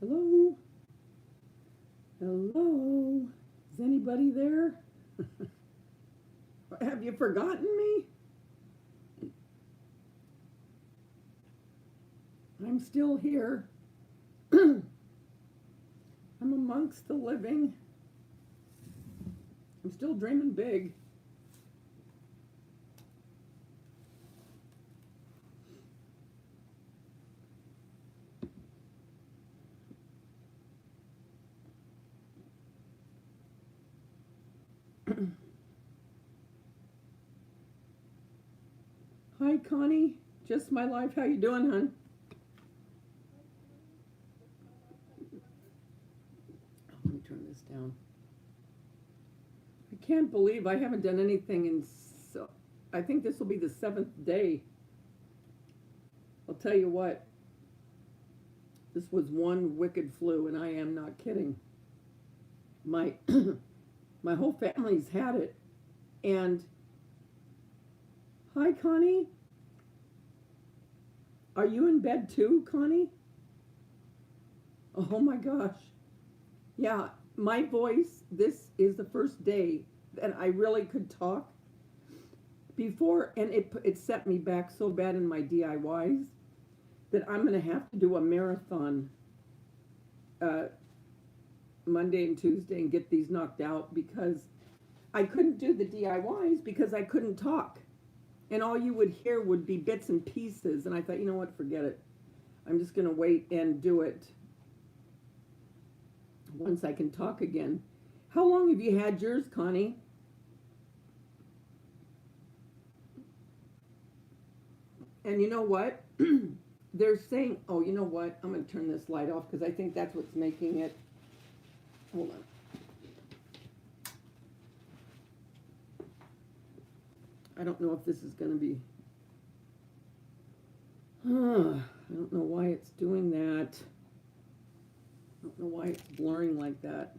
Hello? Hello? Is anybody there? Have you forgotten me? I'm still here. I'm amongst the living. I'm still dreaming big. Hi, Connie. Just my life. How you doing, hon? Oh, let me turn this down. I can't believe I haven't done anything in so. I think this will be the seventh day. I'll tell you what. This was one wicked flu, and I am not kidding. My my whole family's had it, and hi, Connie. Are you in bed too, Connie? Oh my gosh. Yeah, my voice, this is the first day that I really could talk before, and it set me back so bad in my DIYs that I'm going to have to do a marathon uh, Monday and Tuesday and get these knocked out because I couldn't do the DIYs because I couldn't talk. And all you would hear would be bits and pieces. And I thought, you know what, forget it. I'm just going to wait and do it once I can talk again. How long have you had yours, Connie? And you know what? They're saying, oh, you know what? I'm going to turn this light off because I think that's what's making it. Hold on. I don't know if this is going to be. I don't know why it's doing that. I don't know why it's blurring like that.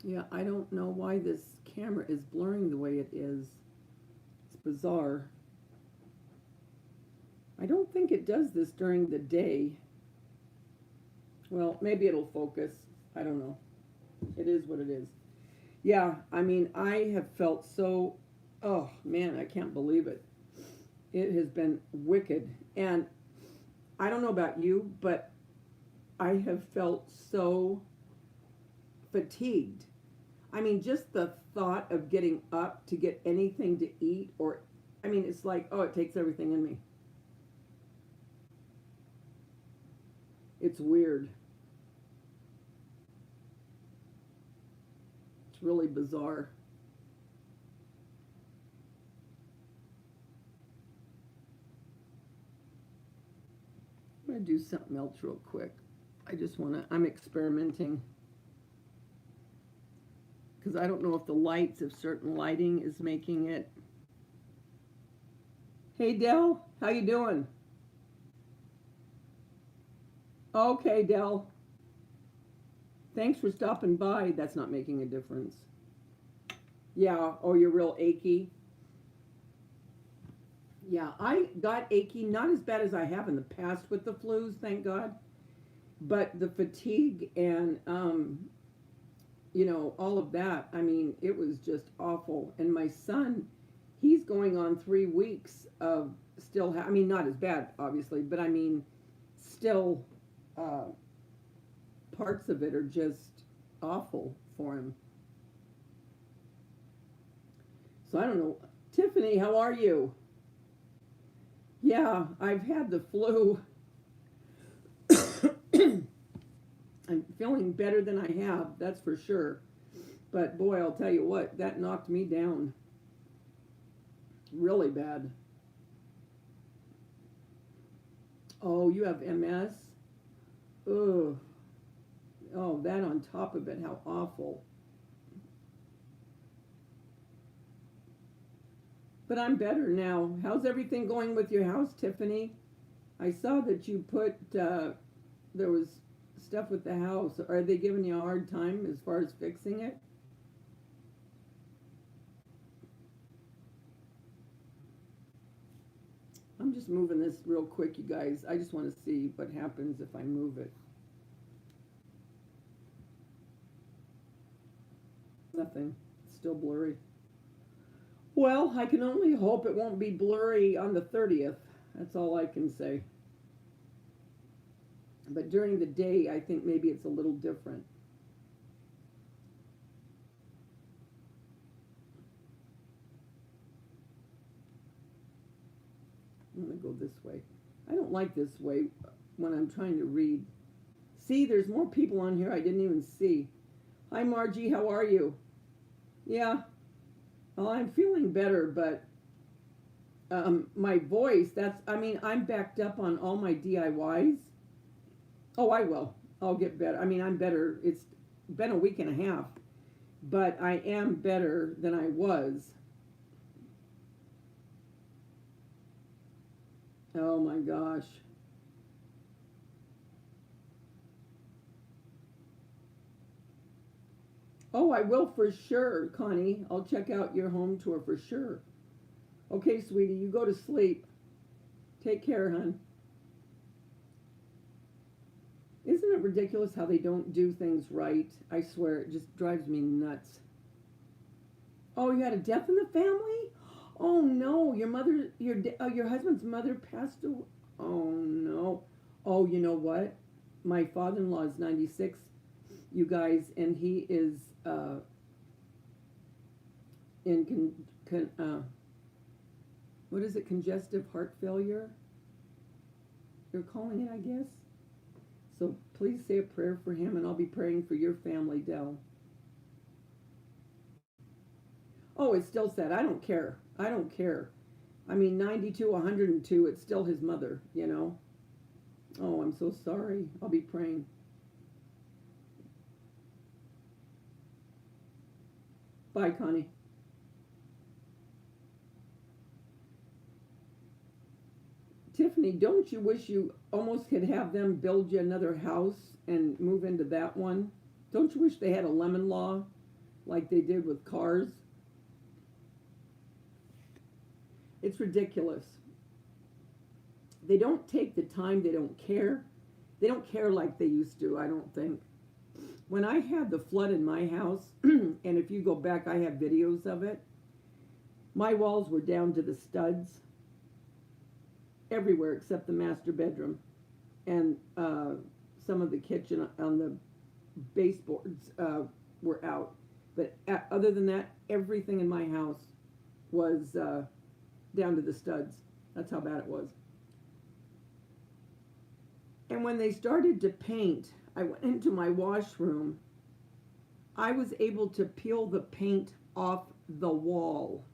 Yeah, I don't know why this camera is blurring the way it is. It's bizarre. I don't think it does this during the day. Well, maybe it'll focus. I don't know. It is what it is. Yeah, I mean, I have felt so, oh man, I can't believe it. It has been wicked. And I don't know about you, but I have felt so fatigued. I mean, just the thought of getting up to get anything to eat, or, I mean, it's like, oh, it takes everything in me. It's weird. It's really bizarre. I'm going to do something else real quick. I just want to, I'm experimenting. Because I don't know if the lights, if certain lighting is making it. Hey, Dell, how you doing? Okay, Dell. Thanks for stopping by. That's not making a difference. Yeah, oh, you're real achy. Yeah, I got achy, not as bad as I have in the past with the flus, thank God. But the fatigue and, all of that, I mean, it was just awful. And my son, he's going on 3 weeks of still, I mean, not as bad, obviously, but I mean, still, uh, parts of it are just awful for him. So I don't know. Tiffany, how are you? Yeah, I've had the flu. I'm feeling better than I have, that's for sure. But boy, I'll tell you what, that knocked me down really bad. Oh, you have MS? Ugh. Oh, that on top of it, how awful. But I'm better now. How's everything going with your house, Tiffany? I saw that you put, there was stuff with the house. Are they giving you a hard time as far as fixing it? I'm just moving this real quick, you guys. I just want to see what happens if I move it. Nothing. It's still blurry. Well, I can only hope it won't be blurry on the 30th. That's all I can say. But during the day, I think maybe it's a little different. I'm going to go this way. I don't like this way when I'm trying to read. See, there's more people on here I didn't even see. Hi, Margie. How are you? Yeah. Well, I'm feeling better, but my voice, I'm backed up on all my DIYs. Oh, I will. I'll get better. I'm better. It's been a week and a half, but I am better than I was. Oh my gosh. Oh, I will for sure, Connie. I'll check out your home tour for sure. Okay, sweetie, you go to sleep. Take care, hon. Isn't it ridiculous how they don't do things right? I swear, it just drives me nuts. Oh, you had a death in the family? Oh no, your husband's mother passed away. Oh no. Oh, you know what? My father-in-law is 96, you guys, and he is in what is it? Congestive heart failure. You're calling it, I guess. So please say a prayer for him, and I'll be praying for your family, Dell. Oh, it's still sad. I don't care. I don't care. 92, 102, it's still his mother, you know. Oh, I'm so sorry. I'll be praying. Bye, Connie. Tiffany, don't you wish you almost could have them build you another house and move into that one? Don't you wish they had a lemon law like they did with cars? It's ridiculous. They don't take the time, they don't care. They don't care like they used to, I don't think. When I had the flood in my house, and if you go back, I have videos of it, my walls were down to the studs everywhere except the master bedroom, and some of the kitchen on the baseboards were out. But other than that, everything in my house was down to the studs. That's how bad it was. And when they started to paint, I went into my washroom. I was able to peel the paint off the wall.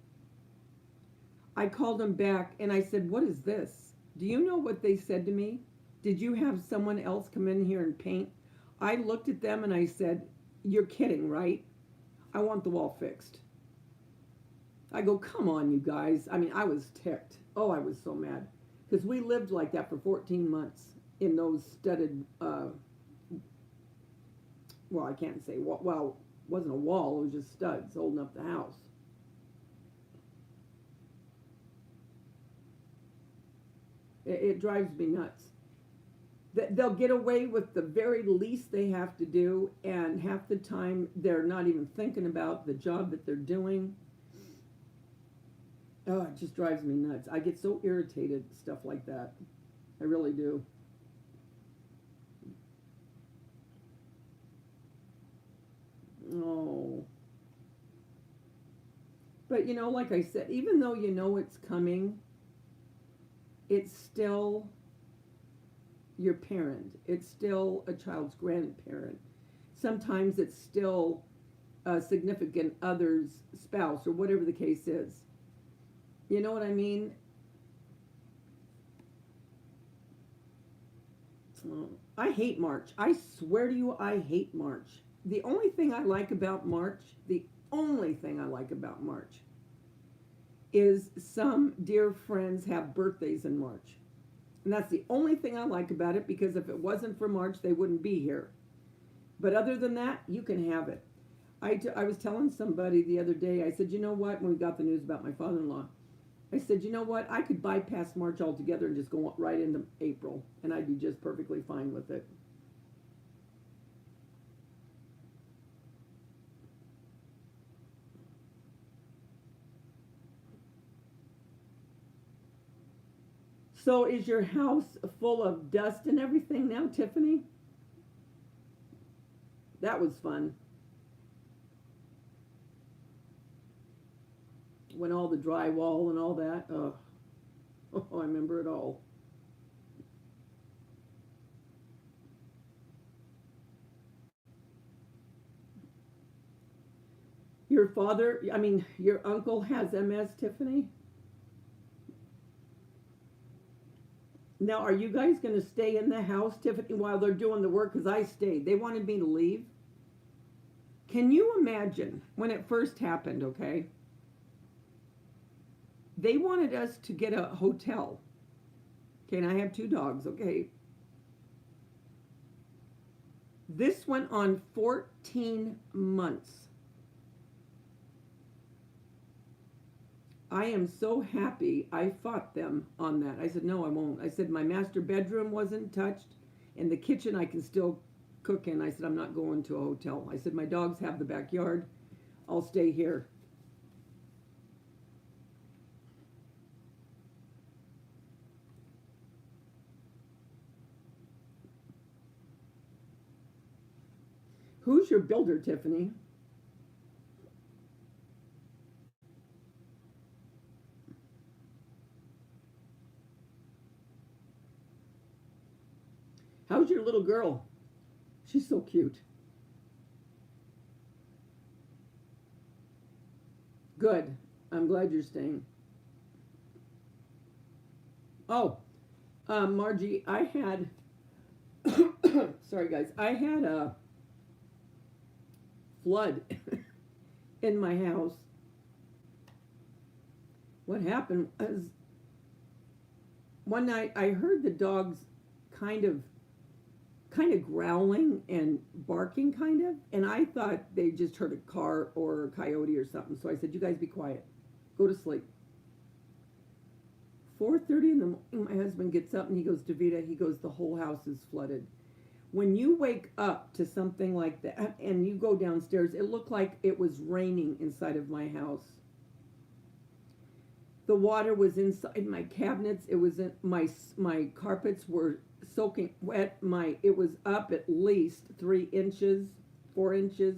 I called them back and I said, "What is this?" Do you know what they said to me? "Did you have someone else come in here and paint?" I looked at them and I said, "You're kidding, right? I want the wall fixed." I go, "Come on, you guys." I was ticked. Oh, I was so mad. Because we lived like that for 14 months in those studded, well, I can't say, well, it wasn't a wall, it was just studs holding up the house. It drives me nuts. They'll get away with the very least they have to do, and half the time they're not even thinking about the job that they're doing. Oh, it just drives me nuts. I get so irritated, stuff like that. I really do. Oh. But like I said, even though you know it's coming, it's still your parent. It's still a child's grandparent. Sometimes it's still a significant other's spouse or whatever the case is. You know what I mean? I hate March. I swear to you, I hate March. The only thing I like about March, is some dear friends have birthdays in March. And that's the only thing I like about it, because if it wasn't for March, they wouldn't be here. But other than that, you can have it. I was telling somebody the other day, I said, you know what, when we got the news about my father-in-law, I said, you know what? I could bypass March altogether and just go right into April, and I'd be just perfectly fine with it. So, is your house full of dust and everything now, Tiffany? That was fun. When all the drywall and all that. Oh, oh, I remember it all. Your father, I mean, your uncle has MS, Tiffany? Now, are you guys going to stay in the house, Tiffany, while they're doing the work? Because I stayed. They wanted me to leave. Can you imagine when it first happened, okay? They wanted us to get a hotel. Okay, and I have two dogs, okay? This went on 14 months. I am so happy I fought them on that. I said, no, I won't. I said, my master bedroom wasn't touched, and the kitchen I can still cook in. I said, I'm not going to a hotel. I said, my dogs have the backyard. I'll stay here. Who's your builder, Tiffany? How's your little girl? She's so cute. Good. I'm glad you're staying. Oh, Margie, I had, sorry guys, I had a flood in my house. What happened was one night I heard the dogs kind of growling and barking and I thought they just heard a car or a coyote or something. So I said, you guys be quiet. Go to sleep. 4:30 in the morning, my husband gets up and he goes, Davita, he goes, the whole house is flooded. When you wake up to something like that and you go downstairs, it looked like it was raining inside of my house. The water was inside my cabinets. It was in my carpets were soaking wet. It was up at least 3 inches, 4 inches.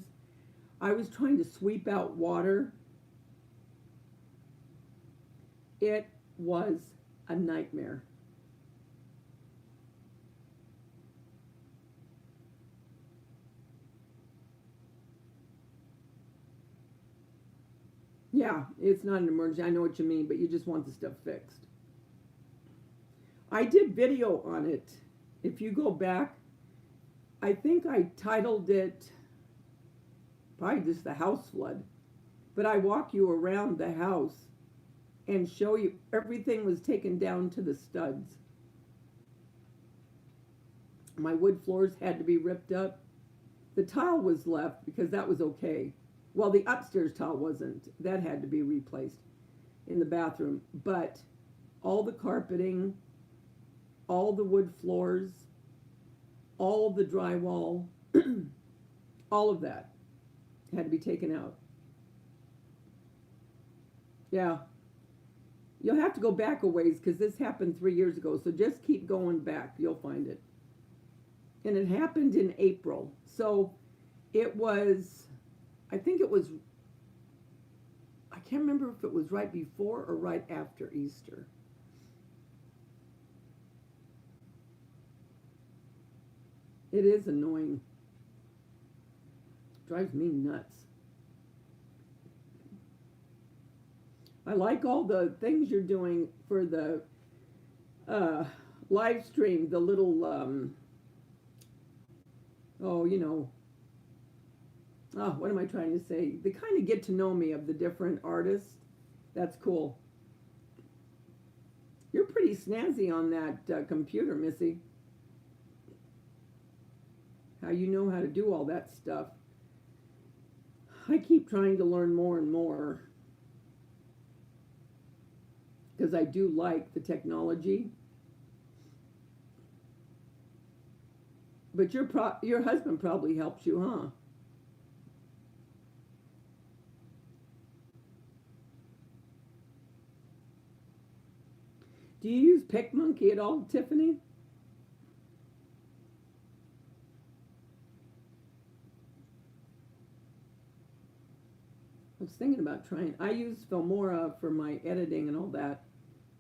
I was trying to sweep out water. It was a nightmare. Yeah, it's not an emergency. I know what you mean, but you just want the stuff fixed. I did video on it. If you go back, I think I titled it probably just the house flood. But I walk you around the house and show you everything was taken down to the studs. My wood floors had to be ripped up. The tile was left because that was okay. Well, the upstairs tile wasn't. That had to be replaced in the bathroom. But all the carpeting, all the wood floors, all the drywall, all of that had to be taken out. Yeah. You'll have to go back a ways because this happened 3 years ago. So just keep going back. You'll find it. And it happened in April. So it was, I think it was, I can't remember if it was right before or right after Easter. It is annoying. Drives me nuts. I like all the things you're doing for the uh, live stream, the little, oh, what am I trying to say? They kind of get to know me of the different artists. That's cool. You're pretty snazzy on that computer, Missy. How you know how to do all that stuff. I keep trying to learn more and more. because I do like the technology. But your husband probably helps you, huh? Do you use PicMonkey at all, Tiffany? I was thinking about trying. I use Filmora for my editing and all that,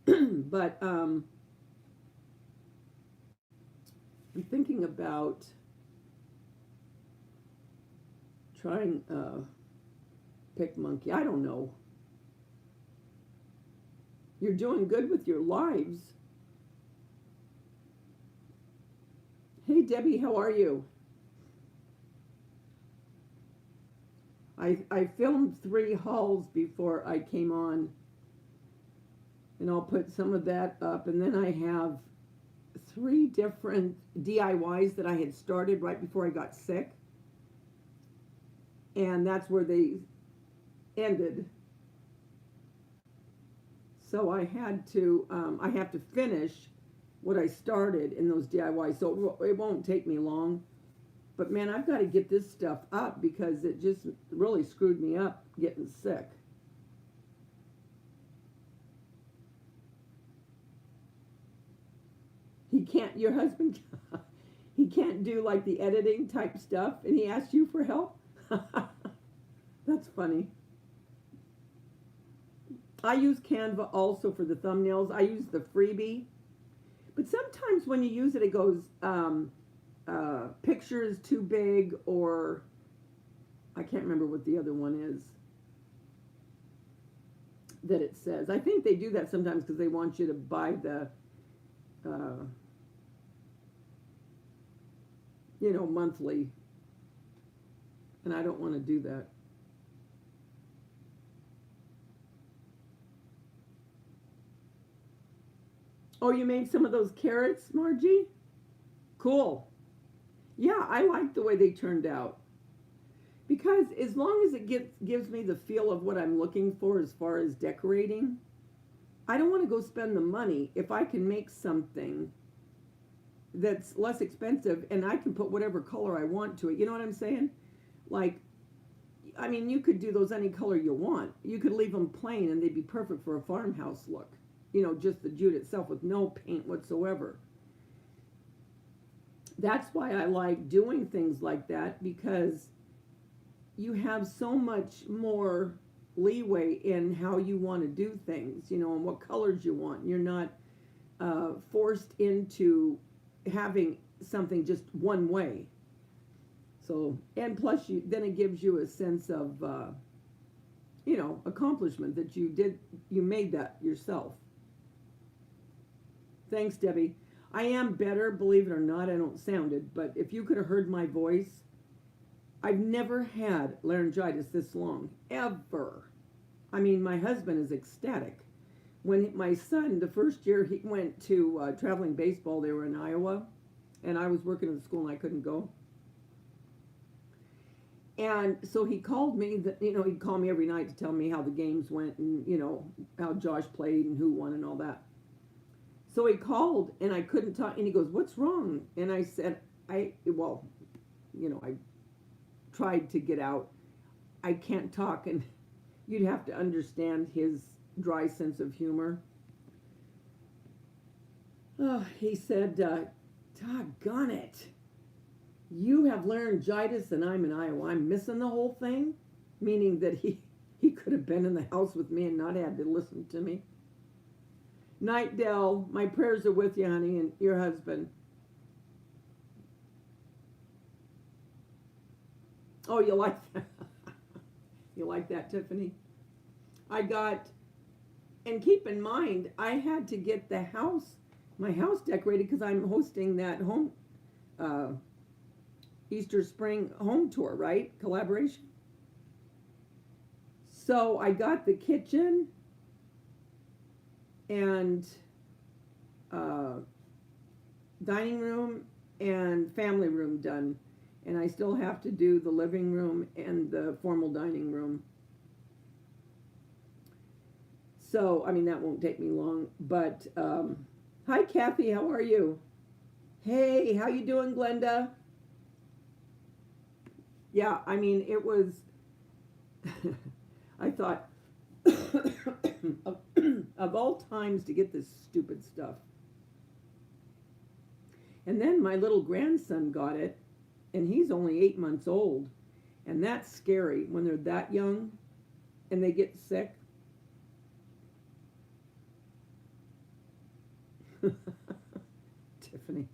but I'm thinking about trying PicMonkey. I don't know. You're doing good with your lives. Hey Debbie, how are you? I filmed 3 hauls before I came on, and I'll put some of that up. And then I have 3 different DIYs that I had started right before I got sick, and that's where they ended. So I have to finish what I started in those DIYs. So it won't take me long. But man, I've got to get this stuff up because it just really screwed me up getting sick. He can't, your husband, he can't do like the editing type stuff, and he asked you for help? That's funny. I use Canva also for the thumbnails. I use the freebie. But sometimes when you use it, it goes, picture is too big, or I can't remember what the other one is that it says. I think they do that sometimes because they want you to buy the, monthly. And I don't want to do that. Oh, you made some of those carrots, Margie? Cool. Yeah, I like the way they turned out. Because as long as it gives me the feel of what I'm looking for as far as decorating, I don't want to go spend the money if I can make something that's less expensive and I can put whatever color I want to it. You know what I'm saying? Like, I mean, you could do those any color you want. You could leave them plain and they'd be perfect for a farmhouse look. Just the jute itself with no paint whatsoever. That's why I like doing things like that, because you have so much more leeway in how you want to do things, and what colors you want. You're not forced into having something just one way. So, and plus then it gives you a sense of, accomplishment that you made that yourself. Thanks, Debbie. I am better, believe it or not. I don't sound it, but if you could have heard my voice, I've never had laryngitis this long, ever. I mean, my husband is ecstatic. When my son, the first year he went to traveling baseball, they were in Iowa, and I was working at the school and I couldn't go. And so he called me, he'd call me every night to tell me how the games went and, how Josh played and who won and all that. So he called and I couldn't talk, and he goes, "What's wrong?" And I said, I tried to get out. I can't talk, and you'd have to understand his dry sense of humor. Oh, he said, "Doggone it. You have laryngitis and I'm in Iowa. I'm missing the whole thing," meaning that he could have been in the house with me and not had to listen to me. Night, Dell. My prayers are with you, honey, and your husband. Oh, you like that? You like that, Tiffany? And keep in mind, I had to get my house decorated because I'm hosting that home, Easter Spring home tour, right? Collaboration. So I got the kitchen and dining room and family room done, and I still have to do the living room and the formal dining room. So, I mean, that won't take me long. But hi, Kathy. How are you? Hey, how you doing, Glenda? Yeah, I mean, it was. I thought of, of all times to get this stupid stuff. And then my little grandson got it, and he's only 8 months old. And that's scary when they're that young and they get sick. Tiffany.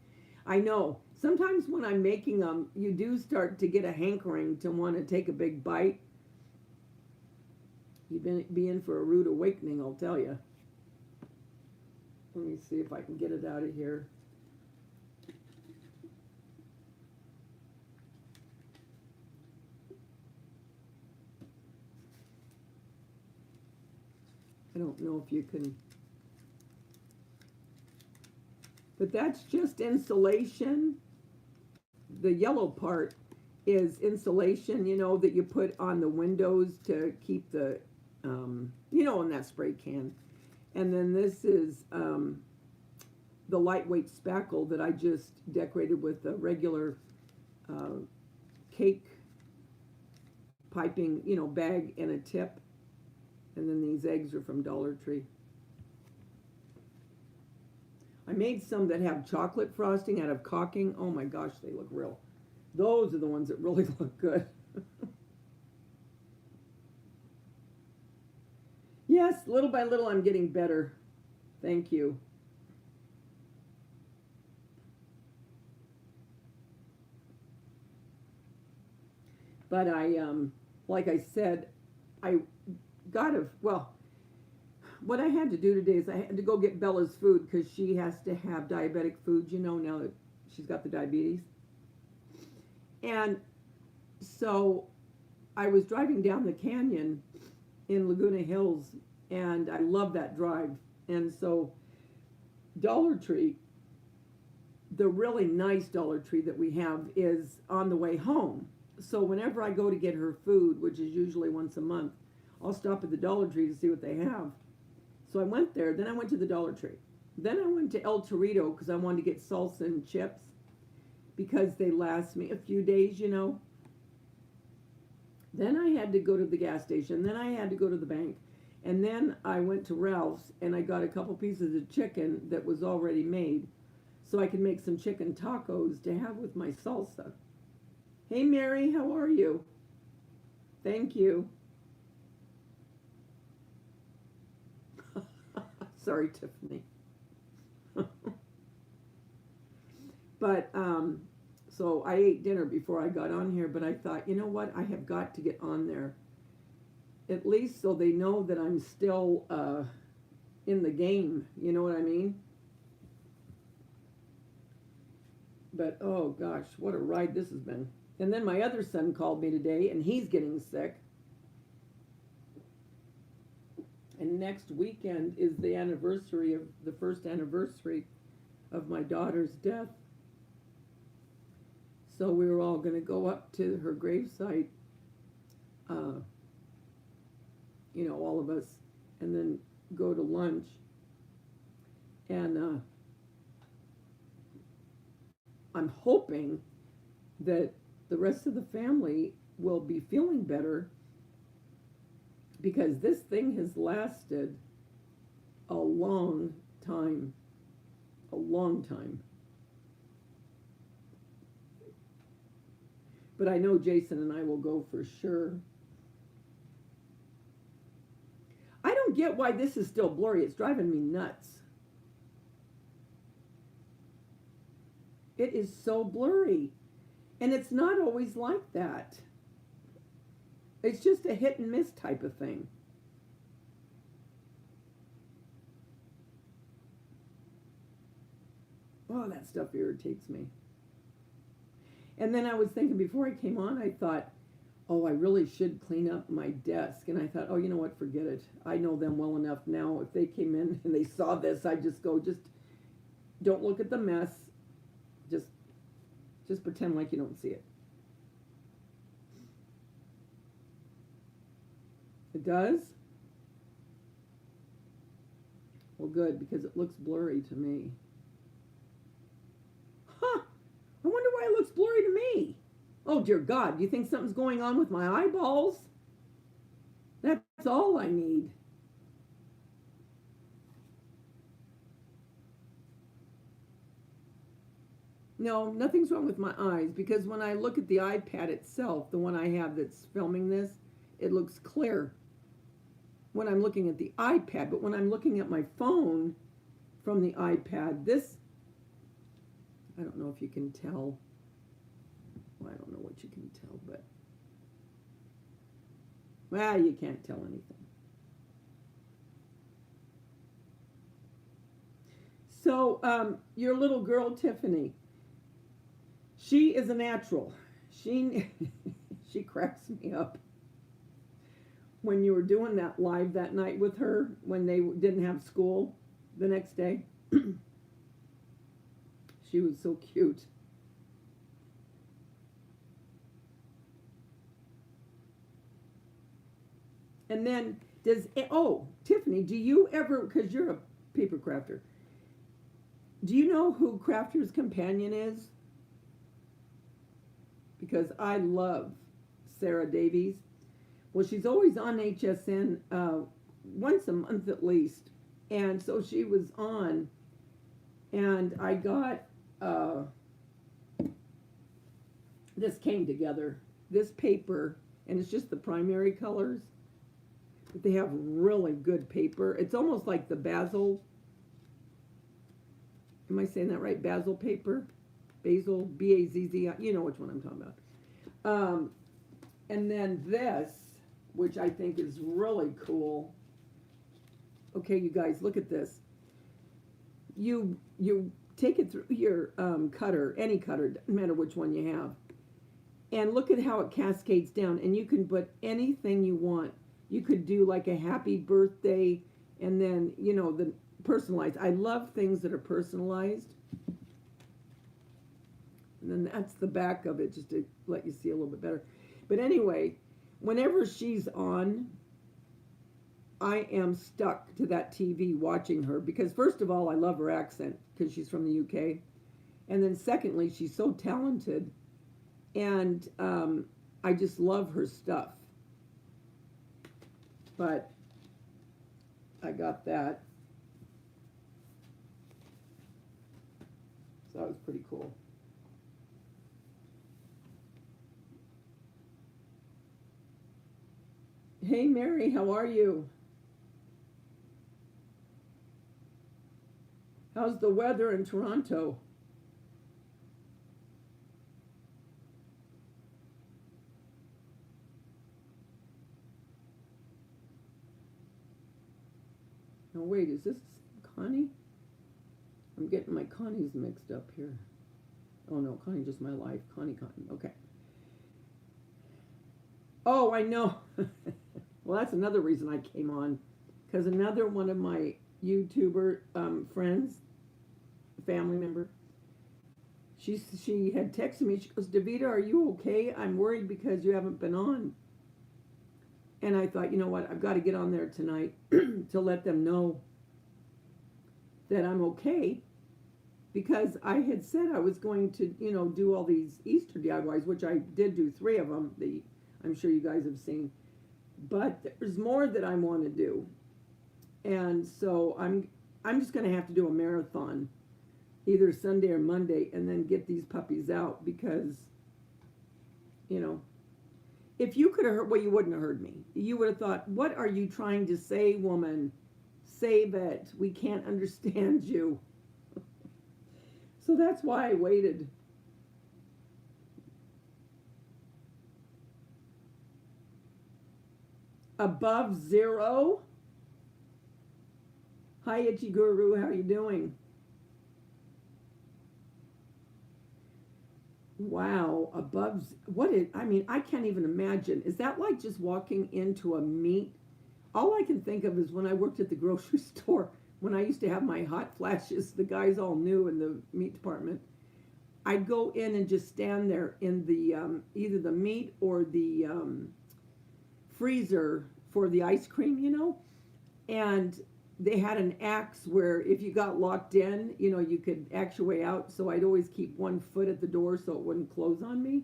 I know. Sometimes when I'm making them, you do start to get a hankering to want to take a big bite. You'd be in for a rude awakening, I'll tell you. Let me see if I can get it out of here. I don't know if you can, but that's just insulation. The yellow part is insulation, you know, that you put on the windows to keep the, in that spray can. And then this is the lightweight spackle that I just decorated with a regular cake piping, bag and a tip. And then these eggs are from Dollar Tree. I made some that have chocolate frosting out of caulking. Oh my gosh, they look real. Those are the ones that really look good. Yes, little by little I'm getting better. Thank you. But like I said, I what I had to do today is I had to go get Bella's food because she has to have diabetic food, now that she's got the diabetes. And so I was driving down the canyon in Laguna Hills, and I love that drive. And so Dollar Tree, the really nice Dollar Tree that we have, is on the way home. So whenever I go to get her food, which is usually once a month, I'll stop at the Dollar Tree to see what they have. So I went there, then I went to the Dollar Tree. Then I went to El Torito because I wanted to get salsa and chips because they last me a few days, Then I had to go to the gas station. Then I had to go to the bank. And then I went to Ralph's and I got a couple pieces of chicken that was already made so I could make some chicken tacos to have with my salsa. Hey, Mary, how are you? Thank you. Sorry, Tiffany. But, so I ate dinner before I got on here, but I thought, you know what? I have got to get on there. At least so they know that I'm still in the game. You know what I mean? But, oh gosh, what a ride this has been. And then my other son called me today, and he's getting sick. And next weekend is the first anniversary of my daughter's death. So we were all going to go up to her gravesite, all of us, and then go to lunch. And I'm hoping that the rest of the family will be feeling better because this thing has lasted a long time. A long time. But I know Jason and I will go for sure. I don't get why this is still blurry. It's driving me nuts. It is so blurry. And it's not always like that. It's just a hit and miss type of thing. Oh, that stuff irritates me. And then I was thinking before I came on, I thought, oh, I really should clean up my desk. And I thought, oh, you know what, forget it. I know them well enough now. If they came in and they saw this, I'd just go, just don't look at the mess. Just pretend like you don't see it. It does? Well, good, because it looks blurry to me. Huh. I wonder why it looks blurry to me. Oh, dear God. Do you think something's going on with my eyeballs? That's all I need. No, nothing's wrong with my eyes, because when I look at the iPad itself, the one I have that's filming this, it looks clear when I'm looking at the iPad. But when I'm looking at my phone from the iPad, this, I don't know if you can tell. Well, I don't know what you can tell, but, well, you can't tell anything. So, your little girl, Tiffany, she is a natural. She, she cracks me up. When you were doing that live that night with her, when they didn't have school the next day, she was so cute. And then oh, Tiffany, do you ever, because you're a paper crafter, do you know who Crafter's Companion is? Because I love Sarah Davies. Well, she's always on HSN once a month at least. And so she was on, and I got, this came together, this paper, and it's just the primary colors. But they have really good paper. It's almost like the basil. Am I saying that right? Basil paper? Basil, B-A-Z-Z, you know which one I'm talking about. And then this, which I think is really cool. Okay, you guys, look at this. You take it through your cutter, any cutter, doesn't matter which one you have. And look at how it cascades down. And you can put anything you want. You could do like a happy birthday, and then, you know, the personalized. I love things that are personalized. And then that's the back of it, just to let you see a little bit better. But anyway, whenever she's on, I am stuck to that TV watching her, because first of all, I love her accent because she's from the UK. And then secondly, she's so talented, and I just love her stuff. But I got that. So that was pretty cool. Hey Mary, how are you? How's the weather in Toronto? Oh wait, is this Connie? I'm getting my Connies mixed up here. Oh no, Connie, just my life. Connie. Okay. Oh, I know. Well, that's another reason I came on, because another one of my YouTuber friends, family member, she had texted me. She goes, Davita, are you okay? I'm worried because you haven't been on. And I thought, you know what? I've got to get on there tonight to let them know that I'm okay, because I had said I was going to, you know, do all these Easter DIYs, which I did do 3 of them. I'm sure you guys have seen. But there's more that I want to do. And so I'm just going to have to do a marathon, either Sunday or Monday, and then get these puppies out, because, you know, if you could have heard, well, you wouldn't have heard me. You would have thought, what are you trying to say, woman? Save it. We can't understand you. So that's why I waited. Above zero? Hi, Itchy Guru. How you doing? Wow, I mean, I can't even imagine. Is that like just walking into a meat? All I can think of is when I worked at the grocery store, when I used to have my hot flashes, the guys all knew in the meat department. I'd go in and just stand there in the either the meat or the freezer for the ice cream, you know, and they had an axe where if you got locked in, you know, you could axe your way out. So I'd always keep one foot at the door so it wouldn't close on me.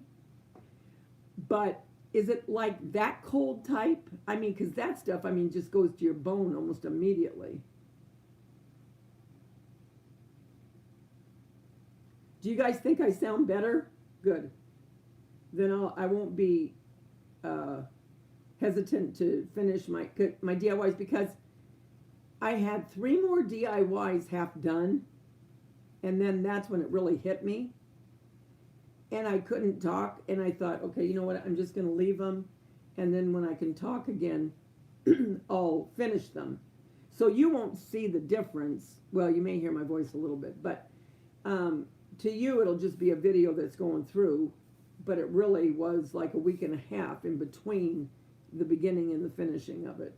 But is it like that cold type? I mean, because that stuff, I mean, just goes to your bone almost immediately. Do you guys think I sound better? Good. Then I won't be hesitant to finish my DIYs, because I had 3 more DIYs half done, and then that's when it really hit me. And I couldn't talk, and I thought, okay, you know what, I'm just going to leave them, and then when I can talk again, I'll finish them. So you won't see the difference. Well, you may hear my voice a little bit, but to you, it'll just be a video that's going through, but it really was like a week and a half in between the beginning and the finishing of it.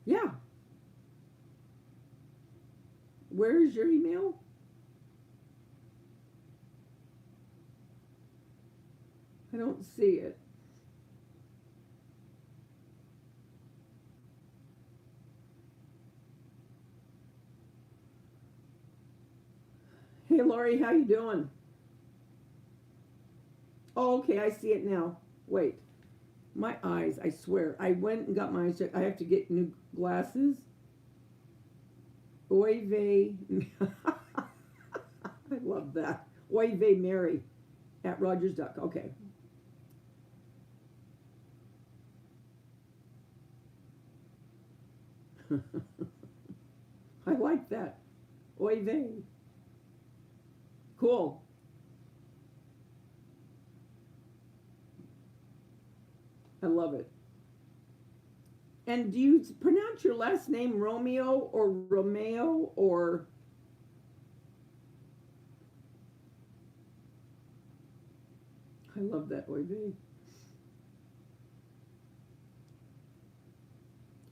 Yeah. Where's your email? I don't see it. Hey, Lori, how you doing? Oh, okay, I see it now. Wait, my eyes, I swear. I went and got my eyes checked. I have to get new glasses. Oy vey. I love that. Oy vey Mary at Rogers.com. Okay. I like that. Oy vey. Cool. I love it. And do you pronounce your last name Romeo or Romeo or? I love that, oy vey.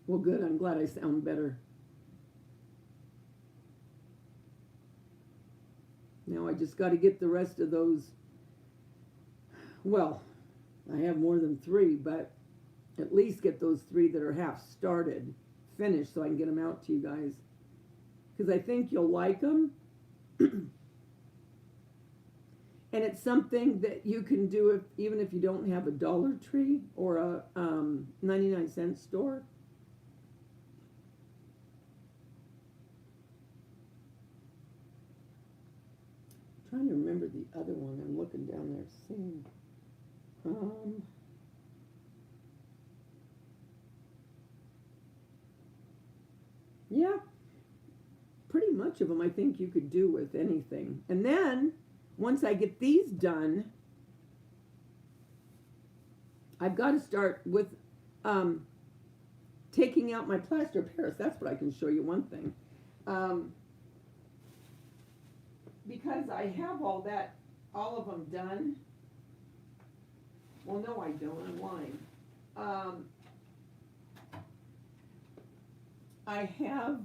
Well, good. I'm glad I sound better. Now I just got to get the rest of those. Well, I have more than 3, but at least get those 3 that are half started finished so I can get them out to you guys. Because I think you'll like them. And it's something that you can do even if you don't have a Dollar Tree or a 99-cent store. I'm trying to remember the other one. I'm looking down there seeing. Yeah, pretty much of them I think you could do with anything. And then once I get these done, I've got to start with taking out my plaster of Paris. That's what I can show you one thing. Because I have all of them done. Well, no, I don't. I'm lying. I have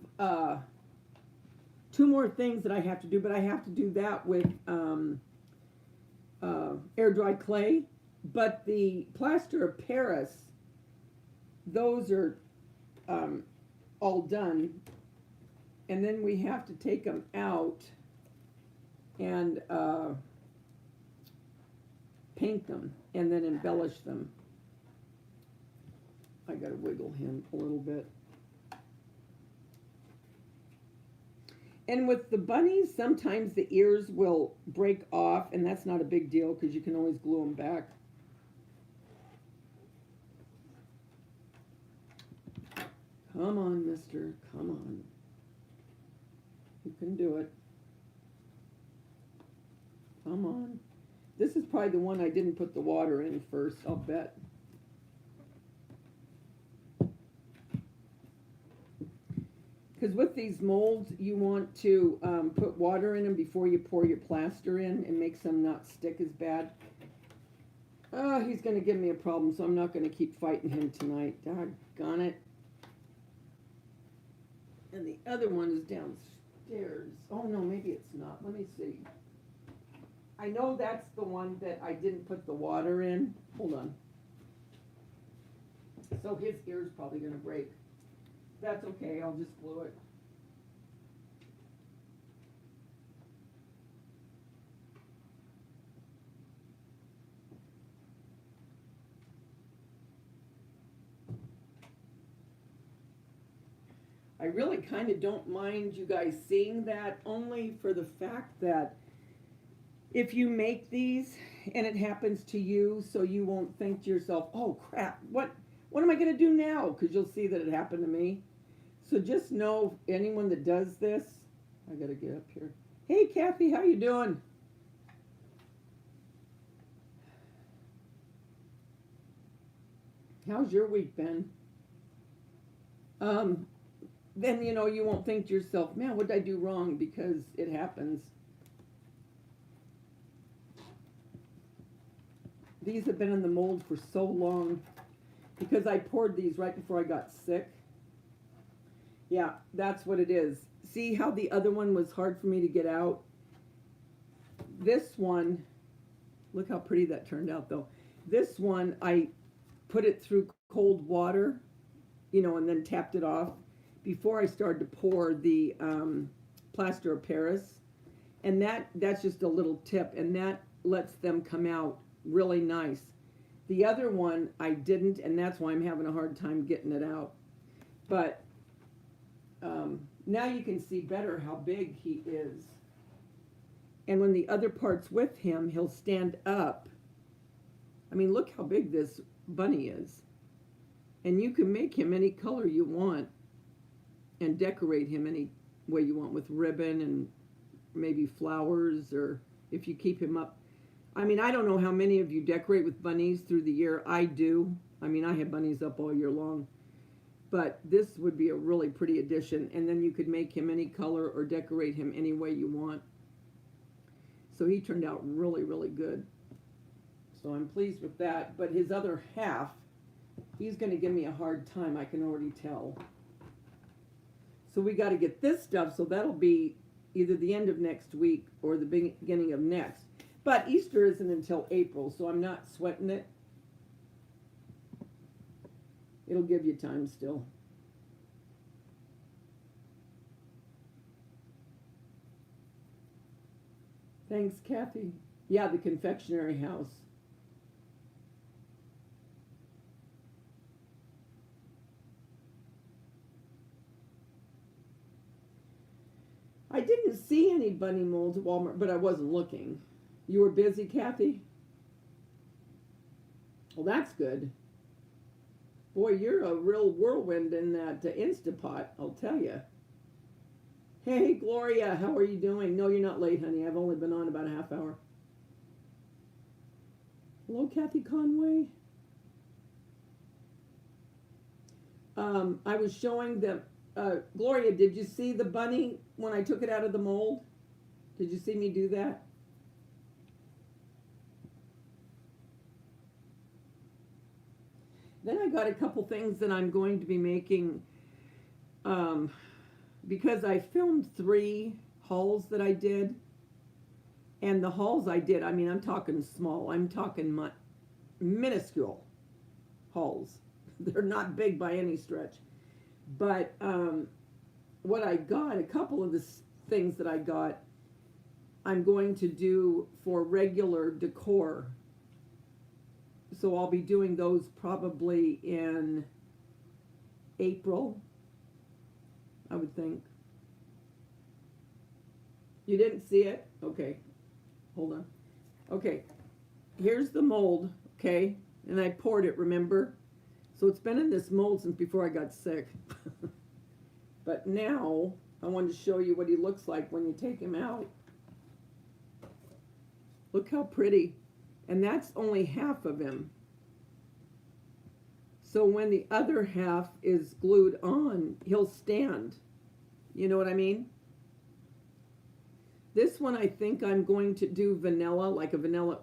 2 more things that I have to do, but I have to do that with air dry clay. But the plaster of Paris, those are all done, and then we have to take them out and paint them and then embellish them. I gotta wiggle him a little bit. And with the bunnies, sometimes the ears will break off, and that's not a big deal because you can always glue them back. Come on, mister, come on. You can do it. Come on. This is probably the one I didn't put the water in first, I'll bet. Because with these molds, you want to put water in them before you pour your plaster in. It makes them not stick as bad. Oh, he's going to give me a problem, so I'm not going to keep fighting him tonight. Doggone it. And the other one is downstairs. Oh, no, maybe it's not. Let me see. I know that's the one that I didn't put the water in. Hold on. So his ear's probably going to break. That's okay, I'll just glue it. I really kind of don't mind you guys seeing that, only for the fact that if you make these and it happens to you, so you won't think to yourself, oh crap, what am I going to do now? Because you'll see that it happened to me. So just know, anyone that does this, I got to get up here. Hey Kathy, how you doing? How's your week been? Then you won't think to yourself, man, what did I do wrong? Because it happens. These have been in the mold for so long because I poured these right before I got sick. Yeah, that's what it is. See how the other one was hard for me to get out? This one, look how pretty that turned out though. This one, I put it through cold water, and then tapped it off before I started to pour the plaster of Paris. And that's just a little tip, and that lets them come out really nice. The other one I didn't, and that's why I'm having a hard time getting it out. But now you can see better how big he is. And when the other part's with him, he'll stand up. I mean, look how big this bunny is. And you can make him any color you want and decorate him any way you want with ribbon and maybe flowers, or if you keep him up. I mean, I don't know how many of you decorate with bunnies through the year. I do. I mean, I have bunnies up all year long. But this would be a really pretty addition. And then you could make him any color or decorate him any way you want. So he turned out really, really good. So I'm pleased with that. But his other half, he's going to give me a hard time, I can already tell. So we got to get this stuff, so that'll be either the end of next week or the beginning of next. But Easter isn't until April, so I'm not sweating it. It'll give you time still. Thanks, Kathy. Yeah, the confectionery house. I didn't see any bunny molds at Walmart, but I wasn't looking. You were busy, Kathy? Well, that's good. Boy, you're a real whirlwind in that Instapot, I'll tell you. Hey, Gloria, how are you doing? No, you're not late, honey. I've only been on about a half hour. Hello, Kathy Conway. I was showing them. Gloria, did you see the bunny when I took it out of the mold? Did you see me do that? Then I got a couple things that I'm going to be making, because I filmed 3 hauls that I did. And the hauls I did, I mean, I'm talking small. I'm talking minuscule hauls. They're not big by any stretch. But what I got, a couple of the things that I got, I'm going to do for regular decor. So I'll be doing those probably in April, I would think. You didn't see it? Okay. Hold on. Okay. Here's the mold, okay? And I poured it, remember? So it's been in this mold since before I got sick. But now I wanted to show you what he looks like when you take him out. Look how pretty. And that's only half of him. So when the other half is glued on, he'll stand. You know what I mean? This one I think I'm going to do vanilla, like a vanilla,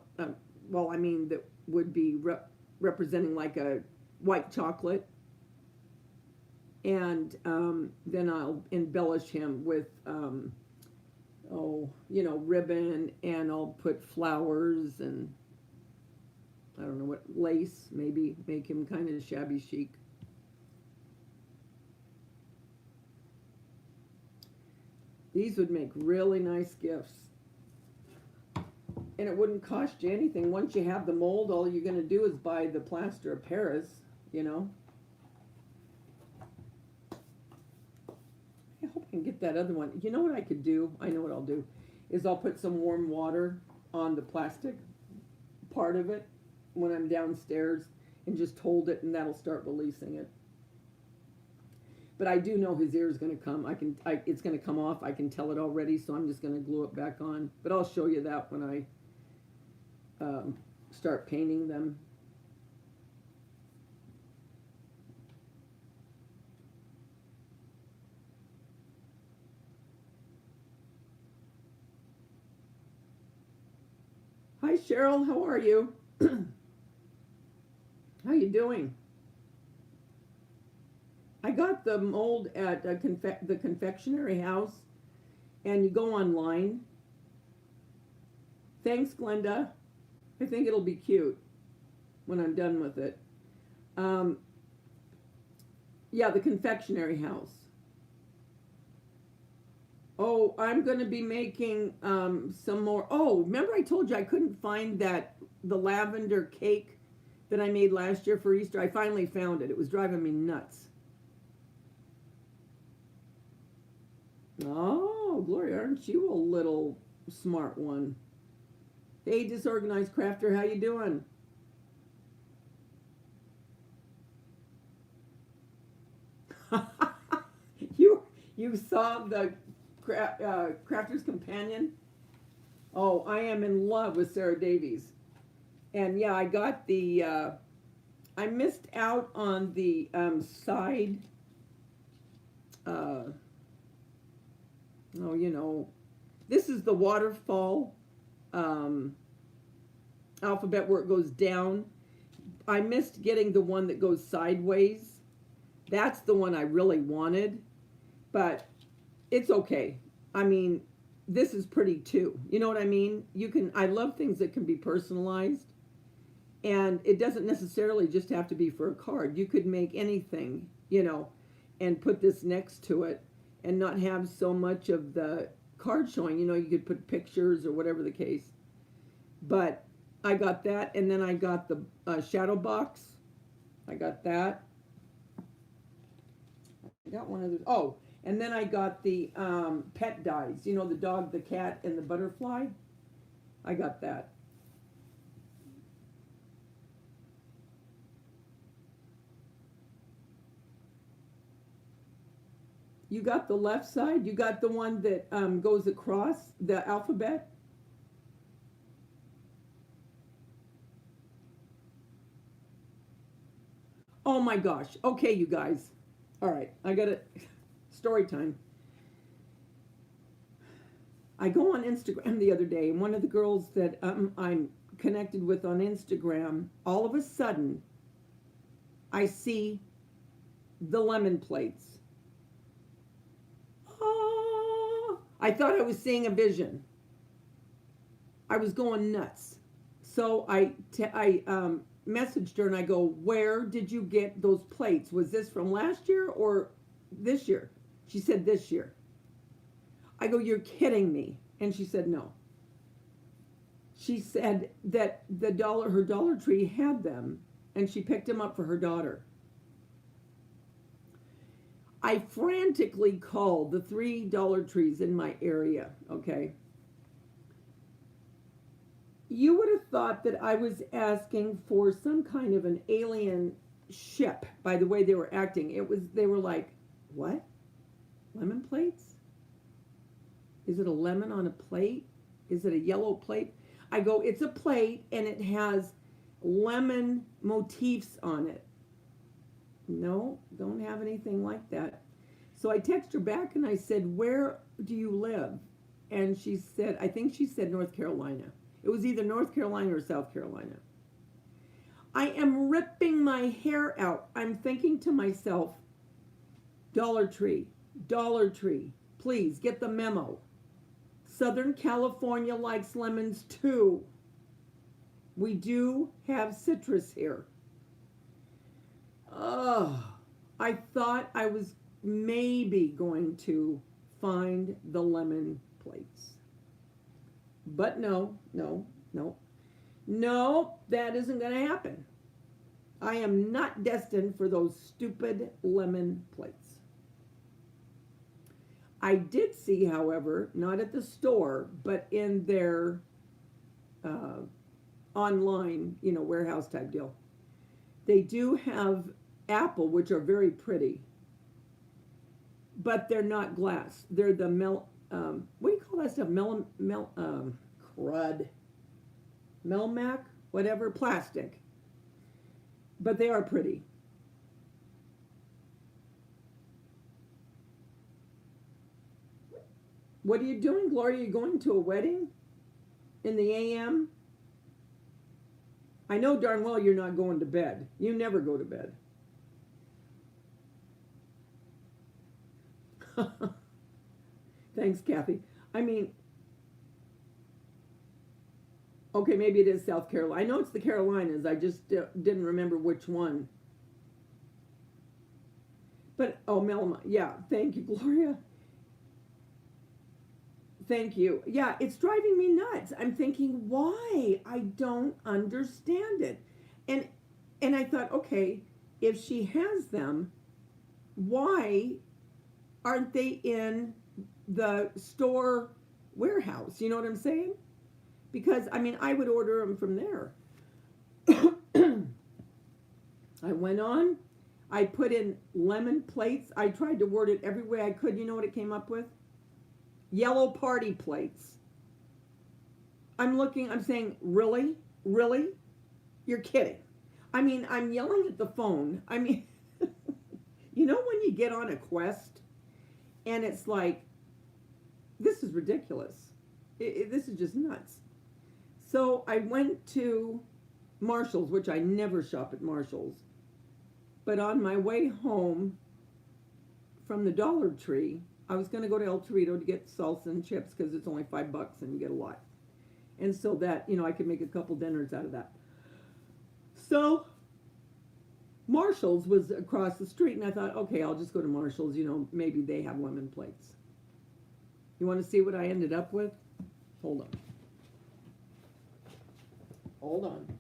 well, I mean, that would be representing like a white chocolate. And then I'll embellish him with, ribbon, and I'll put flowers and I don't know what, lace, maybe make him kind of shabby chic. These would make really nice gifts. And it wouldn't cost you anything. Once you have the mold, all you're going to do is buy the plaster of Paris, you know. I hope I can get that other one. You know what I could do? I know what I'll do. Is I'll put some warm water on the plastic part of it when I'm downstairs and just hold it, and that'll start releasing it. But I do know his ear is going to come. It's going to come off. I can tell it already, so I'm just going to glue it back on. But I'll show you that when I start painting them. Hi Cheryl, how are you? How you doing? I got the mold at the confectionery house, and you go online. Thanks, Glenda. I think it'll be cute when I'm done with it. Yeah, the confectionery house. Oh, I'm going to be making some more. Oh, remember I told you I couldn't find the lavender cake that I made last year for Easter? I finally found it. It was driving me nuts. Oh, Gloria, aren't you a little smart one? Hey, disorganized crafter, how you doing? you saw the Crafter's Companion? Oh, I am in love with Sarah Davies. And yeah, I got I missed out on the side, oh, you know, this is the waterfall alphabet where it goes down. I missed getting the one that goes sideways. That's the one I really wanted, but it's okay. I mean, this is pretty too. You know what I mean? I love things that can be personalized, and it doesn't necessarily just have to be for a card. You could make anything, you know, and put this next to it and not have so much of the card showing. You know, you could put pictures or whatever the case. But I got that, and then I got the shadow box. I got that. I got one of those. Oh, and then I got the pet dies. You know, the dog, the cat, and the butterfly. I got that. You got the left side? You got the one that goes across the alphabet? Oh my gosh. Okay, you guys. All right, I got it. Story time. I go on Instagram the other day, and one of the girls that I'm connected with on Instagram, all of a sudden, I see the lemon plates. I thought I was seeing a vision. I was going nuts. So I messaged her and I go, where did you get those plates? Was this from last year or this year? She said this year. I go, you're kidding me. And she said no. She said that her Dollar Tree had them and she picked them up for her daughter. I frantically called the 3 Dollar Trees in my area, okay? You would have thought that I was asking for some kind of an alien ship by the way they were acting. They were like, what? Lemon plates? Is it a lemon on a plate? Is it a yellow plate? I go, it's a plate and it has lemon motifs on it. No, don't have anything like that. So I text her back and I said, where do you live? And she said, I think she said North Carolina. It was either North Carolina or South Carolina. I am ripping my hair out. I'm thinking to myself, Dollar Tree, please get the memo. Southern California likes lemons too. We do have citrus here. Oh, I thought I was maybe going to find the lemon plates. But no, no, no. No, that isn't going to happen. I am not destined for those stupid lemon plates. I did see, however, not at the store, but in their online, warehouse type deal, they do have apple, which are very pretty, but they're not glass. They're the what do you call that stuff? Crud. Melmac, whatever, plastic. But they are pretty. What are you doing, Gloria? Are you going to a wedding in the AM? I know darn well you're not going to bed. You never go to bed. Thanks, Kathy. I mean, okay, maybe it is South Carolina. I know it's the Carolinas. I just didn't remember which one. But, oh, Melma. Yeah, thank you, Gloria. Thank you. Yeah, it's driving me nuts. I'm thinking, why? I don't understand it. And I thought, okay, if she has them, why aren't they in the store warehouse? You know what I'm saying? Because, I mean, I would order them from there. I went on. I put in lemon plates. I tried to word it every way I could. You know what it came up with? Yellow party plates. I'm saying, really? Really? You're kidding. I mean, I'm yelling at the phone. I mean, you know when you get on a quest and it's like, this is ridiculous. This is just nuts. So I went to Marshall's, which I never shop at Marshall's. But on my way home from the Dollar Tree, I was going to go to El Torito to get salsa and chips because it's only $5 and you get a lot. And so that, I could make a couple dinners out of that. So Marshall's was across the street and I thought, okay, I'll just go to Marshall's, maybe they have lemon plates. You want to see what I ended up with? Hold on. Hold on.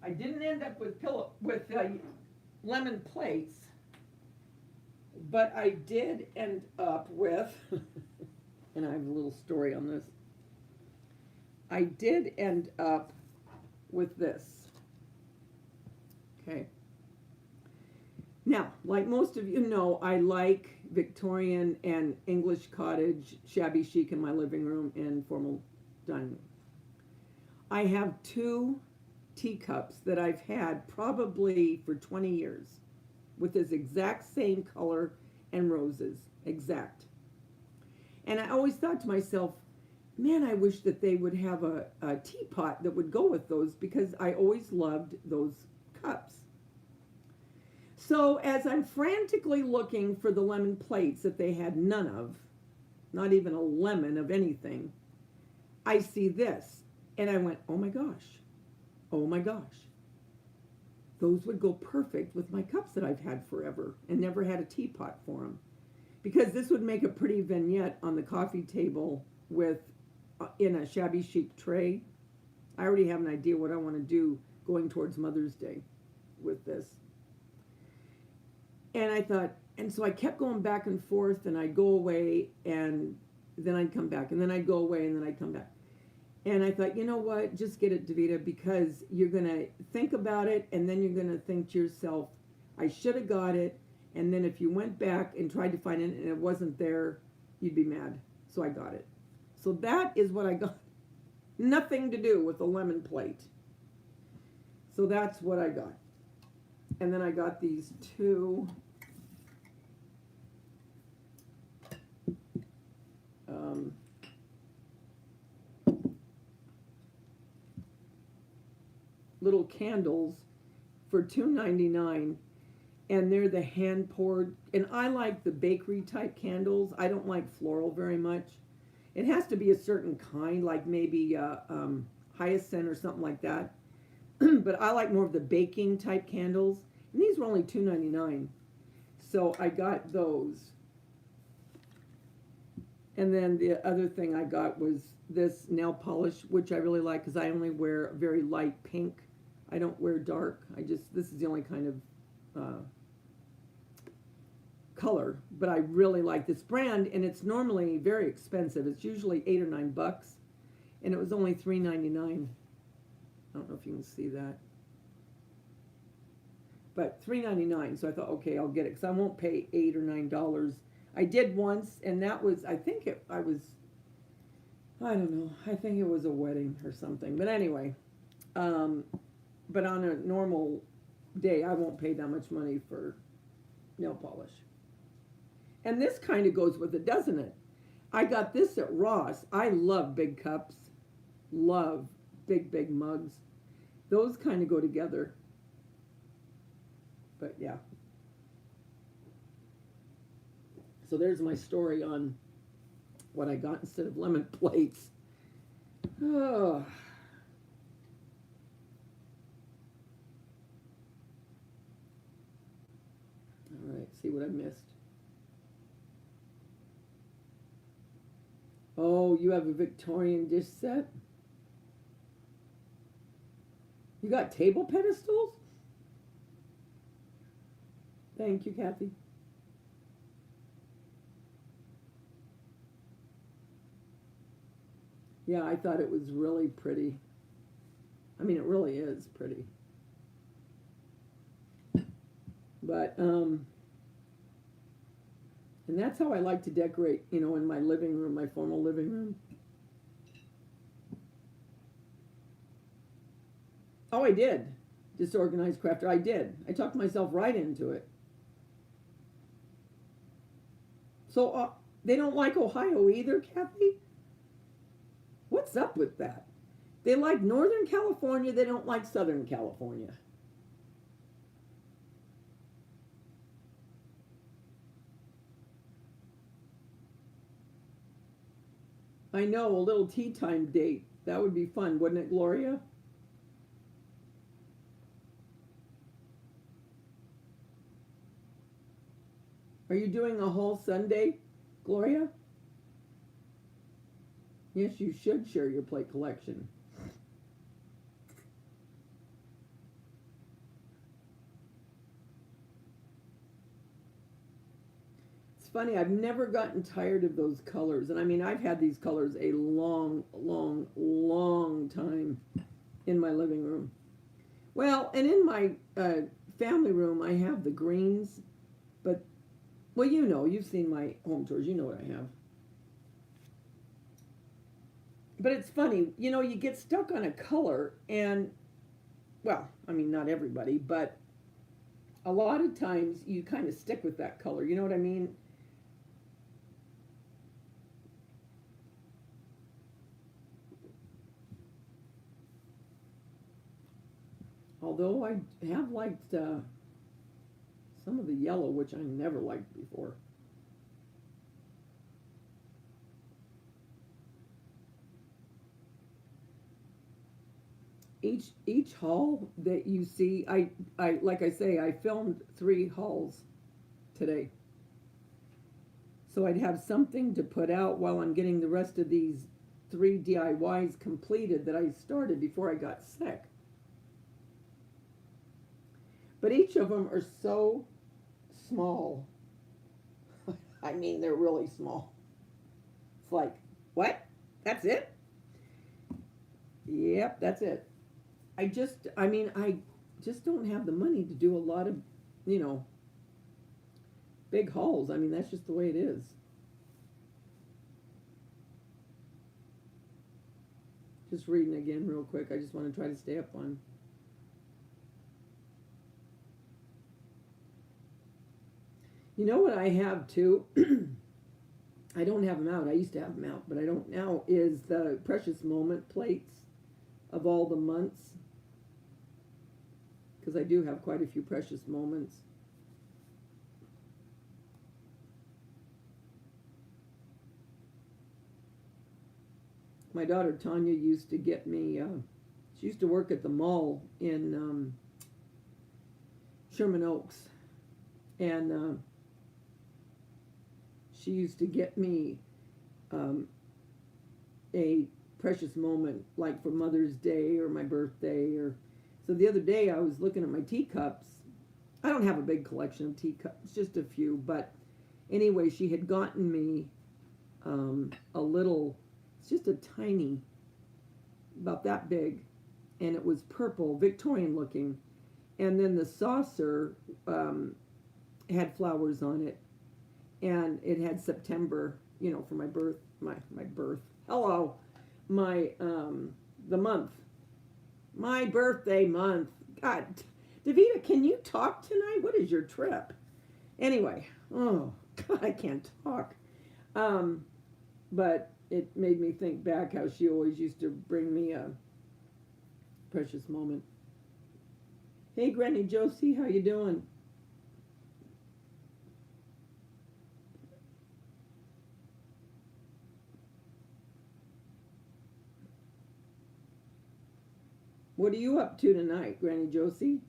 I didn't end up with lemon plates. But I did end up with, and I have a little story on this. I did end up with this. Okay. Now, like most of you know, I like Victorian and English cottage, shabby chic in my living room and formal dining room. I have 2 teacups that I've had probably for 20 years with this exact same color and roses, exact. And I always thought to myself, man, I wish that they would have a teapot that would go with those because I always loved those cups. So as I'm frantically looking for the lemon plates that they had none of, not even a lemon of anything, I see this. And I went, oh my gosh, oh my gosh. Those would go perfect with my cups that I've had forever and never had a teapot for them. Because this would make a pretty vignette on the coffee table with, in a shabby chic tray. I already have an idea what I want to do going towards Mother's Day with this. And I thought, and so I kept going back and forth and I'd go away and then I'd come back and then I'd go away and then I'd come back. And I thought, you know what, just get it, Davita, because you're going to think about it and then you're going to think to yourself, I should have got it. And then if you went back and tried to find it and it wasn't there, you'd be mad. So I got it. So that is what I got. Nothing to do with the lemon plate. So that's what I got. And then I got these 2 little candles for $2.99, and they're the hand poured. And I like the bakery type candles. I don't like floral very much. It has to be a certain kind, like maybe hyacinth or something like that. But I like more of the baking type candles. And these were only $2.99. So I got those. And then the other thing I got was this nail polish, which I really like because I only wear very light pink. I don't wear dark. This is the only kind of color. But I really like this brand, and it's normally very expensive. It's usually $8 or $9, and it was only $3.99. I don't know if you can see that. But $3.99, so I thought, okay, I'll get it, because I won't pay $8 or $9. I did once, and that was, I think I don't know, I think it was a wedding or something. But anyway, but on a normal day, I won't pay that much money for nail polish. And this kind of goes with it, doesn't it? I got this at Ross. I love big cups, love big mugs. Those kind of go together. But yeah. So there's my story on what I got instead of lemon plates. Oh. All right, see what I missed. Oh, you have a Victorian dish set? You got table pedestals? Thank you, Kathy. Yeah, I thought it was really pretty. I mean, it really is pretty. But, and that's how I like to decorate, in my living room, my formal living room. Oh, I did. Disorganized crafter. I did. I talked myself right into it. So, they don't like Ohio either, Kathy? What's up with that? They like Northern California, they don't like Southern California. I know, a little tea time date. That would be fun, wouldn't it, Gloria? Are you doing a whole Sunday, Gloria? Yes, you should share your plate collection. It's funny, I've never gotten tired of those colors. And I mean, I've had these colors a long time in my living room. Well, and in my family room, I have the greens. But, well, you've seen my home tours. You know what I have. But it's funny, you get stuck on a color and, well, I mean, not everybody, but a lot of times you kind of stick with that color. You know what I mean? Although I have liked some of the yellow, which I never liked before. Each haul that you see, I like I say, I filmed 3 hauls today. So I'd have something to put out while I'm getting the rest of these 3 DIYs completed that I started before I got sick. But each of them are so small. I mean, they're really small. It's like, what? That's it? Yep, that's it. I just don't have the money to do a lot of, big hauls. I mean, that's just the way it is. Just reading again real quick. I just want to try to stay up on. You know what I have too? I don't have them out. I used to have them out, but I don't now, is the Precious Moment plates of all the months. Because I do have quite a few precious moments. My daughter Tanya used to get me. She used to work at the mall in Sherman Oaks, and she used to get me um, a precious moment, like for Mother's Day or my birthday. Or so the other day I was looking at my teacups. I don't have a big collection of teacups, just a few. But anyway, she had gotten me a little. It's just a tiny, about that big, and it was purple, Victorian looking. And then the saucer had flowers on it, and it had September, for my birth, my birth. Hello, my the month, my birthday month. God, Davida, can you talk tonight? What is your trip? Anyway, oh God, I can't talk. But it made me think back how she always used to bring me a precious moment. Hey, Granny Josie, how you doing? What are you up to tonight, Granny Josie?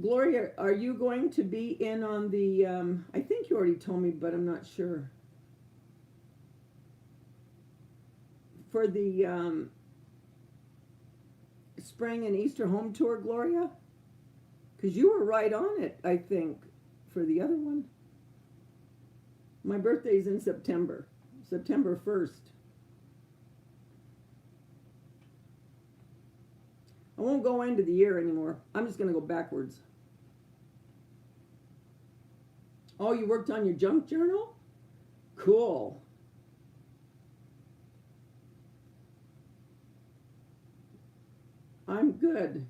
Gloria, are you going to be in on the, I think you already told me, but I'm not sure. For the spring and Easter home tour, Gloria? Because you were right on it, I think, for the other one. My birthday's in September, September 1st. I won't go into the year anymore. I'm just going to go backwards. Oh, you worked on your junk journal? Cool. I'm good.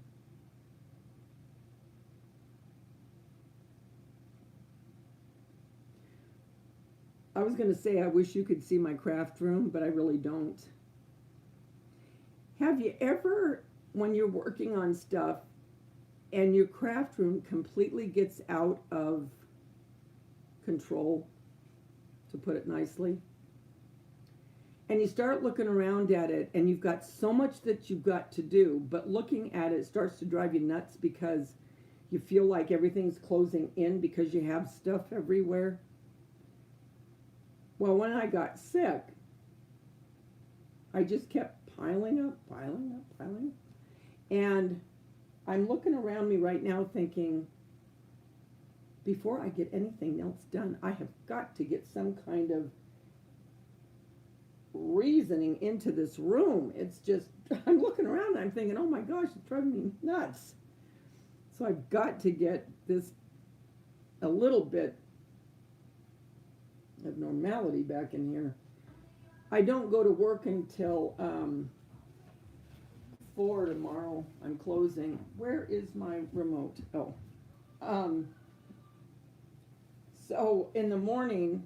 I was going to say I wish you could see my craft room, but I really don't. Have you ever, when you're working on stuff and your craft room completely gets out of control, to put it nicely, and you start looking around at it and you've got so much that you've got to do, but looking at it starts to drive you nuts because you feel like everything's closing in because you have stuff everywhere? Well, when I got sick, I just kept piling up, piling up, piling up. And I'm looking around me right now thinking, before I get anything else done, I have got to get some kind of reasoning into this room. It's just, I'm looking around and I'm thinking, oh my gosh, it's driving me nuts. So I've got to get this a little bit of normality back in here. I don't go to work until 4 tomorrow. I'm closing. Where is my remote? Oh. So in the morning,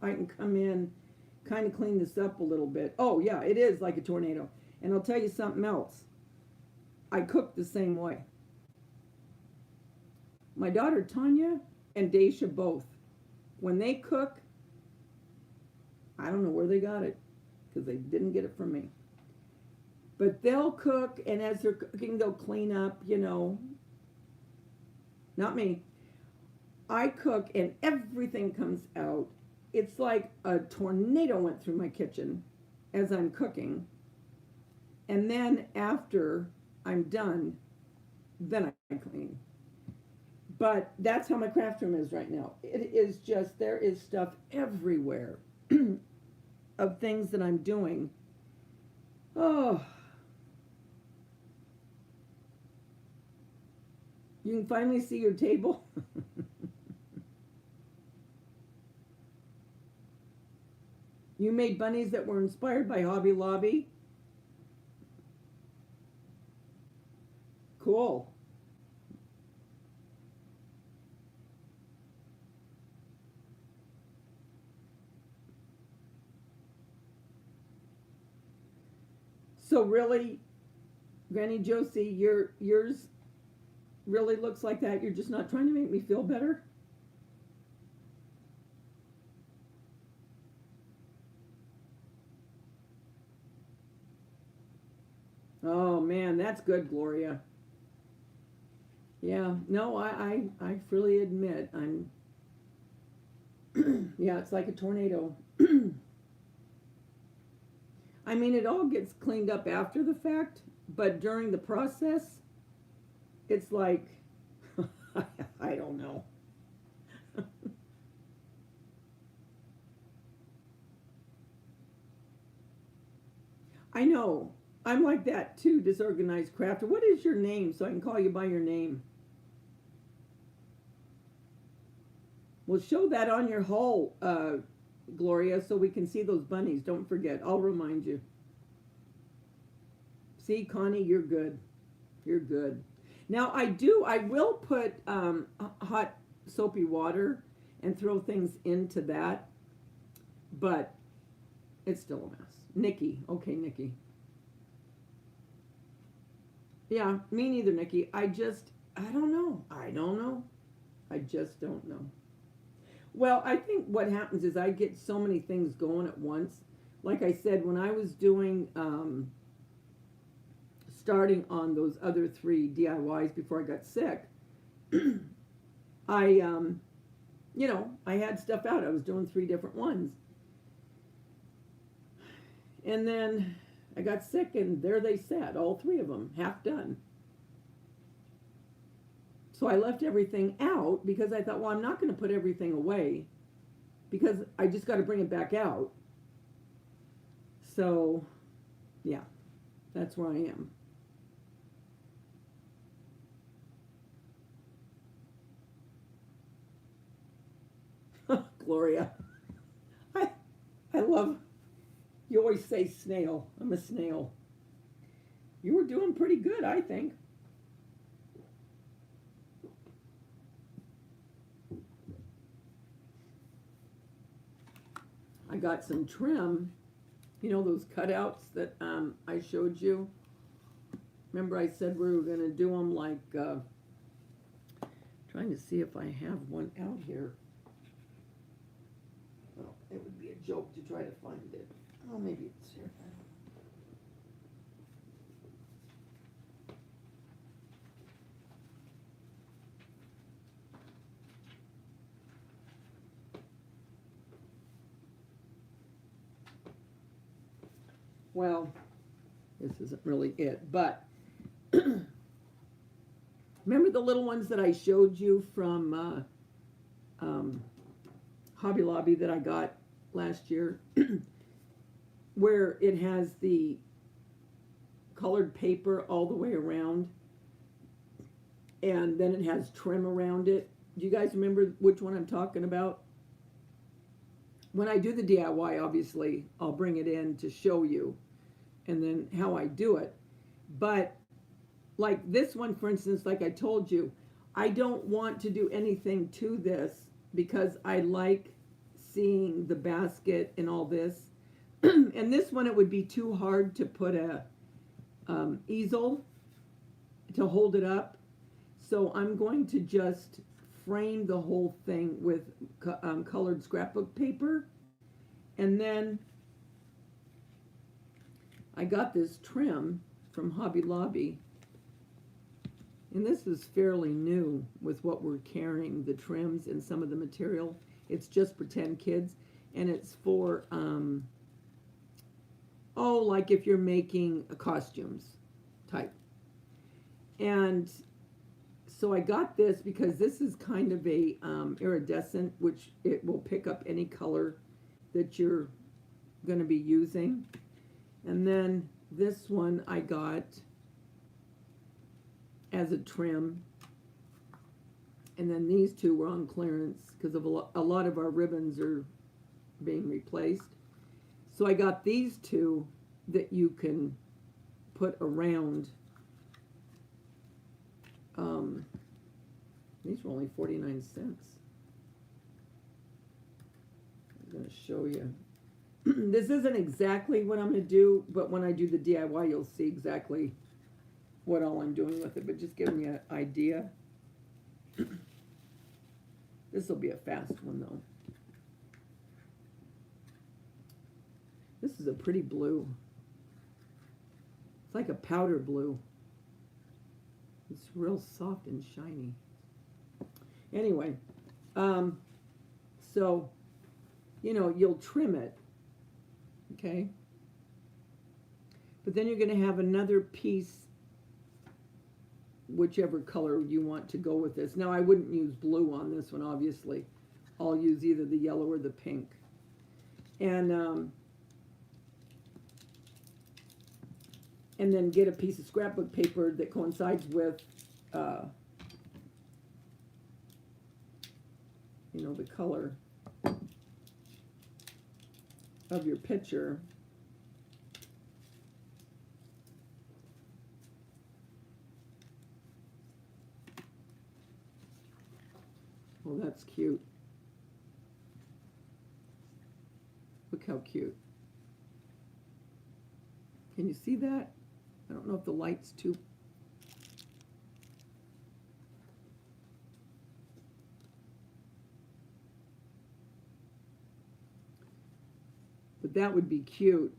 I can come in, kind of clean this up a little bit. Oh yeah, it is like a tornado. And I'll tell you something else. I cook the same way. My daughter Tanya and Daisha both, when they cook, I don't know where they got it, because they didn't get it from me. But they'll cook, and as they're cooking, they'll clean up, Not me. I cook, and everything comes out. It's like a tornado went through my kitchen as I'm cooking. And then after I'm done, then I clean. But that's how my craft room is right now. It is just, there is stuff everywhere of things that I'm doing. Oh. You can finally see your table. You made bunnies that were inspired by Hobby Lobby. Cool. So really, Granny Josie, yours really looks like that. You're just not trying to make me feel better? Oh man, that's good, Gloria. Yeah, no, I freely admit I'm. Yeah, it's like a tornado. I mean, it all gets cleaned up after the fact, but during the process, it's like, I don't know. I know. I'm like that too, disorganized crafter. What is your name so I can call you by your name? Well, show that on your haul, Gloria, so we can see those bunnies. Don't forget. I'll remind you. See, Connie, you're good. You're good. Now, I will put hot soapy water and throw things into that, but it's still a mess. Nikki. Okay, Nikki. Yeah, me neither, Nikki. I don't know. I don't know. I just don't know. Well, I think what happens is I get so many things going at once. Like I said, when I was doing, starting on those other three DIYs before I got sick, I, I had stuff out. I was doing three different ones. And then I got sick, and there they sat, all three of them, half done. So I left everything out because I thought, well, I'm not going to put everything away because I just got to bring it back out. So, yeah, that's where I am. Gloria, I, I love, you always say snail. I'm a snail. You were doing pretty good, I think. I got some trim, those cutouts that I showed you. Remember I said we were going to do them like, trying to see if I have one out here. Well, it would be a joke to try to find it. Oh, maybe it's here. Well, this isn't really it, but remember the little ones that I showed you from Hobby Lobby that I got last year, where it has the colored paper all the way around, and then it has trim around it. Do you guys remember which one I'm talking about? When I do the DIY, obviously, I'll bring it in to show you, and then how I do it. But like this one, for instance, like I told you, I don't want to do anything to this because I like seeing the basket and all this. And this one, it would be too hard to put a easel to hold it up. So I'm going to just frame the whole thing with colored scrapbook paper. And then I got this trim from Hobby Lobby. And this is fairly new with what we're carrying, the trims and some of the material. It's just Pretend Kids. And it's for, like if you're making costumes type. And so I got this because this is kind of a iridescent, which it will pick up any color that you're going to be using. And then this one I got as a trim. And then these two were on clearance because of a lot of our ribbons are being replaced. So I got these two that you can put around. These were only 49 cents. I'm going to show you. This isn't exactly what I'm going to do, but when I do the DIY, you'll see exactly what all I'm doing with it, but just giving you an idea. This will be a fast one, though. This is a pretty blue. It's like a powder blue. It's real soft and shiny. Anyway, so, you know, you'll trim it, okay? But then you're going to have another piece, whichever color you want to go with this. Now, I wouldn't use blue on this one, obviously. I'll use either the yellow or the pink. And then get a piece of scrapbook paper that coincides with, you know, the color of your picture. Oh, that's cute. Look how cute. Can you see that? I don't know if the light's too... But that would be cute.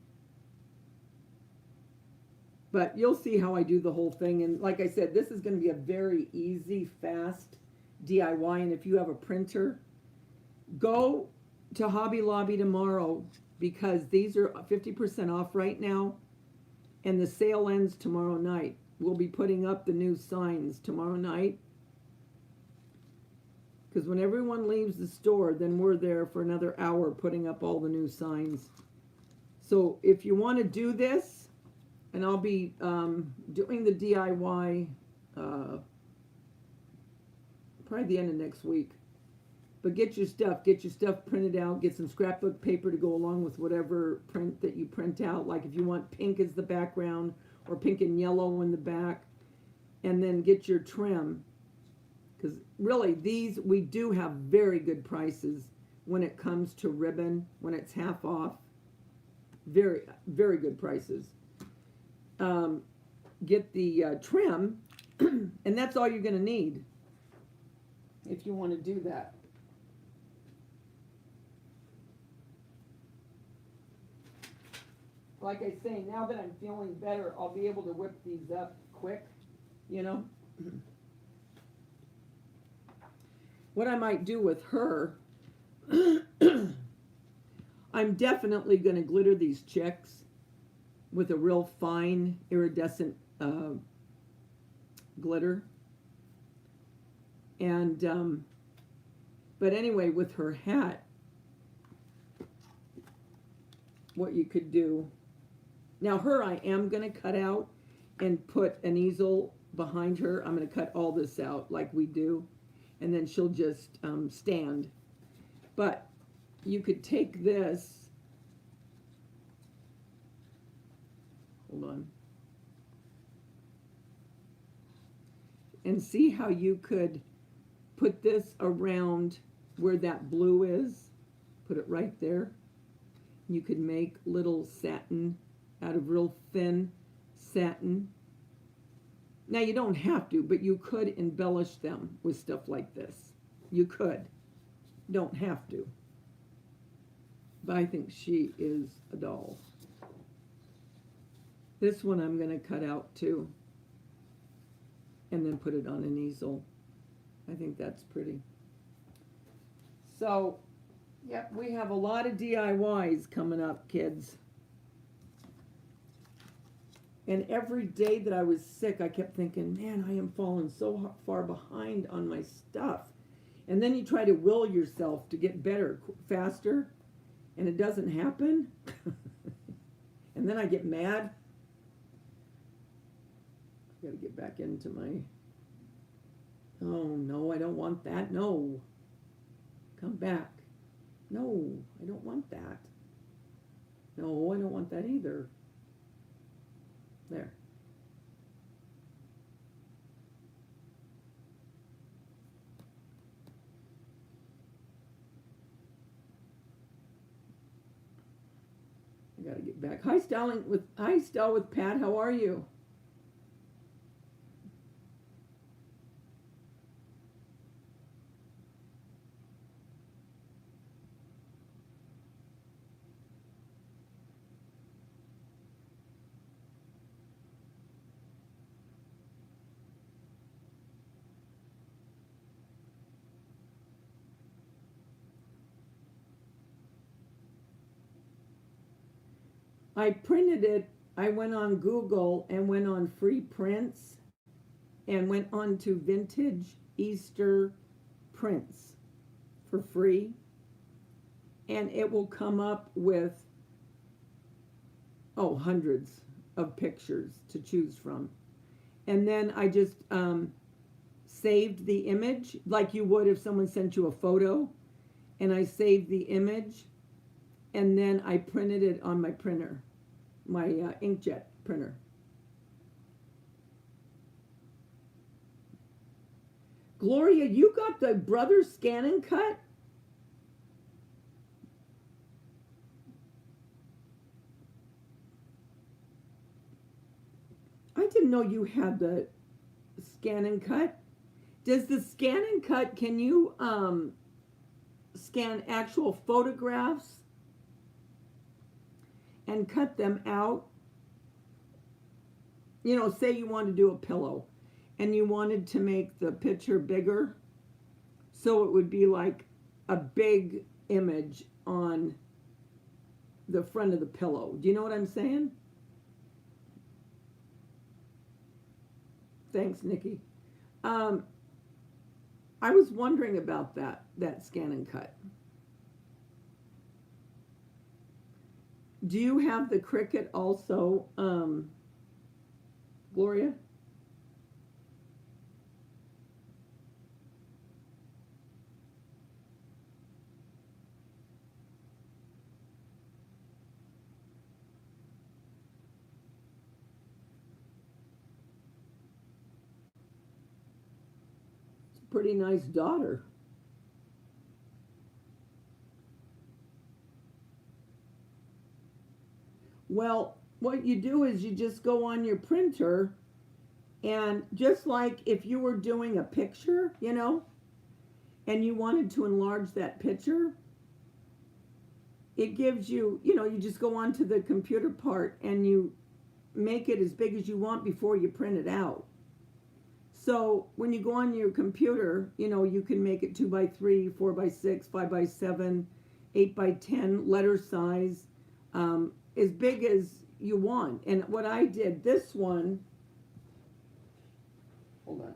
But you'll see how I do the whole thing. And like I said, this is going to be a very easy, fast DIY. And if you have a printer, go to Hobby Lobby tomorrow, because these are 50% off right now. And the sale ends tomorrow night. We'll be putting up the new signs tomorrow night. Because when everyone leaves the store, then we're there for another hour putting up all the new signs. So if you want to do this, and I'll be doing the DIY probably the end of next week. But get your stuff printed out, get some scrapbook paper to go along with whatever print that you print out. Like if you want pink as the background or pink and yellow in the back. And then get your trim. Because really, these, we do have very good prices when it comes to ribbon, when it's half off. Very, very good prices. Get the trim, and that's all you're going to need if you want to do that. Like I say, now that I'm feeling better, I'll be able to whip these up quick, you know. What I might do with her, I'm definitely going to glitter these chicks with a real fine iridescent glitter. And, but anyway, with her hat, what you could do, now her I am going to cut out and put an easel behind her. I'm going to cut all this out like we do, and then she'll just stand. But you could take this, hold on, and see how you could put this around where that blue is. Put it right there. You could make little satin out of real thin satin. Now you don't have to, but you could embellish them with stuff like this. You could. Don't have to. But I think she is a doll. This one I'm going to cut out too. And then put it on an easel. I think that's pretty. So, yep, we have a lot of DIYs coming up, kids. And every day that I was sick, I kept thinking, man, I am falling so far behind on my stuff. And then you try to will yourself to get better faster, and it doesn't happen. And then I get mad. I got to get back into my... Oh, no, I don't want that. No. Come back. No, I don't want that. No, I don't want that either. There. I gotta get back. Hi, Stella with Pat. How are you? I printed it. I went on Google and went on free prints and went on to vintage Easter prints for free. And it will come up with, hundreds of pictures to choose from. And then I just saved the image like you would if someone sent you a photo. And I saved the image. And then I printed it on my printer, my inkjet printer. Gloria, you got the Brothers Scan and Cut? I didn't know you had the Scan and Cut. Does the Scan and Cut, can you scan actual photographs and cut them out? You know, say you want to do a pillow and you wanted to make the picture bigger, so it would be like a big image on the front of the pillow. Do you know what I'm saying? Thanks, Nikki. I was wondering about that Scan and Cut. Do you have the Cricut also, Gloria? It's a pretty nice daughter. Well, what you do is you just go on your printer, and just like if you were doing a picture, you know, and you wanted to enlarge that picture, it gives you, you know, you just go onto the computer part and you make it as big as you want before you print it out. So when you go on your computer, you know, you can make it 2x3, 4x6, 5x7, 8x10, letter size, as big as you want. And what I did, this one, hold on.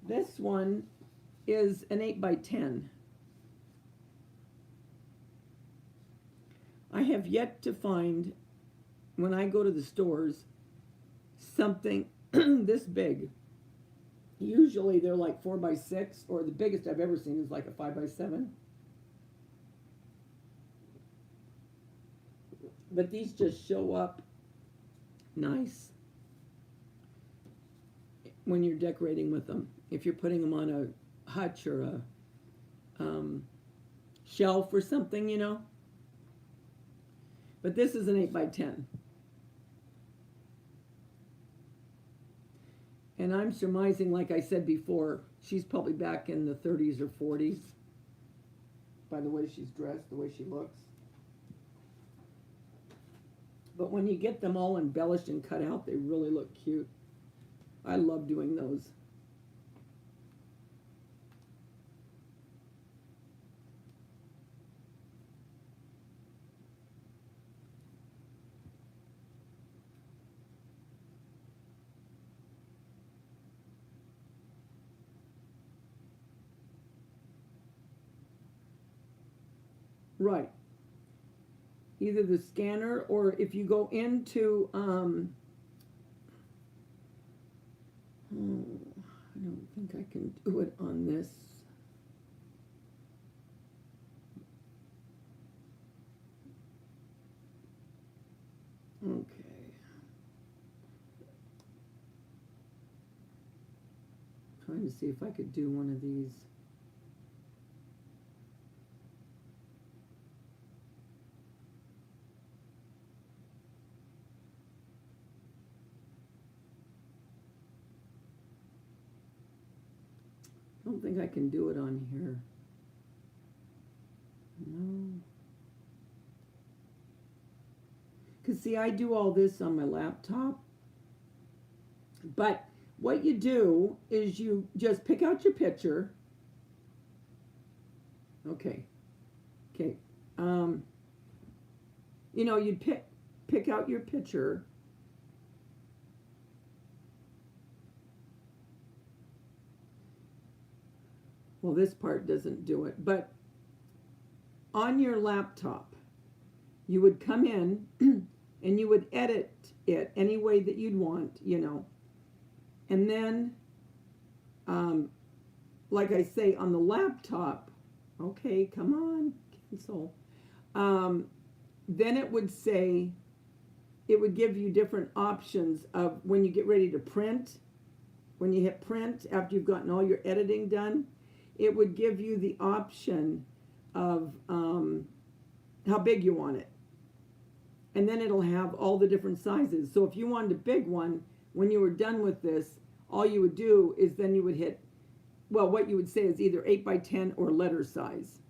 This one is an 8x10. I have yet to find, when I go to the stores, something this big. Usually they're like 4x6, or the biggest I've ever seen is like a 5x7. But these just show up nice when you're decorating with them. If you're putting them on a hutch or a shelf or something, you know. But this is an 8x10. And I'm surmising, like I said before, she's probably back in the 30s or 40s by the way she's dressed, the way she looks. But when you get them all embellished and cut out, they really look cute. I love doing those. Right. Either the scanner, or if you go into, I don't think I can do it on this. Okay. Trying to see if I could do one of these. I don't think I can do it on here. No. Because see, I do all this on my laptop. But what you do is you just pick out your picture. Okay. Okay. Um, you know, you'd pick out your picture. Well, this part doesn't do it, but on your laptop, you would come in and you would edit it any way that you'd want, you know. And then, um, like I say, on the laptop, okay, come on, cancel. Um, then it would say, it would give you different options of when you get ready to print. When you hit print, after you've gotten all your editing done, it would give you the option of how big you want it. And then it'll have all the different sizes. So if you wanted a big one, when you were done with this, all you would do is then you would hit, well, what you would say is either 8 by 10 or letter size.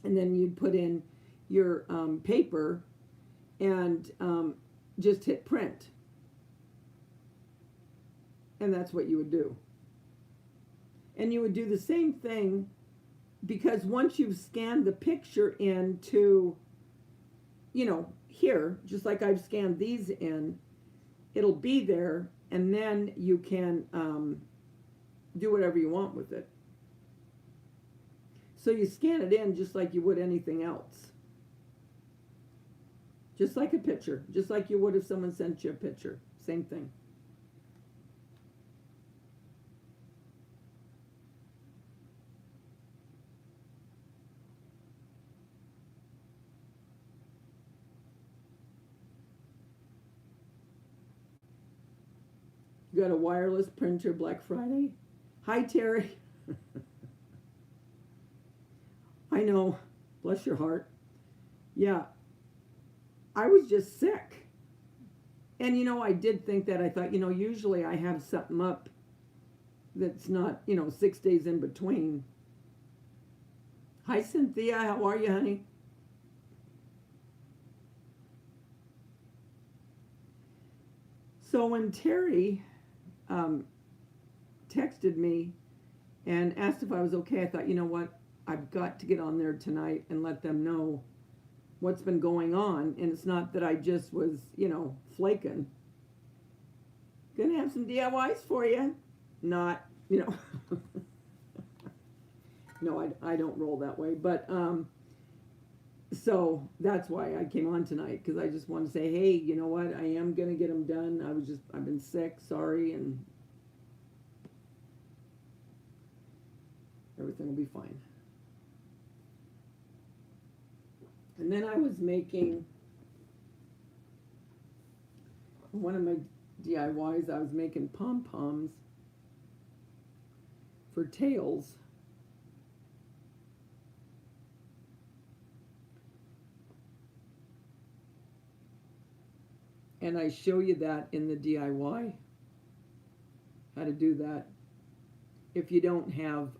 And then you'd put in your paper and just hit print. And that's what you would do. And you would do the same thing, because once you've scanned the picture into, you know, here, just like I've scanned these in, it'll be there, and then you can do whatever you want with it. So you scan it in just like you would anything else. Just like a picture, just like you would if someone sent you a picture. Same thing. You got a wireless printer Black Friday? Hi, Terry. I know. Bless your heart. Yeah. I was just sick. And, you know, I did think that. I thought, you know, usually I have something up that's not, you know, 6 days in between. Hi, Cynthia. How are you, honey? So when Terry texted me and asked if I was okay, I thought, you know what? I've got to get on there tonight and let them know what's been going on. And it's not that I just was, you know, flaking. Gonna have some DIYs for you. Not, you know. No, I don't roll that way. But so that's why I came on tonight, because I just want to say, hey, you know what? I am gonna get them done. I've been sick, sorry, and everything will be fine. And then I was making one of my DIYs. I was making pom-poms for tails. And I show you that in the DIY, how to do that. If you don't have,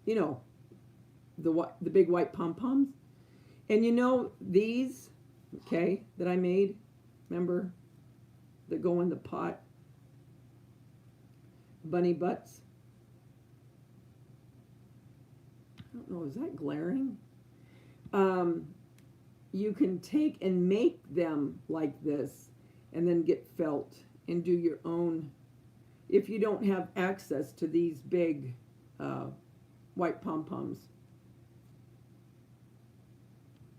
you know, the big white pom-poms. And you know, these, okay, that I made, remember, that go in the pot, bunny butts. I don't know, is that glaring? You can take and make them like this and then get felt and do your own. If you don't have access to these big white pom-poms,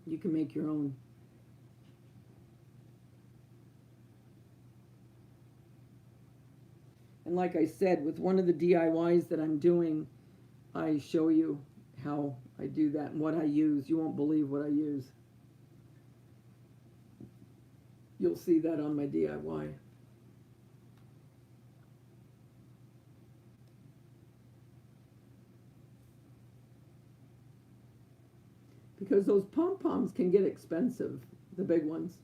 you can make your own. And like I said, with one of the DIYs that I'm doing, I show you how I do that and what I use. You won't believe what I use. You'll see that on my DIY. Because those pom-poms can get expensive, the big ones.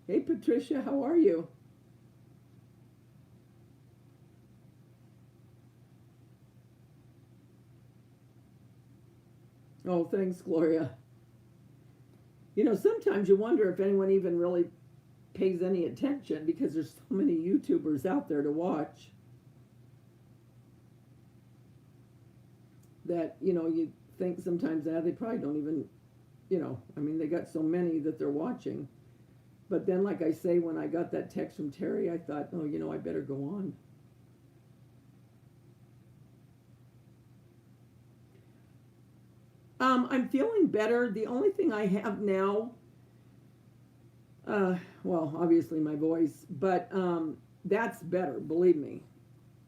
Hey, Patricia, how are you? Oh, thanks, Gloria. You know, sometimes you wonder if anyone even really pays any attention, because there's so many YouTubers out there to watch. that, you think sometimes that they probably don't even, I mean, they got so many that they're watching. But then, like I say, when I got that text from Terry, I thought, oh, I better go on. I'm feeling better. The only thing I have now, well, obviously my voice, but that's better. Believe me,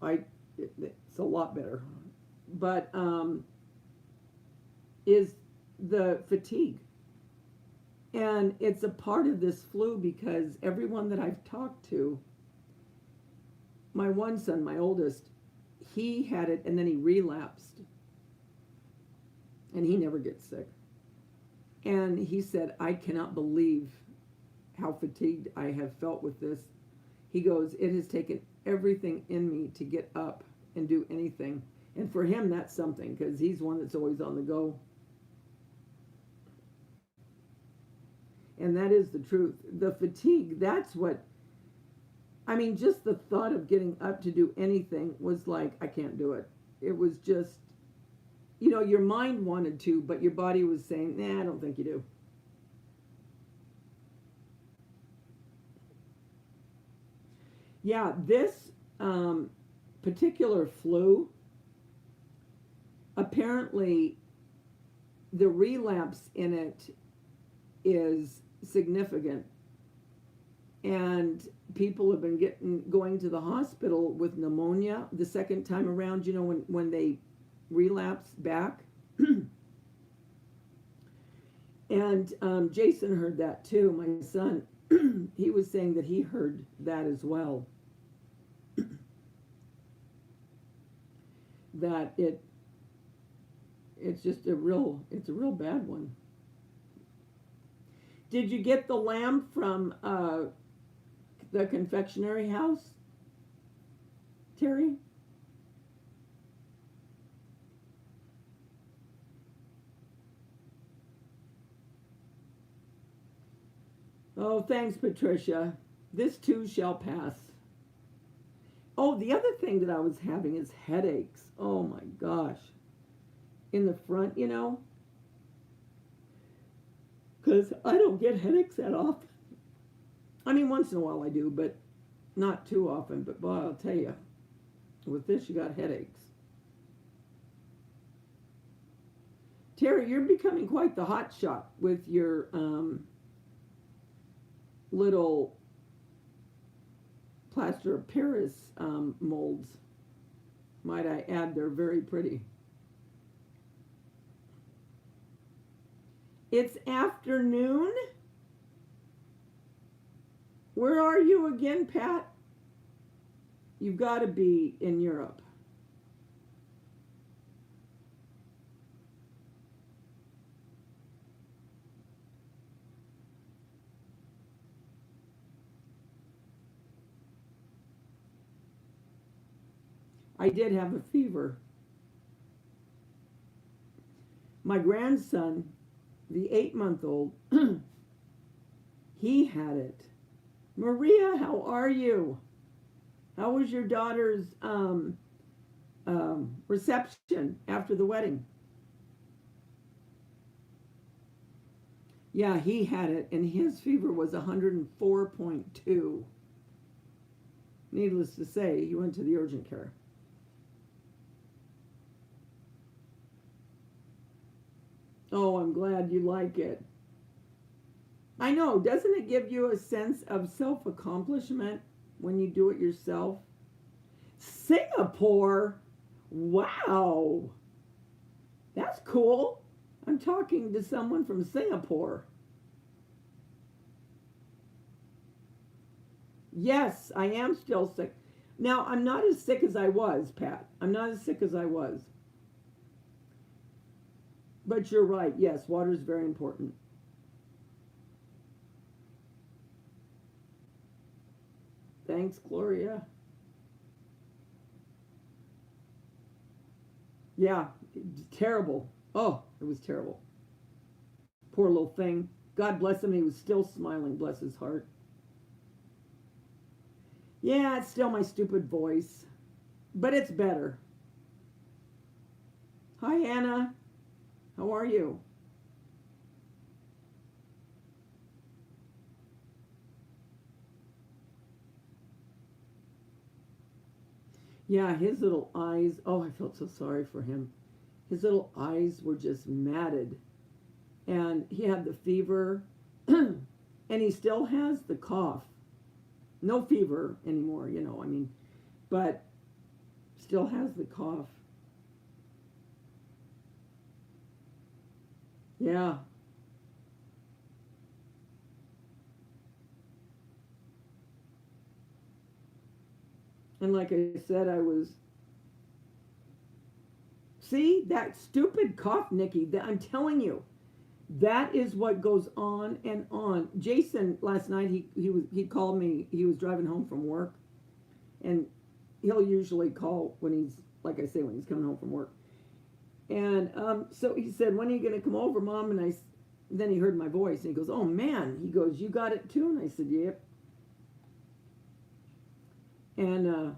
it's a lot better. But is the fatigue, and it's a part of this flu because everyone that I've talked to, my one son, my oldest, he had it and then he relapsed, and he never gets sick. And he said, I cannot believe how fatigued I have felt with this. He goes, it has taken everything in me to get up and do anything. And for him, that's something, because he's one that's always on the go. And that is the truth. The fatigue, that's what, I mean, just the thought of getting up to do anything was like, I can't do it. It was just, your mind wanted to, but your body was saying, nah, I don't think you do. Yeah, this particular flu, apparently the relapse in it is significant. And people have been going to the hospital with pneumonia the second time around, when they relapse back. And Jason heard that too, my son. He was saying that he heard that as well. That it's just a real bad one. Did you get the lamb from the confectionery house, Terry? Oh, thanks, Patricia. This too shall pass. Oh, the other thing that I was having is headaches. Oh my gosh. In the front, because I don't get headaches that often. I mean, once in a while I do, but not too often. But boy, I'll tell you, with this, you got headaches. Terry, you're becoming quite the hot shot with your little plaster of Paris molds. Might I add, they're very pretty. It's afternoon. Where are you again, Pat? You've got to be in Europe. I did have a fever. My grandson, the 8-month-old, he had it. Maria, how are you? How was your daughter's reception after the wedding? Yeah, he had it, and his fever was 104.2. Needless to say, he went to the urgent care. Oh, I'm glad you like it. I know, doesn't it give you a sense of self-accomplishment when you do it yourself? Singapore? Wow. That's cool. I'm talking to someone from Singapore. Yes, I am still sick. Now, I'm not as sick as I was, Pat. I'm not as sick as I was. But you're right. Yes, water is very important. Thanks, Gloria. Yeah, terrible. Oh, it was terrible. Poor little thing. God bless him. He was still smiling. Bless his heart. Yeah, it's still my stupid voice, but it's better. Hi, Anna. How are you? Yeah, his little eyes. Oh, I felt so sorry for him. His little eyes were just matted. And he had the fever. And he still has the cough. No fever anymore, I mean, but still has the cough. Yeah. And like I said, I was. See, that stupid cough, Nikki, that I'm telling you. That is what goes on and on. Jason last night he called me. He was driving home from work, and he'll usually call when he's like I say when he's coming home from work. And so he said, "When are you going to come over, Mom?" And then he heard my voice and he goes, "Oh man," he goes, "You got it too?" And I said, "Yep." And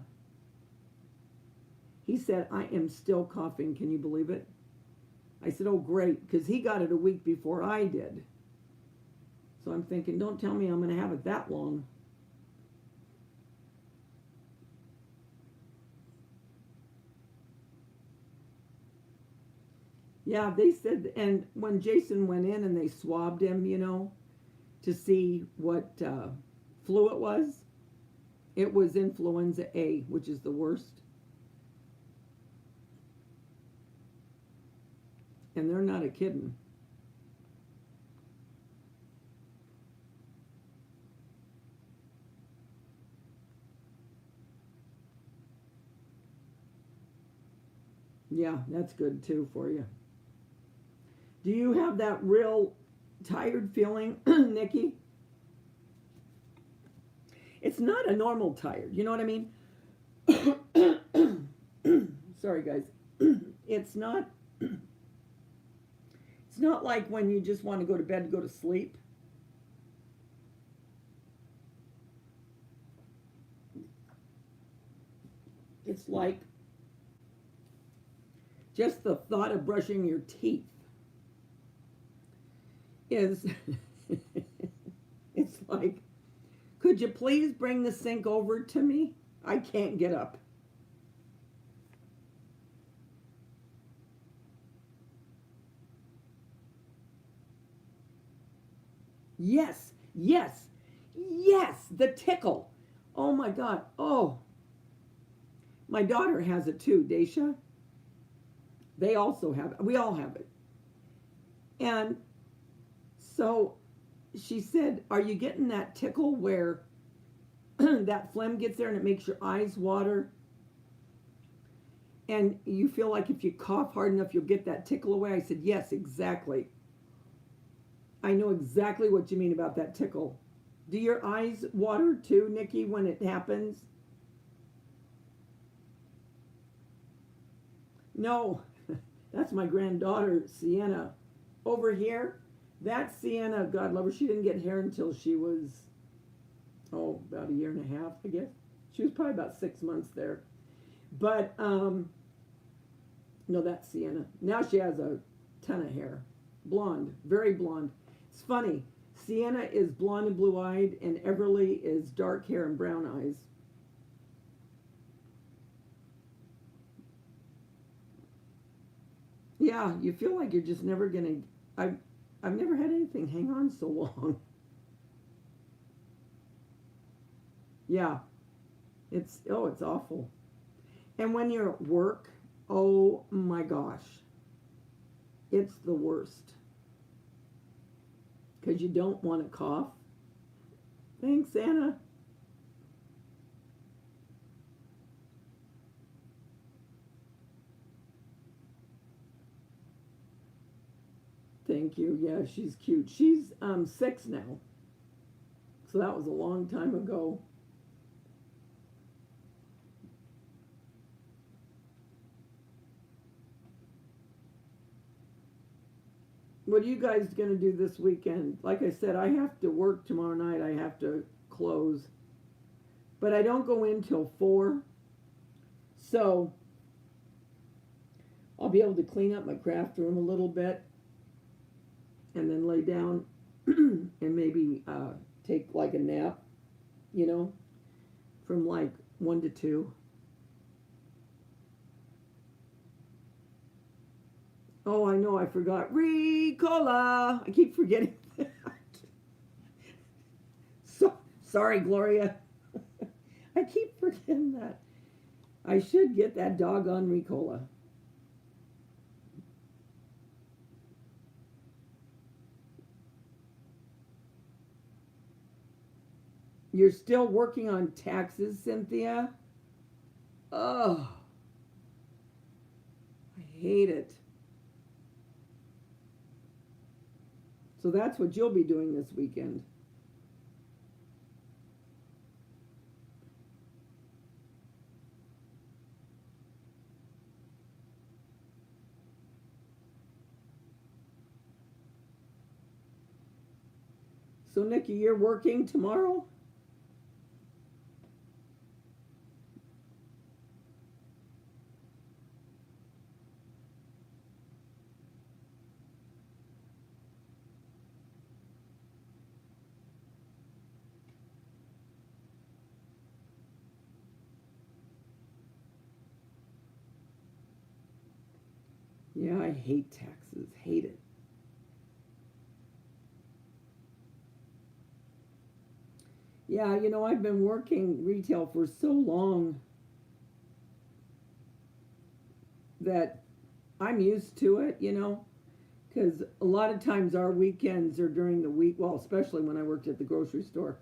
he said, "I am still coughing. Can you believe it?" I said, "Oh great," because he got it a week before I did. So I'm thinking, don't tell me I'm going to have it that long. Yeah, they said, and when Jason went in and they swabbed him, to see what flu it was influenza A, which is the worst. And they're not a kidding. Yeah, that's good too for you. Do you have that real tired feeling, Nikki? It's not a normal tired. You know what I mean? Sorry, guys. It's not. It's not like when you just want to go to bed, go to sleep. It's like just the thought of brushing your teeth is. It's like, could you please bring the sink over to me? I can't get up. Yes, yes, yes, the tickle. Oh my God. Oh, my daughter has it too, Daisha. They also have it. We all have it. And so she said, "Are you getting that tickle where that phlegm gets there and it makes your eyes water? And you feel like if you cough hard enough, you'll get that tickle away?" I said, "Yes, exactly. I know exactly what you mean about that tickle." Do your eyes water too, Nikki, when it happens? No, that's my granddaughter, Sienna. Over here, that's Sienna, God love her. She didn't get hair until she was, about a year and a half, I guess. She was probably about 6 months there. But, no, that's Sienna. Now she has a ton of hair. Blonde, very blonde. It's funny. Sienna is blonde and blue eyed, and Everly is dark hair and brown eyes. Yeah, you feel like you're just never gonna. I've never had anything hang on so long. Yeah, it's awful. And when you're at work, oh my gosh, it's the worst because you don't want to cough. Thanks, Anna. Thank you. Yeah, she's cute. She's 6 now, so that was a long time ago. What are you guys gonna do this weekend? Like I said, I have to work tomorrow night. I have to close, but I don't go in till 4. So I'll be able to clean up my craft room a little bit and then lay down and maybe take like a nap, you know, from like 1 to 2. Oh, I know, I forgot. Ricola! I keep forgetting that. Sorry, Gloria. I keep forgetting that. I should get that doggone Ricola. You're still working on taxes, Cynthia? Oh, I hate it. So that's what you'll be doing this weekend. So, Nikki, you're working tomorrow? Yeah, I hate taxes. Hate it. Yeah, you know, I've been working retail for so long that I'm used to it, you know, because a lot of times our weekends are during the week, well, especially when I worked at the grocery store.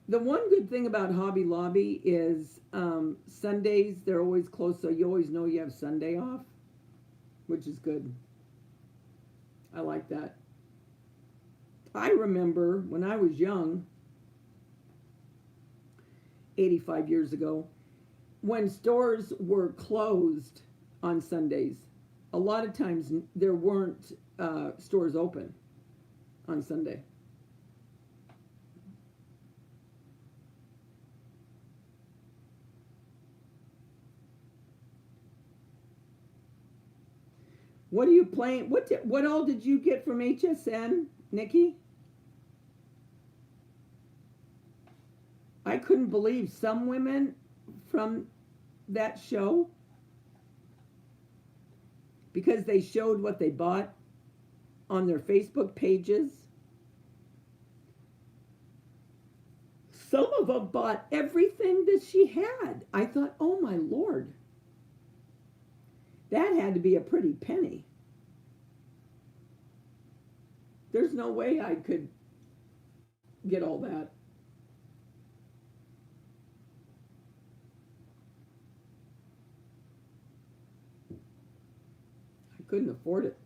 The one good thing about Hobby Lobby is Sundays, they're always closed, so you always know you have Sunday off, which is good. I like that. I remember when I was young, 85 years ago, when stores were closed on Sundays, a lot of times there weren't stores open on Sunday. What are you playing? What all did you get from HSN, Nikki? I couldn't believe some women from that show, because they showed what they bought on their Facebook pages. Some of them bought everything that she had. I thought, oh my Lord, that had to be a pretty penny. There's no way I could get all that. I couldn't afford it.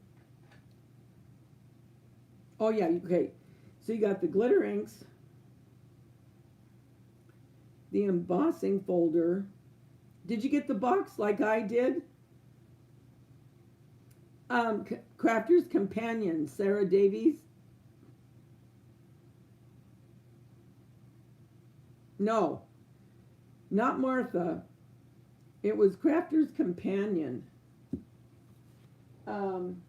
Oh yeah, okay. So you got the glitter inks, the embossing folder. Did you get the box like I did? Crafter's Companion, Sarah Davies. No, not Martha. It was Crafter's Companion. I'm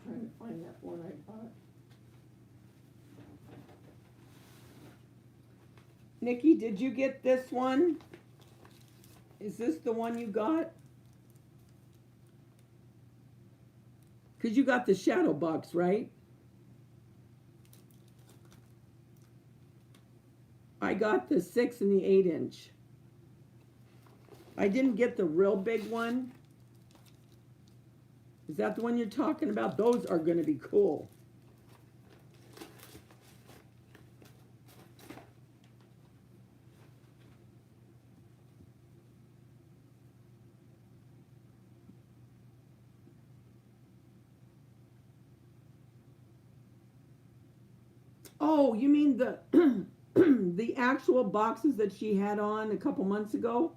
trying to find that one I bought. Nikki, did you get this one? Is this the one you got? Because you got the shadow box, right? I got the 6 and the 8-inch. I didn't get the real big one. Is that the one you're talking about? Those are going to be cool. Oh, you mean the the actual boxes that she had on a couple months ago?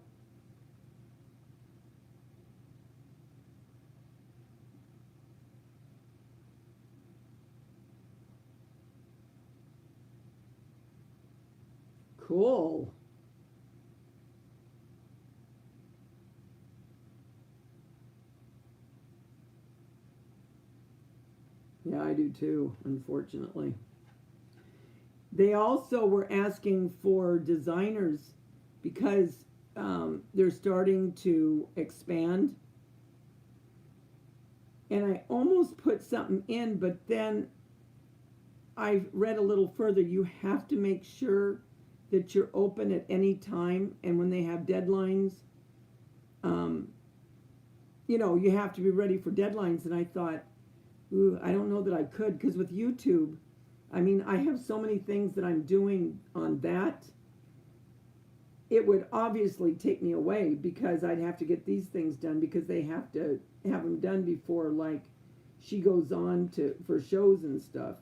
Cool. Yeah, I do too, unfortunately. They also were asking for designers because they're starting to expand. And I almost put something in, but then I read a little further. You have to make sure that you're open at any time. And when they have deadlines, um, you have to be ready for deadlines. And I thought, ooh, I don't know that I could, because with YouTube, I mean, I have so many things that I'm doing on that. It would obviously take me away because I'd have to get these things done because they have to have them done before, like, she goes on to for shows and stuff.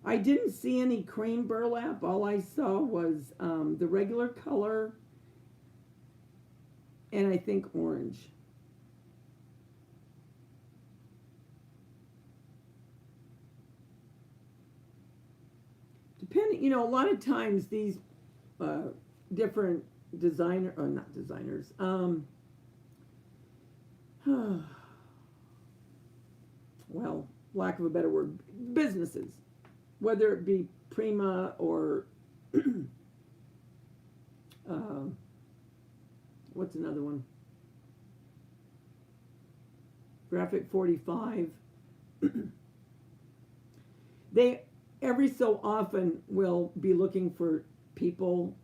I didn't see any cream burlap. All I saw was the regular color and I think orange. Depending, a lot of times these uh, different designer, or not designers, well, lack of a better word, businesses, whether it be Prima or uh, what's another one? Graphic 45. They every so often will be looking for people,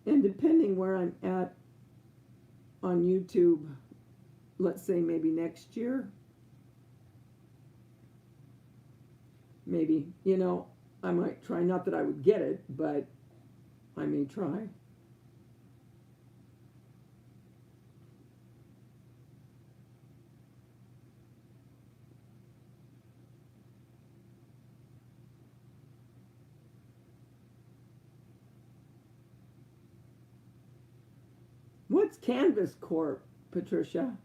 and depending where I'm at on YouTube, let's say maybe next year, maybe, I might try. Not that I would get it, but I may try. What's Canvas Corp, Patricia?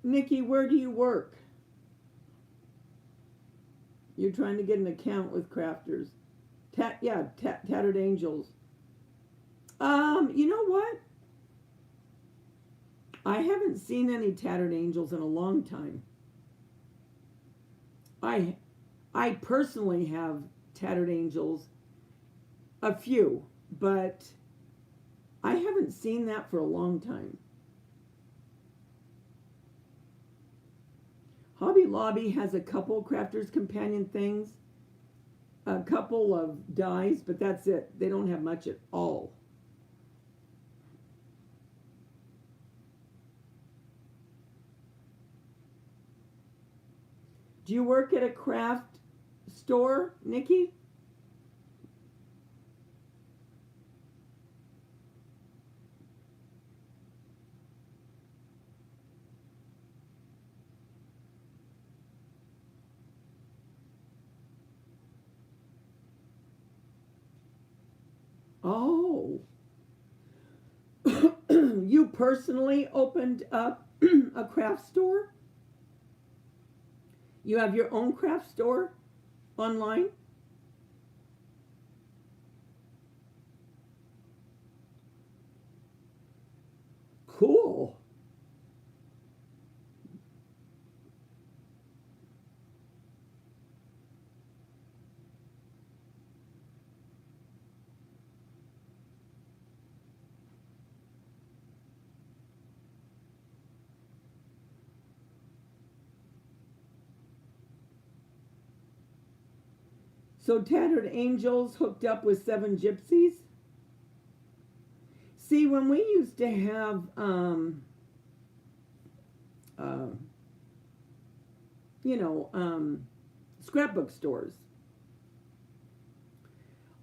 Nikki, where do you work? You're trying to get an account with Crafters. Tattered Angels. You know what? I haven't seen any Tattered Angels in a long time. I I personally have Tattered Angels, a few, but I haven't seen that for a long time. Hobby Lobby has a couple Crafters Companion things, a couple of dies, but that's it. They don't have much at all. Do you work at a craft store, Nikki? Oh, you personally opened up a craft store? You have your own craft store online? Cool. So Tattered Angels hooked up with Seven Gypsies? See, when we used to have uh, you know, scrapbook stores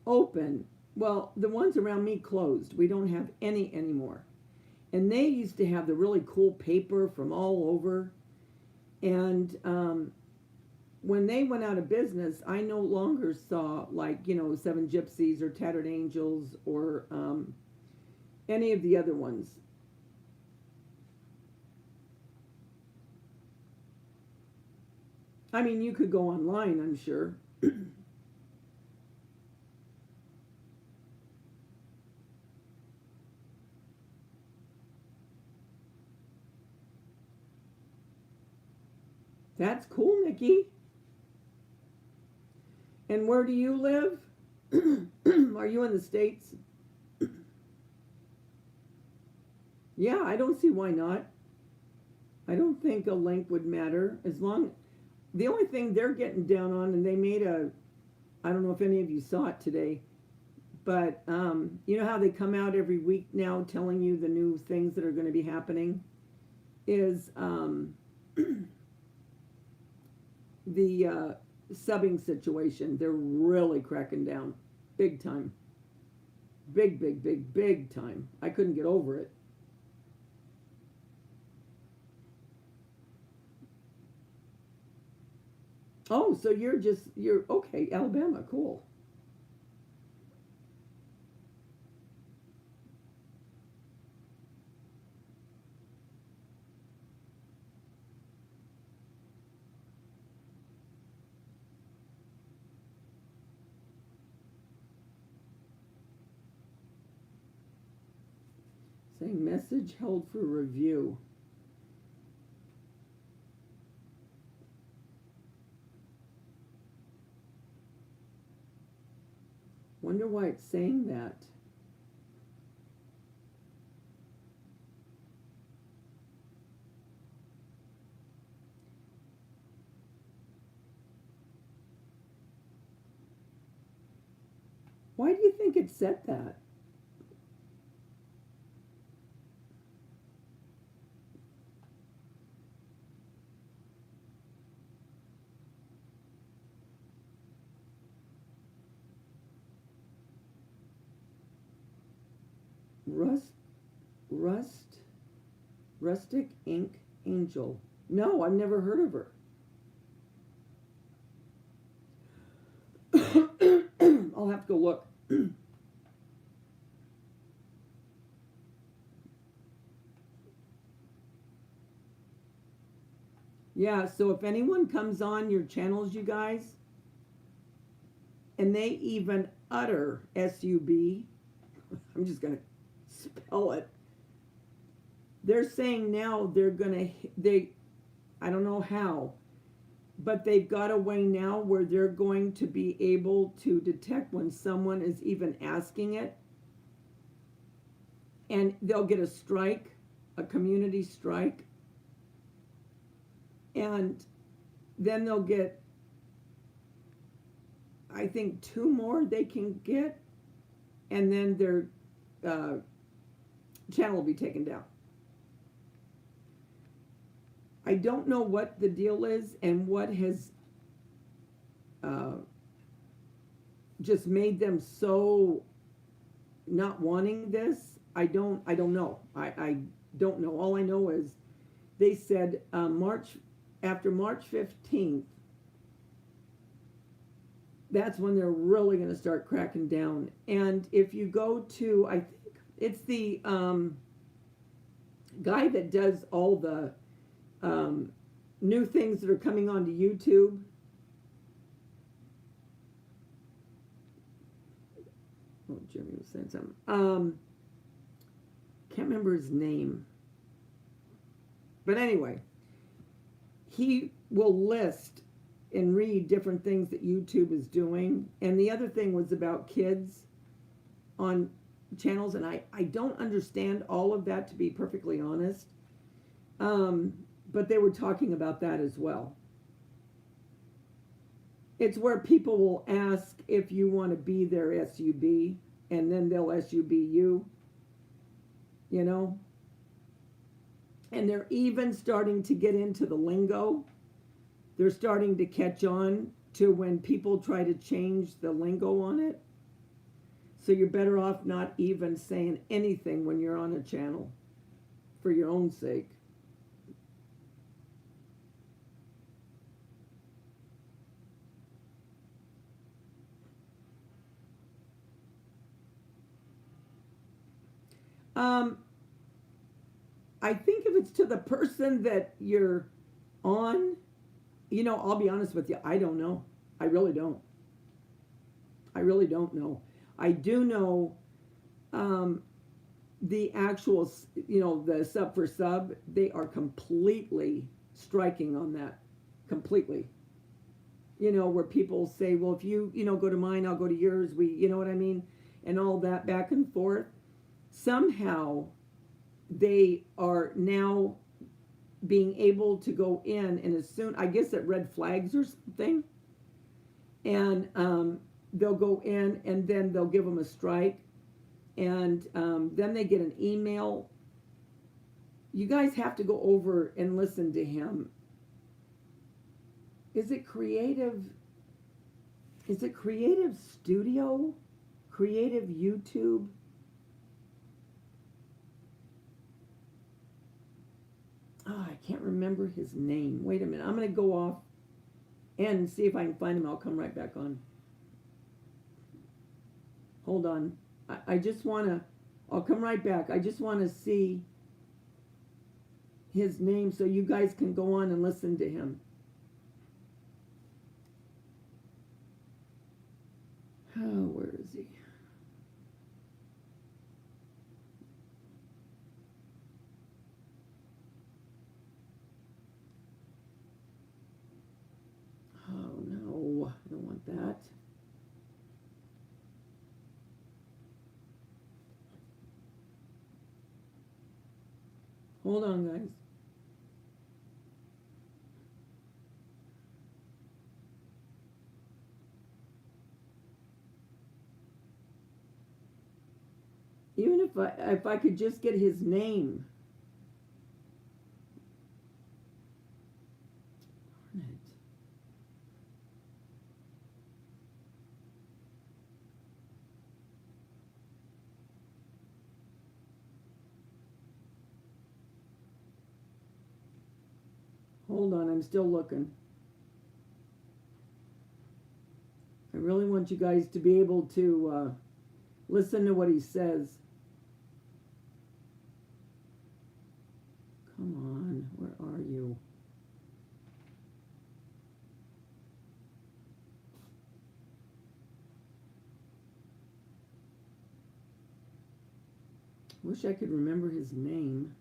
open, well, the ones around me closed. We don't have any anymore. And they used to have the really cool paper from all over. And when they went out of business, I no longer saw, like, Seven Gypsies or Tattered Angels or any of the other ones. I mean, you could go online, I'm sure. That's cool, Nikki. And where do you live? Are you in the States? Yeah, I don't see why not. I don't think a link would matter as long. The only thing they're getting down on, and they made a, I don't know if any of you saw it today, but you know how they come out every week now telling you the new things that are going to be happening? Is the subbing situation. They're really cracking down. Big time. Big, big, big, big time. I couldn't get over it. Oh, so you're okay, Alabama, cool. Saying message held for review. Wonder why it's saying that. Why do you think it said that? Rust, rust, rustic ink angel. No, I've never heard of her. I'll have to go look. Yeah, so if anyone comes on your channels, you guys, and they even utter SUB, I'm just going to spell it. They're saying now I don't know how, but they've got a way now where they're going to be able to detect when someone is even asking it, and they'll get a strike, a community strike, and then they'll get, I think, two more they can get, and then their channel will be taken down. I don't know what the deal is and what has just made them so not wanting this. I don't know. I don't know. All I know is they said after March 15th, that's when they're really going to start cracking down. And if you go to, I think it's the guy that does all the new things that are coming onto YouTube. Oh, Jeremy was saying something. Can't remember his name. But anyway, he will list and read different things that YouTube is doing. And the other thing was about kids on channels, and I don't understand all of that, to be perfectly honest. But they were talking about that as well. It's where people will ask if you want to be their SUB, and then they'll SUB you, you know? And they're even starting to get into the lingo. They're starting to catch on to when people try to change the lingo on it. So you're better off not even saying anything when you're on a channel for your own sake. Um, I think if it's to the person that you're on, I'll be honest with you, I don't know. I really don't. I really don't know. I do know um, the actual, the sub for sub, they are completely striking on that. Completely. Where people say, well, if you, go to mine, I'll go to yours. You know what I mean? And all that back and forth. Somehow they are now being able to go in, and as soon, I guess at red flags or something, and they'll go in and then they'll give them a strike, and then they get an email. You guys have to go over and listen to him. Is it creative? Is it Creative Studio? Creative YouTube? Oh, I can't remember his name. Wait a minute. I'm going to go off and see if I can find him. I'll come right back on. Hold on. I just want to, I'll come right back. I just want to see his name so you guys can go on and listen to him. Oh, where is he? Oh, no. I don't want that. Hold on, guys. Even if I could just get his name. Darn it. Hold on, I'm still looking. I really want you guys to be able to listen to what he says. Come on, where are you? Wish I could remember his name.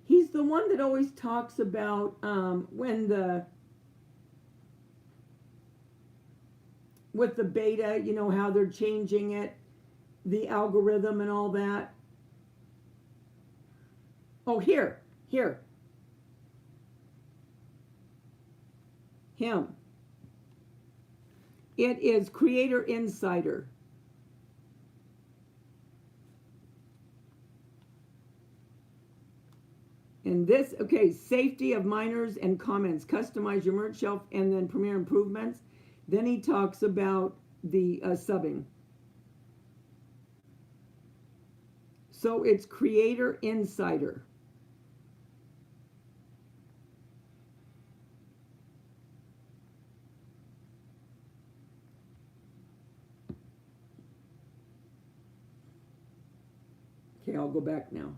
He's the one that always talks about with the beta, how they're changing it, the algorithm and all that. Oh, here. Him. It is Creator Insider. And this, okay, safety of minors and comments, customize your merch shelf, and then premier improvements. Then he talks about the subbing. So it's Creator Insider. Okay, I'll go back now.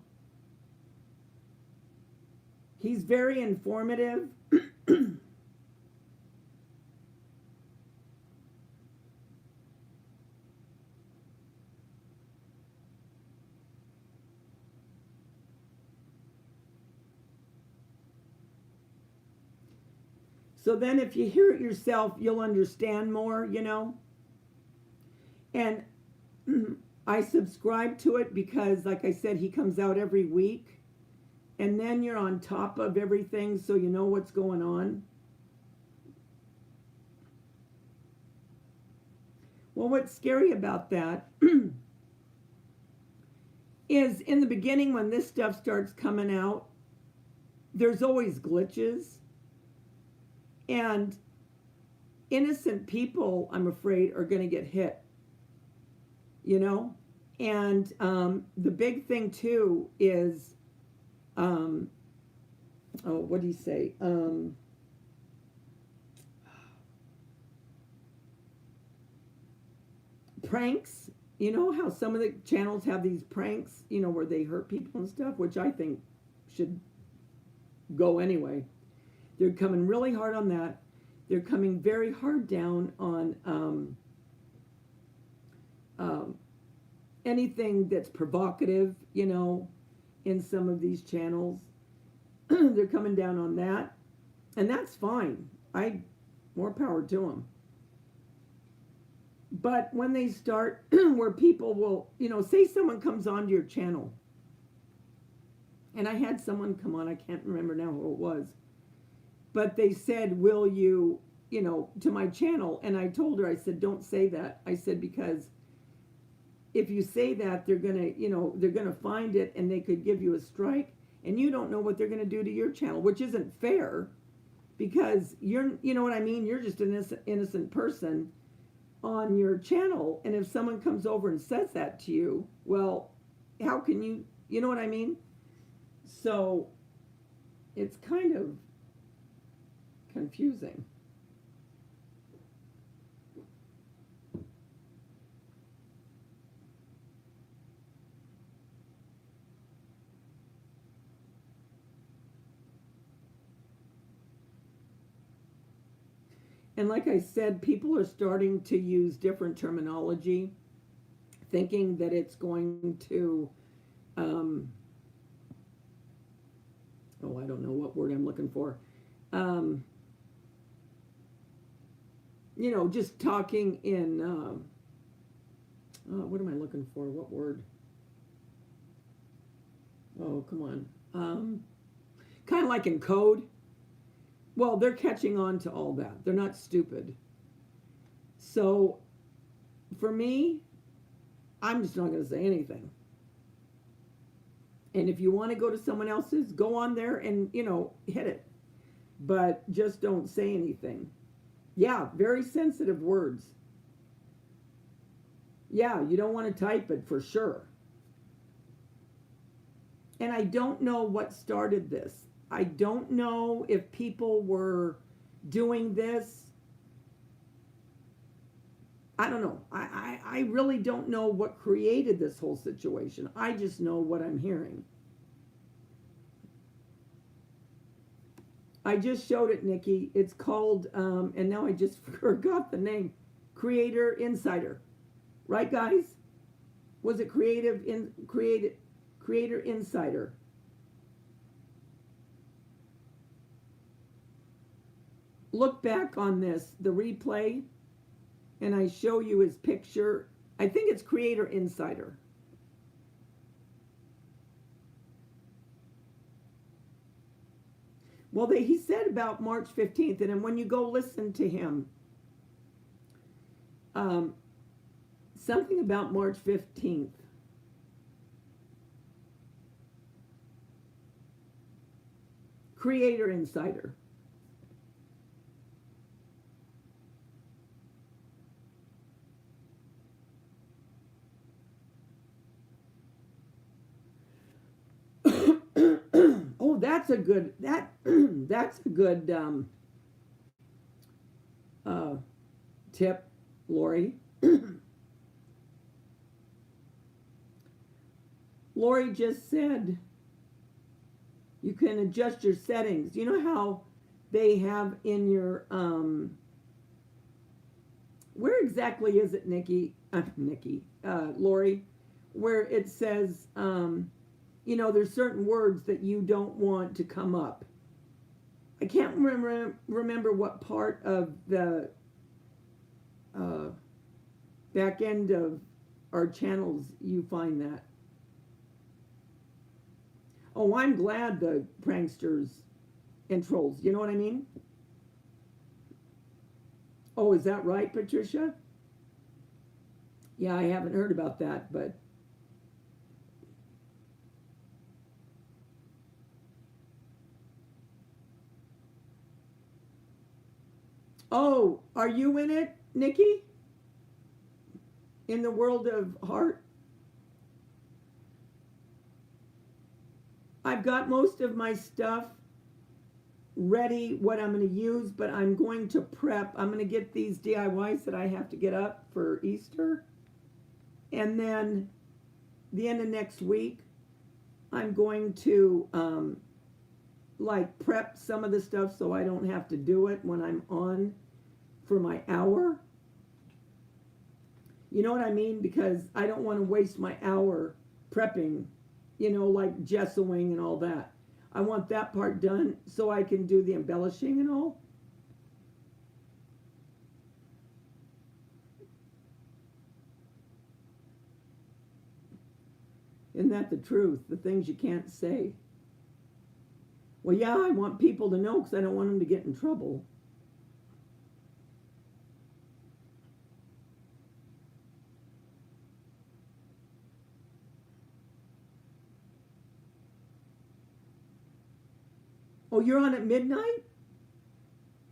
He's very informative. So then if you hear it yourself, you'll understand more, And I subscribe to it because, like I said, he comes out every week. And then you're on top of everything so you know what's going on. Well, what's scary about that is in the beginning when this stuff starts coming out, there's always glitches. And innocent people, I'm afraid, are going to get hit. And the big thing, too, is... what do you say? Pranks You know how some of the channels have these pranks, where they hurt people and stuff, which I think should go anyway. They're coming really hard on that. They're coming very hard down on anything that's provocative, in some of these channels. They're coming down on that, and that's fine. More power to them. But when they start, where people will, say someone comes onto your channel, and I had someone come on, I can't remember now who it was, but they said, will you, to my channel, and I told her, I said, don't say that. I said, because if you say that, they're gonna find it, and they could give you a strike, and you don't know what they're gonna do to your channel, which isn't fair, because you know what I mean? You're just an innocent person on your channel, and if someone comes over and says that to you, well, how can you know what I mean? So it's kind of confusing. And like I said, people are starting to use different terminology, thinking that it's going to, I don't know what word I'm looking for. Just talking in, what am I looking for? What word? Oh, come on. Kind of like in code. Well, they're catching on to all that. They're not stupid. So, for me, I'm just not going to say anything. And if you want to go to someone else's, go on there and, hit it. But just don't say anything. Yeah, very sensitive words. Yeah, you don't want to type it for sure. And I don't know what started this. I don't know if people were doing this. I don't know. I really don't know what created this whole situation. I just know what I'm hearing. I just showed it, Nikki. It's called, and now I just forgot the name, Creator Insider. Right, guys? Was it Creator Insider? Look back on this, the replay, and I show you his picture. I think it's Creator Insider. Well, he said about March 15th, and then when you go listen to him, something about March 15th. Creator Insider. Oh, that's a good that's a good tip, Lori. Lori just said you can adjust your settings. You know how they have in your where exactly is it, Nikki? Lori, where it says there's certain words that you don't want to come up. I can't remember what part of the back end of our channels you find that. Oh, I'm glad the pranksters and trolls. You know what I mean? Oh, is that right, Patricia? Yeah, I haven't heard about that, but oh, are you in it, Nikki? In the world of heart? I've got most of my stuff ready, what I'm going to use, but I'm going to prep. I'm going to get these DIYs that I have to get up for Easter. And then the end of next week, I'm going to like prep some of the stuff so I don't have to do it when I'm on for my hour. You know what I mean? Because I don't want to waste my hour prepping, you know, like gessoing and all that. I want that part done so I can do the embellishing and all. Isn't that the truth? The things you can't say. Well, yeah, I want people to know because I don't want them to get in trouble. Oh, you're on at midnight?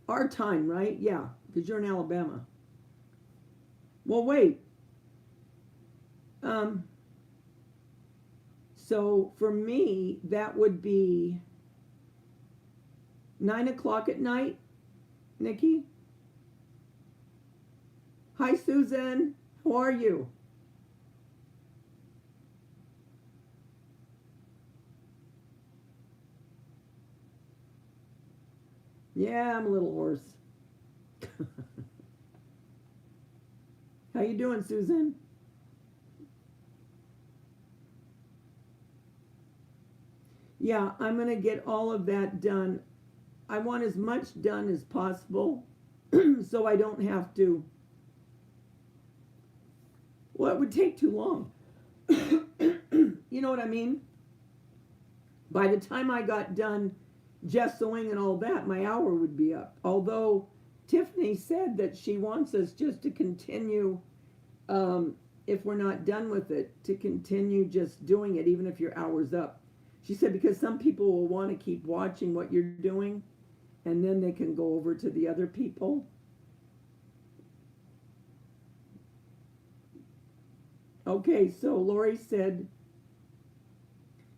Our time, right? Yeah, because you're in Alabama. Well, wait. Um, so for me, that would be 9 o'clock at night, Nikki. Hi, Susan. How are you? Yeah, I'm a little hoarse. How you doing, Susan? Yeah, I'm going to get all of that done. I want as much done as possible so I don't have to. Well, it would take too long. You know what I mean? By the time I got done gessoing and all that, my hour would be up. Although Tiffany said that she wants us just to continue, if we're not done with it, to continue just doing it, even if your hour's up. She said because some people will want to keep watching what you're doing, and then they can go over to the other people. Okay, so Lori said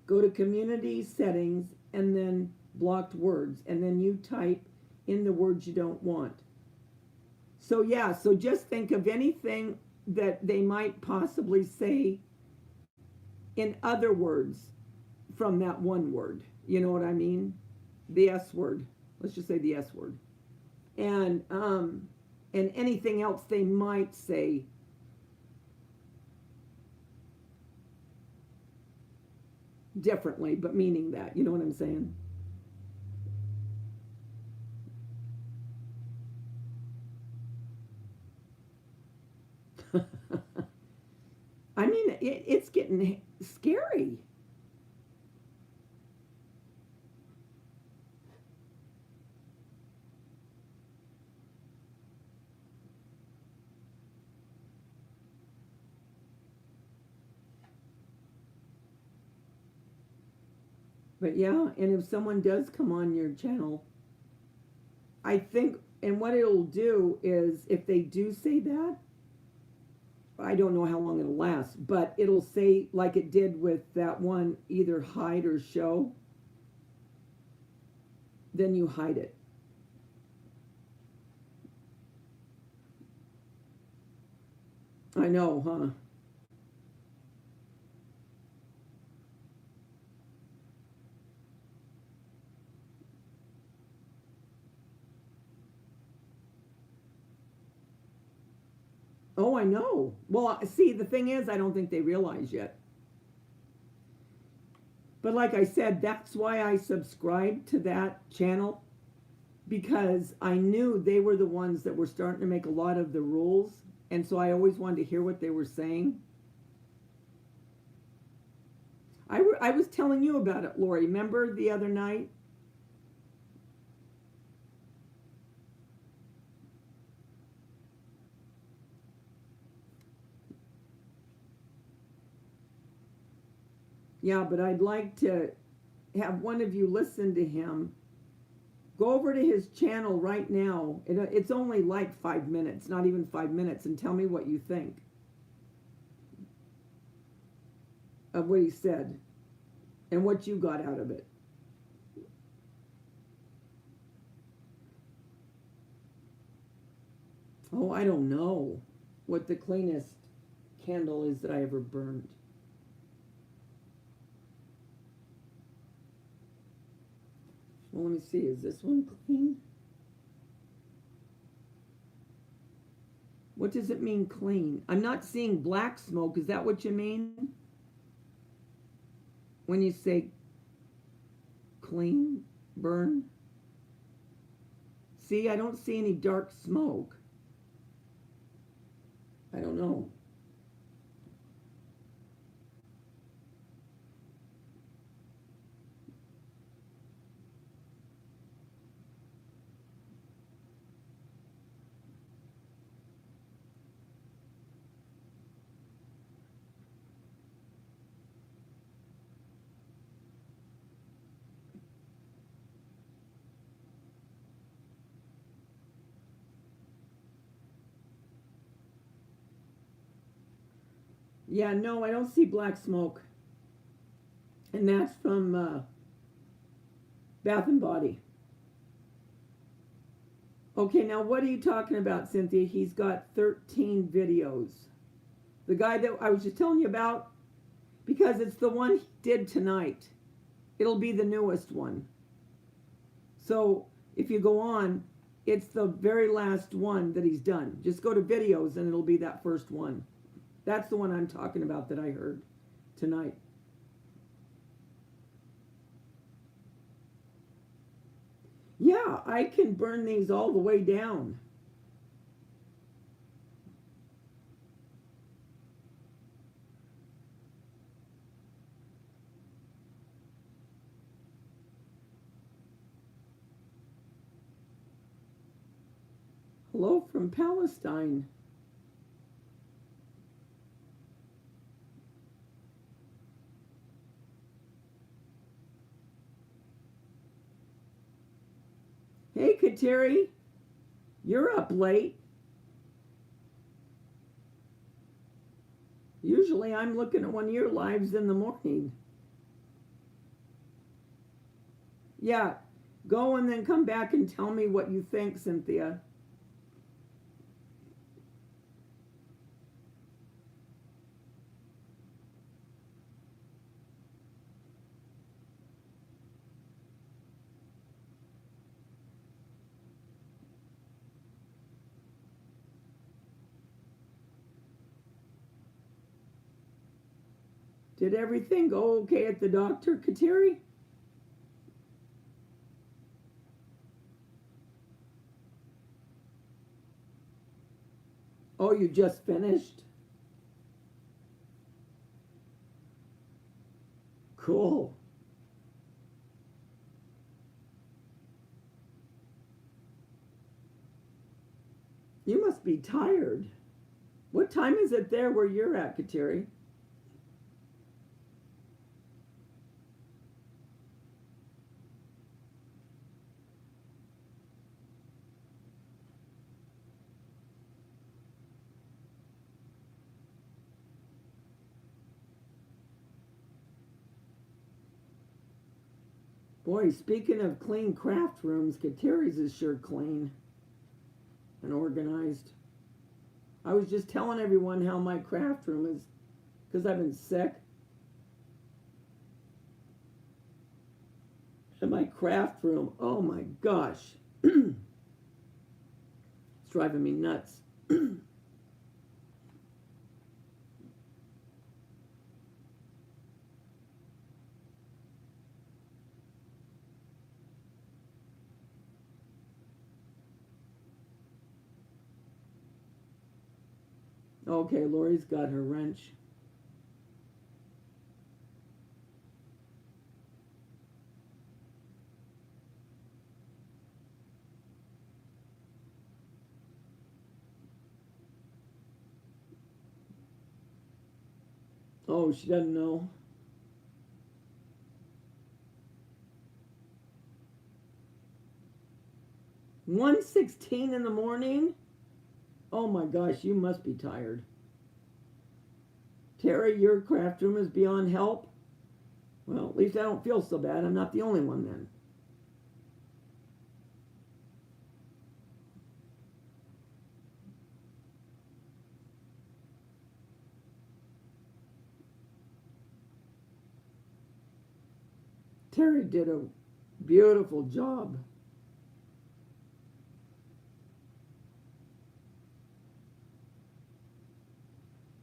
go to community settings and then blocked words, and then you type in the words you don't want. So yeah, so just think of anything that they might possibly say in other words from that one word. You know what I mean? The S word. Let's just say the S word. And anything else they might say. Differently, but meaning that. You know what I'm saying? I mean, it's getting scary. But yeah, and if someone does come on your channel, I think, and what it'll do is if they do say that, I don't know how long it'll last, but it'll say, like it did with that one, either hide or show, then you hide it. I know, huh? Oh, I know. Well, see, the thing is, I don't think they realize yet. But like I said, that's why I subscribed to that channel because I knew they were the ones that were starting to make a lot of the rules. And so I always wanted to hear what they were saying. I was telling you about it, Lori. Remember the other night? Yeah, but I'd like to have one of you listen to him. Go over to his channel right now. It's only like 5 minutes, not even 5 minutes, and tell me what you think of what he said and what you got out of it. Oh, I don't know what the cleanest candle is that I ever burned. Well, let me see. Is this one clean? What does it mean clean? I'm not seeing black smoke. Is that what you mean? When you say clean, burn? See, I don't see any dark smoke. I don't know. Yeah, no, I don't see black smoke. And that's from Bath and Body. Okay, now what are you talking about, Cynthia? He's got 13 videos. The guy that I was just telling you about, because it's the one he did tonight. It'll be the newest one. So if you go on, it's the very last one that he's done. Just go to videos and it'll be that first one. That's the one I'm talking about that I heard tonight. Yeah, I can burn these all the way down. Hello from Palestine. Hey, Kateri, you're up late. Usually I'm looking at one of your lives in the morning. Yeah, go and then come back and tell me what you think, Cynthia. Did everything go okay at the doctor, Kateri? Oh, you just finished? Cool. You must be tired. What time is it there where you're at, Kateri? Boy, speaking of clean craft rooms, Kateri's is sure clean and organized. I was just telling everyone how my craft room is, because I've been sick. And my craft room, oh my gosh. It's driving me nuts. Okay, Lori's got her wrench. Oh, she doesn't know. $1:16 in the morning? Oh my gosh, you must be tired. Terry, your craft room is beyond help? Well, at least I don't feel so bad. I'm not the only one then. Terry did a beautiful job.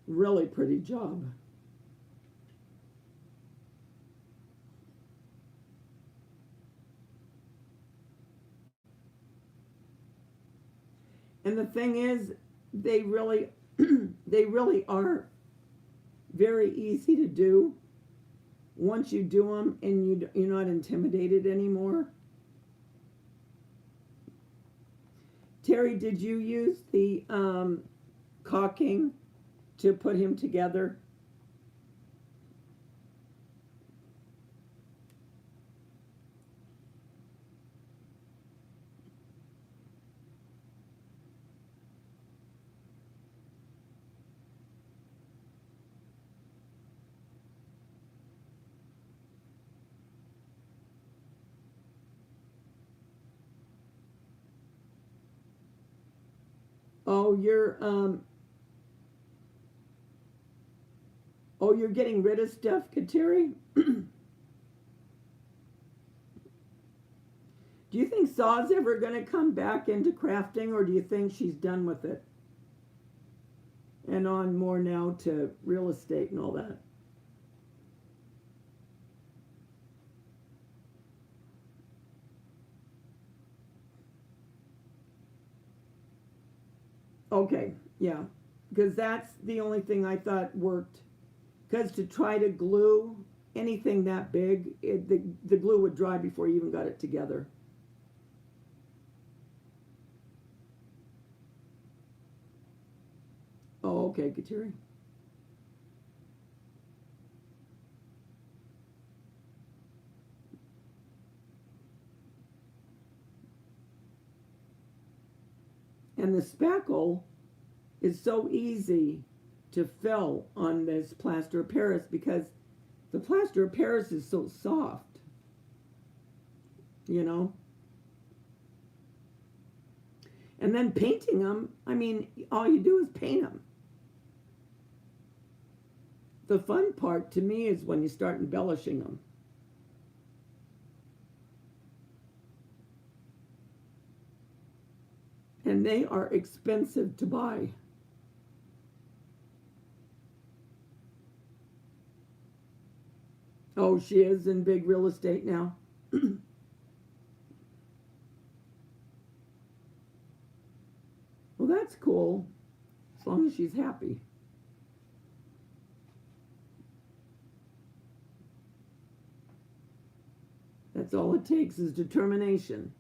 Really pretty job. And the thing is, they really, they really are very easy to do once you do them and you're not intimidated anymore. Terry, did you use the caulking to put him together? Oh, you're getting rid of stuff, Kateri? Do you think Saw's ever going to come back into crafting, or do you think she's done with it and on more now to real estate and all that? Okay, yeah, because that's the only thing I thought worked. Because to try to glue anything that big, the glue would dry before you even got it together. Oh, okay, Kateri. And the spackle is so easy to fill on this plaster of Paris because the plaster of Paris is so soft, you know. And then painting them, I mean, all you do is paint them. The fun part to me is when you start embellishing them. And they are expensive to buy. Oh, she is in big real estate now. Well, that's cool, as long as she's happy. That's all it takes is determination.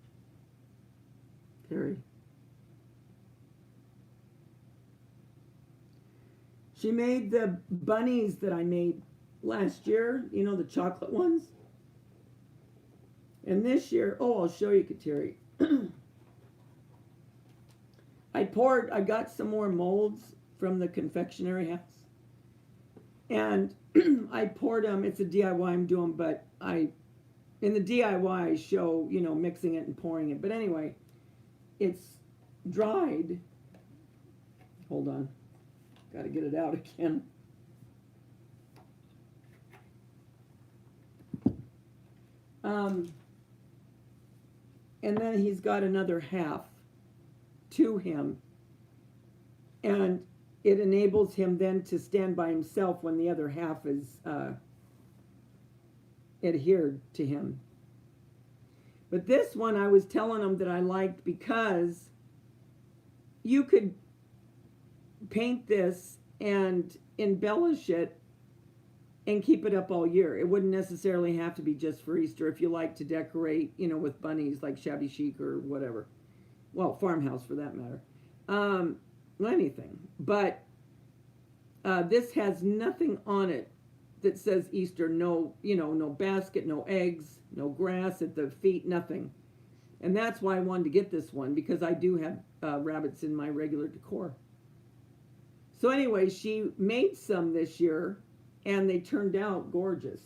Terry. She made the bunnies that I made last year, you know, the chocolate ones. And this year, oh, I'll show you, Kateri. I got some more molds from the confectionery house. And I poured them, it's a DIY I'm doing, but in the DIY I show, you know, mixing it and pouring it. But anyway, it's dried. Hold on. Got to get it out again. And then he's got another half to him. And it enables him then to stand by himself when the other half is adhered to him. But this one I was telling him that I liked because you could paint this and embellish it and keep it up all year. It wouldn't necessarily have to be just for Easter if you like to decorate, you know, with bunnies like shabby chic or whatever. Well, farmhouse for that matter. Anything. But this has nothing on it that says Easter. No, you know, no basket, no eggs, no grass at the feet, nothing. And that's why I wanted to get this one, because I do have rabbits in my regular decor. So anyway, she made some this year, and they turned out gorgeous.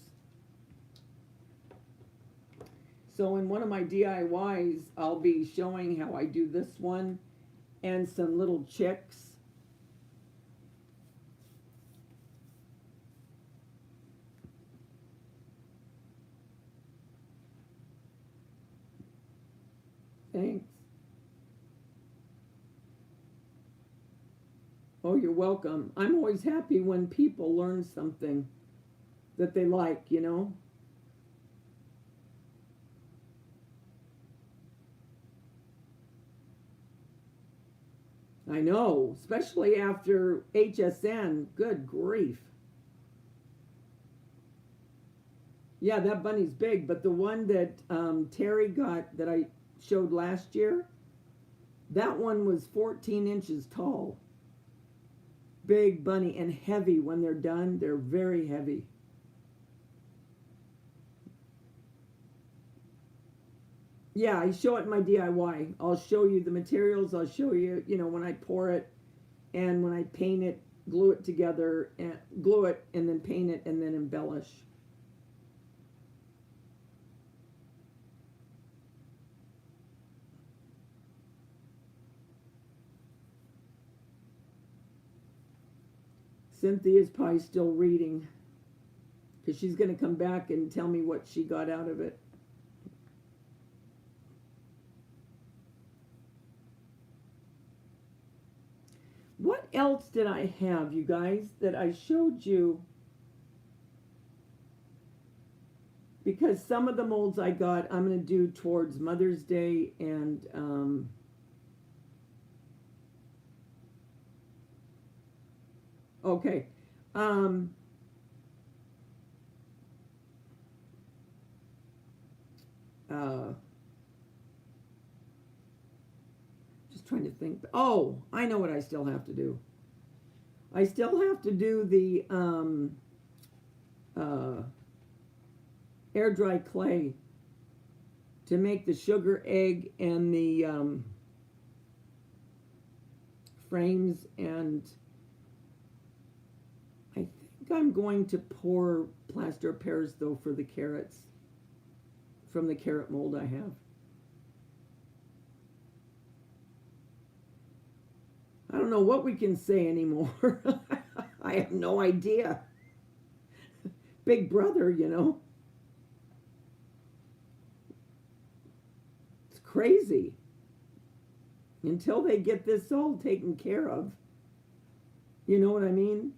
So in one of my DIYs, I'll be showing how I do this one and some little chicks. Thanks. Oh, you're welcome. I'm always happy when people learn something that they like, you know? I know, especially after HSN. Good grief. Yeah, that bunny's big, but the one that Terry got that I showed last year, that one was 14 inches tall. Big bunny and heavy when they're done. They're very heavy. Yeah, I show it in my DIY. I'll show you the materials. I'll show you, you know, when I pour it and when I paint it, glue it together, and glue it and then paint it and then embellish. Cynthia's probably still reading because she's going to come back and tell me what she got out of it. What else did I have, you guys, that I showed you? Because some of the molds I got, I'm going to do towards Mother's Day and okay. Um, uh, just trying to think. Oh, I know what I still have to do. I still have to do the uh, air dry clay to make the sugar egg and the frames, and I think I'm going to pour plaster pears though for the carrots from the carrot mold I have. I don't know what we can say anymore. I have no idea. Big brother, you know. It's crazy. Until they get this all taken care of. You know what I mean?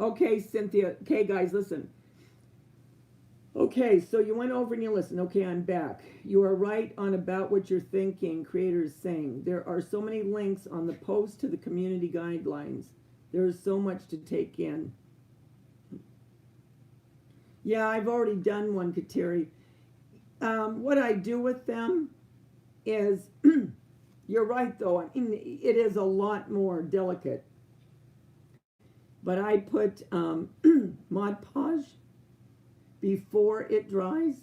Okay, Cynthia. Okay, guys, listen. Okay, so you went over and you listened. Okay, I'm back. You are right on about what you're thinking, creator is saying. There are so many links on the post to the community guidelines. There is so much to take in. Yeah, I've already done one, Kateri. What I do with them is, you're right though, I mean, it is a lot more delicate. But I put Mod Podge before it dries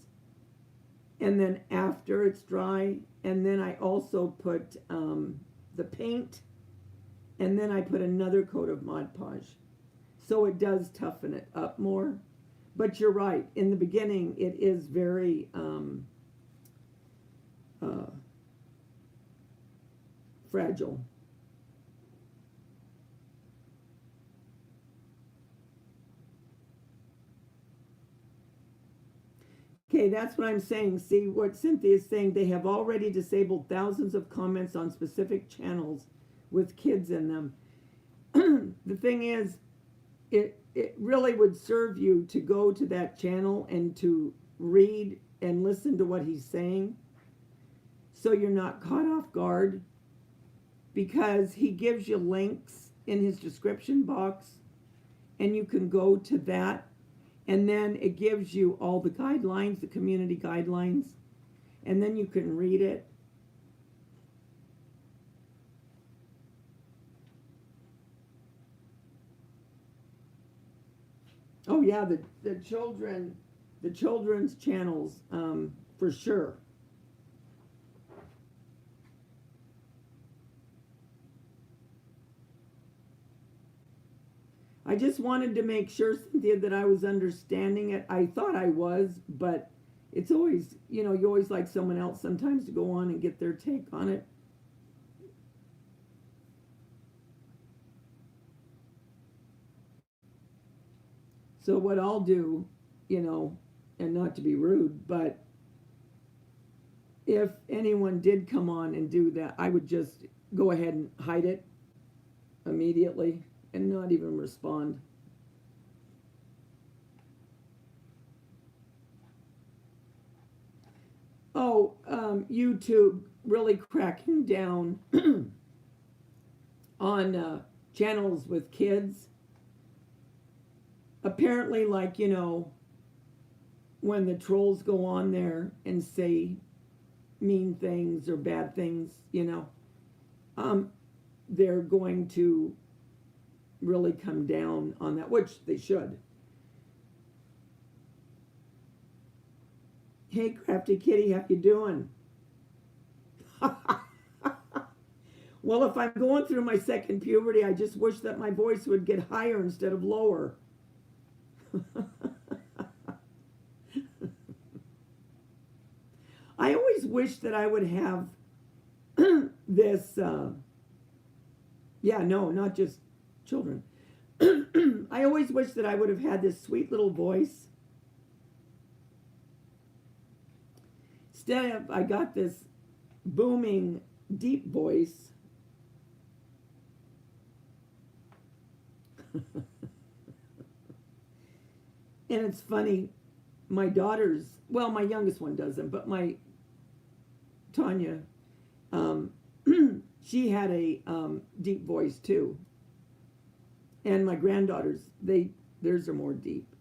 and then after it's dry, and then I also put the paint, and then I put another coat of Mod Podge, so it does toughen it up more. But you're right, in the beginning it is very fragile. Okay, that's what I'm saying. See what Cynthia is saying. They have already disabled thousands of comments on specific channels with kids in them. The thing is, it really would serve you to go to that channel and to read and listen to what he's saying, so you're not caught off guard, because he gives you links in his description box and you can go to that, and then it gives you all the guidelines, the community guidelines, and then you can read it. Oh yeah, the children's channels, for sure. I just wanted to make sure, Cynthia, that I was understanding it. I thought I was, but it's always, you always like someone else sometimes to go on and get their take on it. So what I'll do, and not to be rude, but if anyone did come on and do that, I would just go ahead and hide it immediately and not even respond. Oh, YouTube really cracking down on channels with kids. Apparently, like, when the trolls go on there and say mean things or bad things, um, they're going to really come down on that, which they should. Hey, Crafty Kitty, how you doing? Well, if I'm going through my second puberty, I just wish that my voice would get higher instead of lower. I always wish that I would have this, no, not just children. I always wish that I would have had this sweet little voice. Instead of, I got this booming, deep voice. And it's funny, my daughters, well, my youngest one doesn't, but my Tanya, she had a deep voice too. And my granddaughters, theirs are more deep.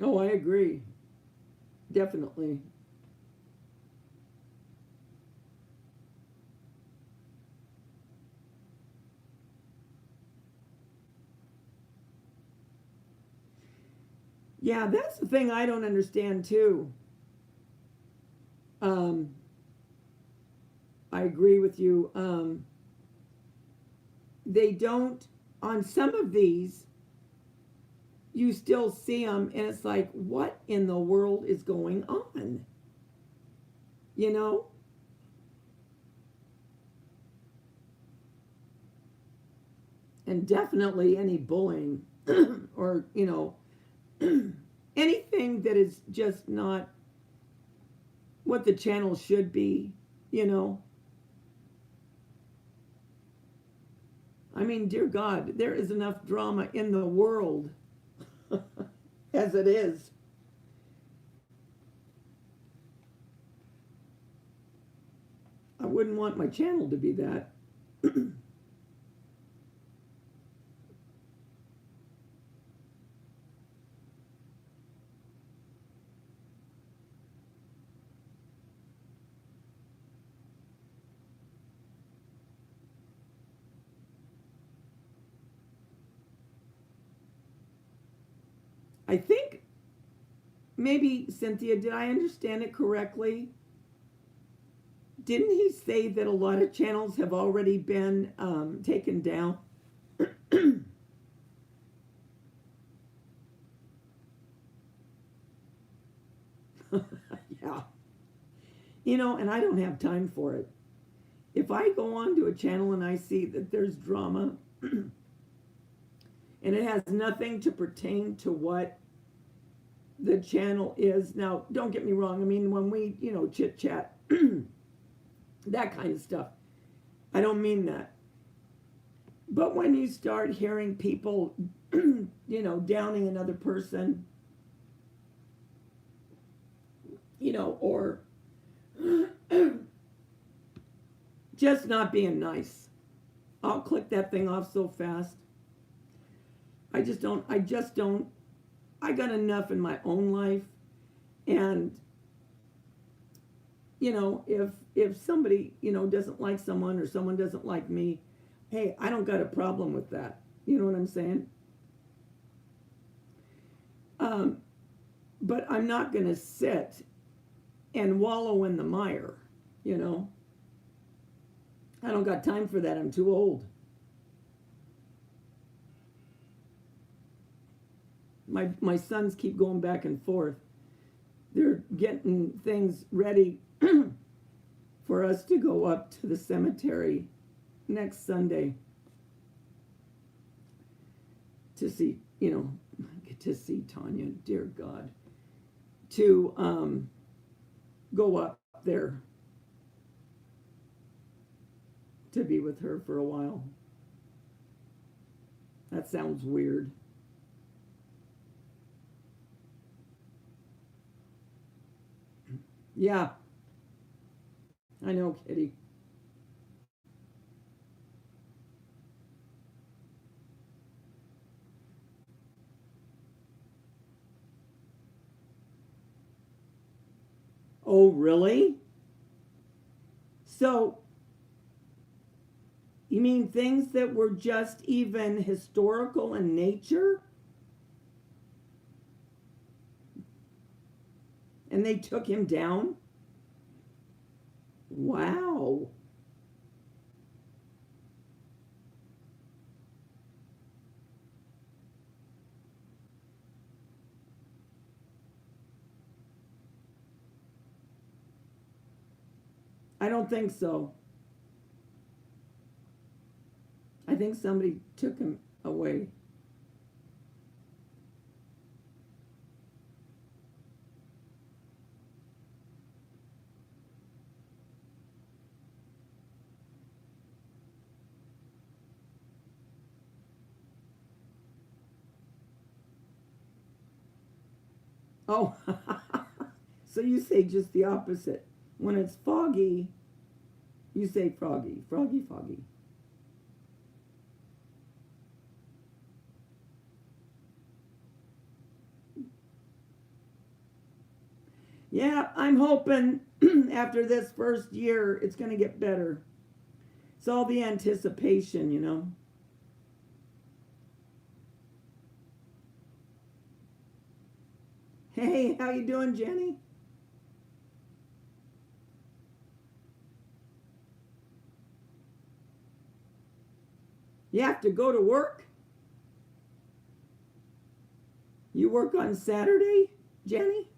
Oh, I agree. Definitely. Yeah, that's the thing I don't understand too. Um, I agree with you. They don't, on some of these, you still see them, and it's like, what in the world is going on? You know? And definitely any bullying or, anything that is just not what the channel should be, you know? I mean, dear God, there is enough drama in the world as it is. I wouldn't want my channel to be that. I think maybe, Cynthia, did I understand it correctly? Didn't he say that a lot of channels have already been taken down? Yeah. And I don't have time for it. If I go on to a channel and I see that there's drama and it has nothing to pertain to what the channel is. Now, don't get me wrong. I mean, when we, chit chat, that kind of stuff, I don't mean that. But when you start hearing people, downing another person, or just not being nice, I'll click that thing off so fast. I got enough in my own life. And, if somebody, doesn't like someone or someone doesn't like me, hey, I don't got a problem with that. You know what I'm saying? but I'm not going to sit and wallow in the mire, you know. I don't got time for that. I'm too old. My sons keep going back and forth. They're getting things ready for us to go up to the cemetery next Sunday to see, you know, get to see Tanya, dear God, to go up there to be with her for a while. That sounds weird. Yeah, I know, Kitty. Oh, really? So, you mean things that were just even historical in nature? And they took him down? Wow. I don't think so. I think somebody took him away. Oh, so you say just the opposite. When it's foggy, you say froggy, froggy, foggy. Yeah, I'm hoping after this first year it's going to get better. It's all the anticipation, you know. Hey, how you doing, Jenny? You have to go to work? You work on Saturday, Jenny?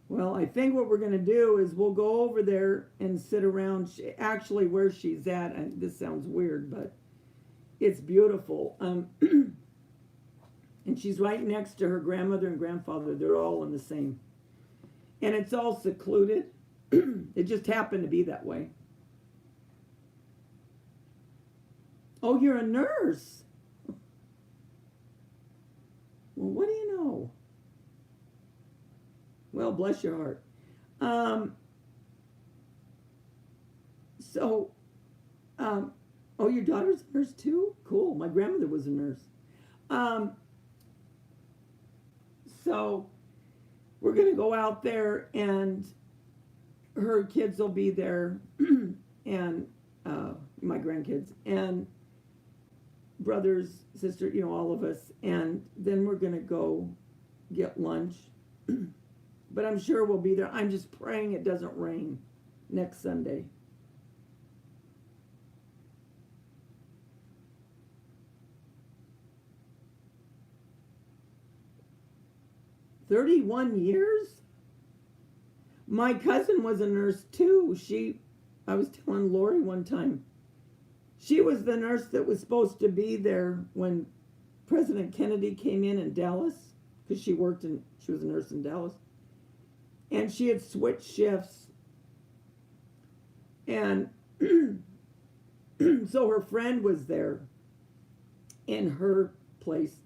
Well, I think what we're going to do is we'll go over there and sit around. Actually, where she's at, and this sounds weird, but it's beautiful. And she's right next to her grandmother and grandfather. They're all in the same. And it's all secluded. It just happened to be that way. Oh, you're a nurse. Well, what do you know? Well, bless your heart. Um, so, oh, your daughter's a nurse too? Cool. My grandmother was a nurse. Um, so, we're going to go out there, and her kids will be there, and my grandkids, and brothers, sister, you know, all of us. And then we're going to go get lunch. But I'm sure we'll be there. I'm just praying it doesn't rain next Sunday. 31 years? My cousin was a nurse too. I was telling Lori one time, she was the nurse that was supposed to be there when President Kennedy came in Dallas, because she was a nurse in Dallas. And she had switched shifts. And so her friend was there in her place.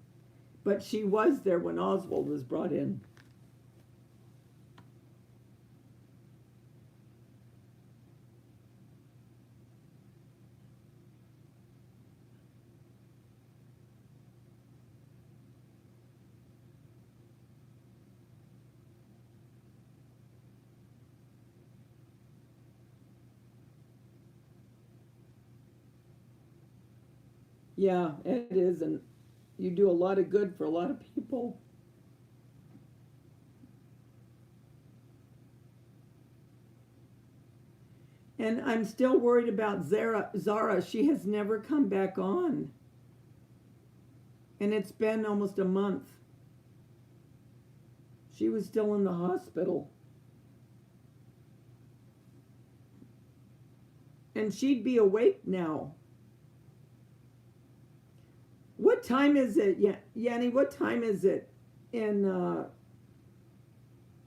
But she was there when Oswald was brought in. Yeah, it is, and you do a lot of good for a lot of people. And I'm still worried about Zara. She has never come back on. And it's been almost a month. She was still in the hospital. And she'd be awake now. What time is it, Yanni? What time is it in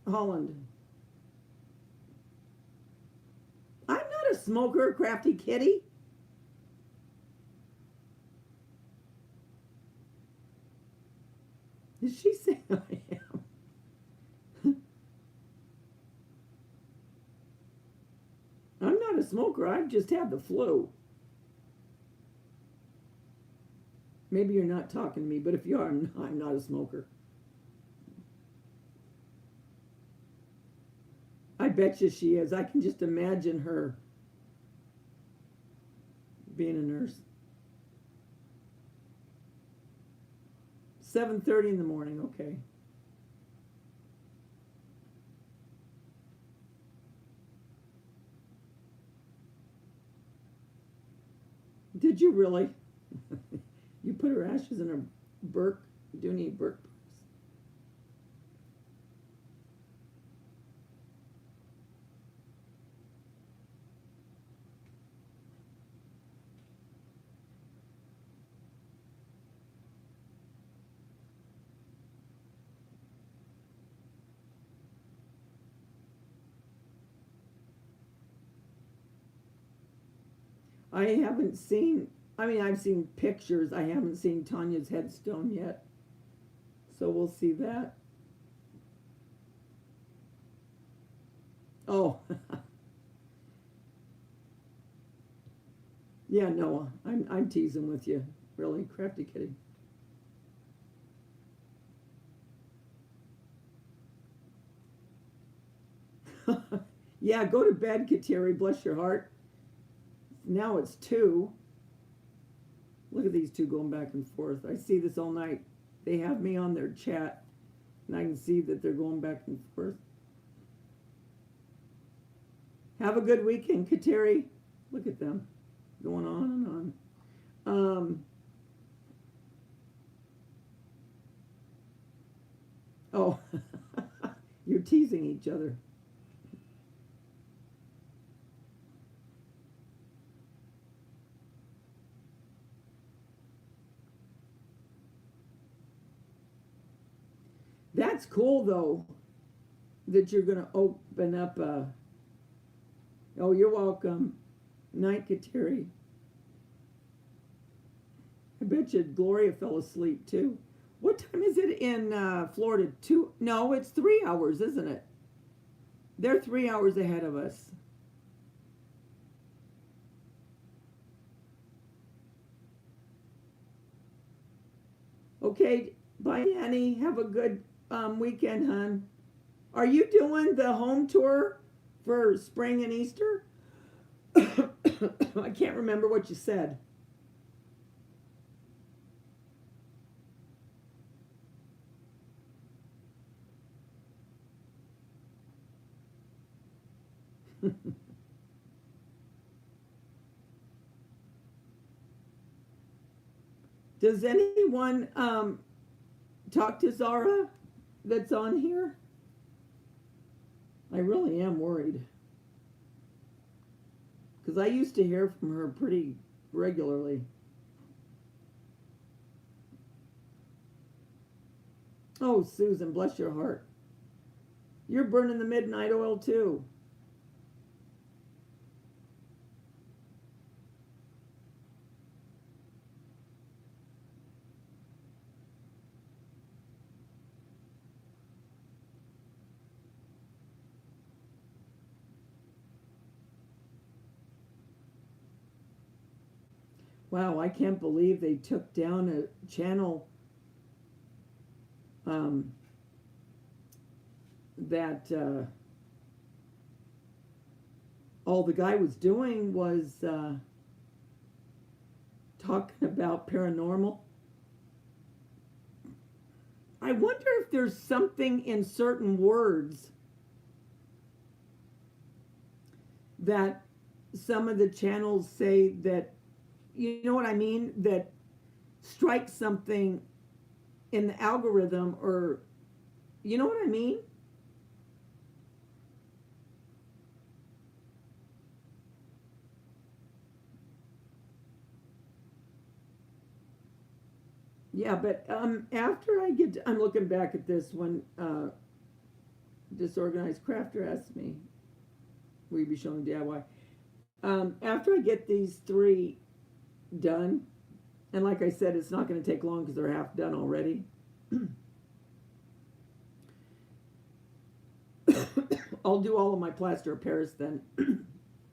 Holland? I'm not a smoker, crafty kitty. Did she say I am? I'm not a smoker. I've just had the flu. Maybe you're not talking to me, but if you are, I'm not a smoker. I bet you she is. I can just imagine her being a nurse. 7:30 in the morning, okay. Did you really? You put her ashes in a Burke. You do need Burke. I haven't seen, I mean, I've seen pictures. I haven't seen Tanya's headstone yet. So we'll see that. Oh, yeah, Noah. I'm teasing with you. Really, crafty kitty. Yeah, go to bed, Kateri. Bless your heart. Now it's 2. Look at these two going back and forth. I see this all night. They have me on their chat, and I can see that they're going back and forth. Have a good weekend, Kateri. Look at them going on and on. Oh, you're teasing each other. That's cool, though, that you're going to open up a. Oh, you're welcome. Night, Kateri. I bet you Gloria fell asleep, too. What time is it in Florida? 2? No, it's 3 hours, isn't it? They're 3 hours ahead of us. Okay, bye, Annie. Have a good weekend, hon. Are you doing the home tour for spring and Easter? I can't remember what you said. Does anyone talk to Zara that's on here? I really am worried. Because I used to hear from her pretty regularly. Oh, Susan, bless your heart. You're burning the midnight oil too. Wow, I can't believe they took down a channel um, that all the guy was doing was talking about paranormal. I wonder if there's something in certain words that some of the channels say that, you know what I mean, that strikes something in the algorithm, or you know what I mean? Yeah, but after I get, I'm looking back at this when Disorganized Crafter asked me, will you be showing DIY? After I get these three done, and like I said, it's not going to take long because they're half done already. I'll do all of my plaster of Paris then,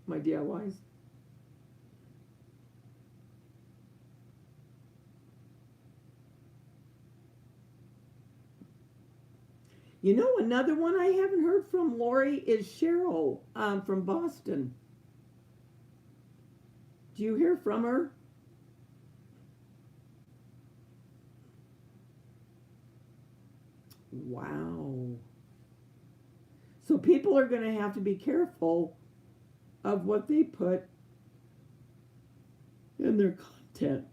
my DIYs. You know, another one I haven't heard from Lori is Cheryl from Boston. Do you hear from her? Wow. So people are going to have to be careful of what they put in their content.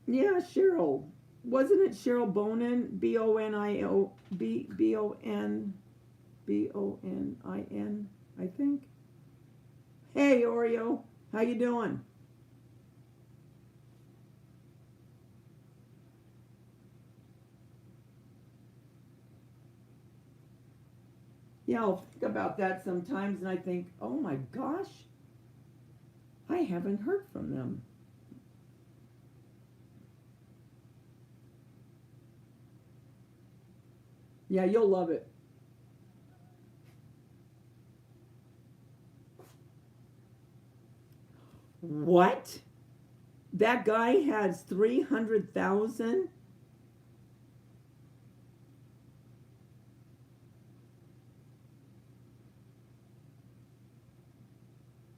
Yeah, Cheryl. Wasn't it Cheryl Bonin? Bonin, I think. Hey, Oreo. How you doing? Yeah, I'll think about that sometimes and I think, oh my gosh, I haven't heard from them. Yeah, you'll love it. What? That guy has 300,000?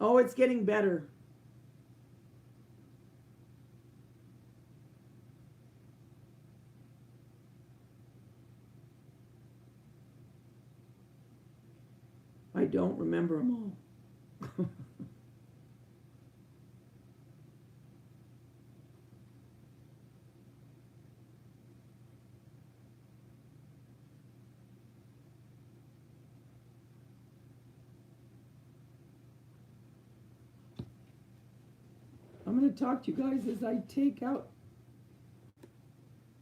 Oh, it's getting better. I don't remember them all. I'm going to talk to you guys as I take out.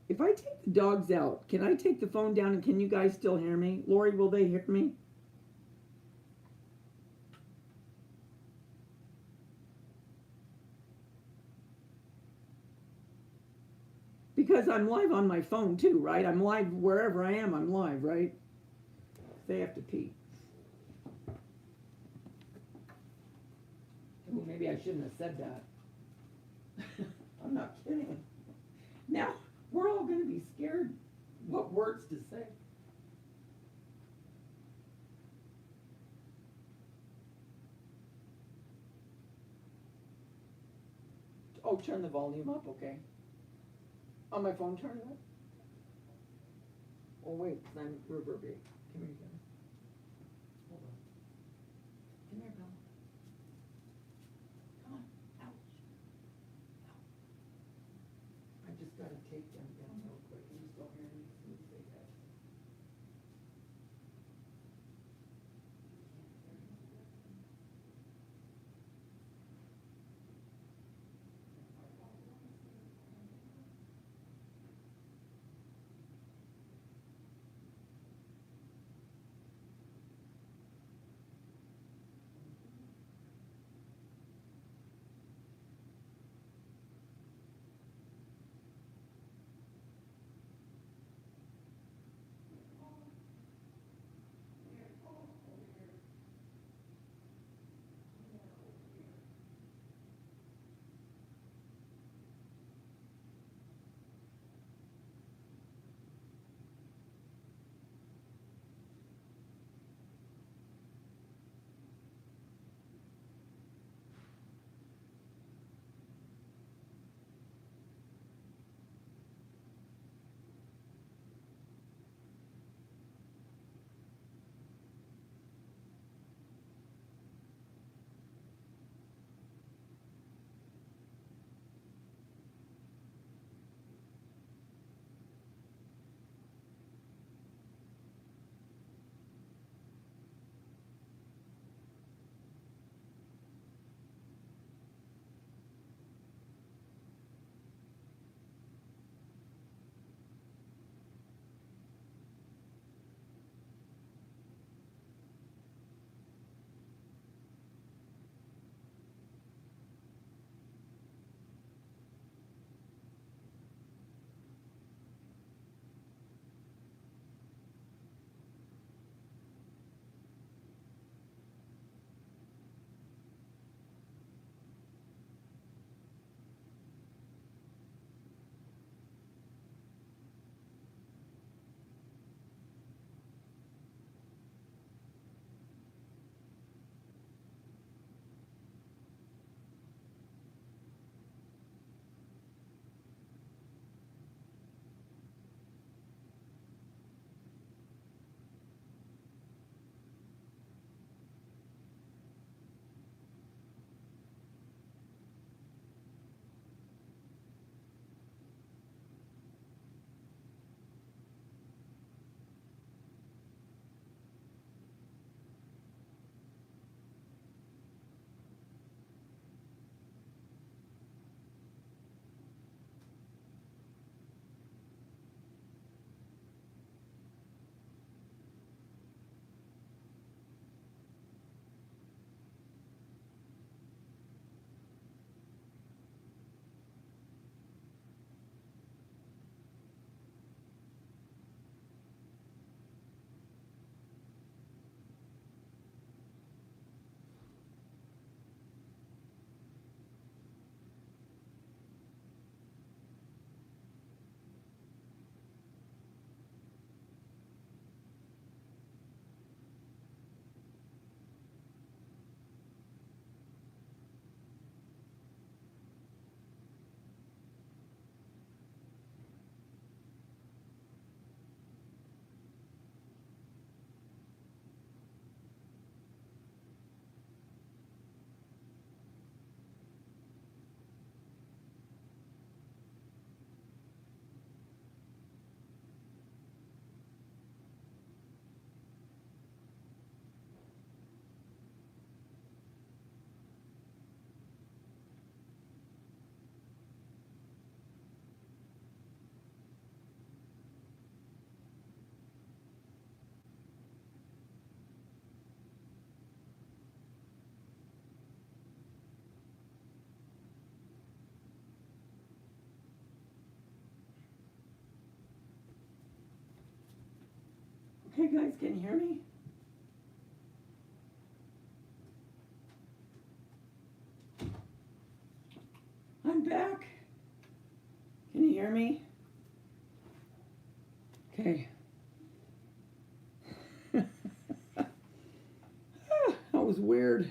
If I take the dogs out, can I take the phone down and can you guys still hear me? Lori, will they hear me? Because I'm live on my phone too, right? I'm live wherever I am, I'm live, right? They have to pee. Well, maybe I shouldn't have said that. I'm not kidding. Now, we're all going to be scared what words to say. Oh, turn the volume up, okay. On my phone, turn it up. Oh, wait, because I'm reverberating. Come here, Jenna. Hold on. Come here, Bella. Come on. Ouch. I just got to take them down real quick. You just don't hear me. Say that. Hey guys, can you hear me? I'm back. Can you hear me? Okay. That was weird.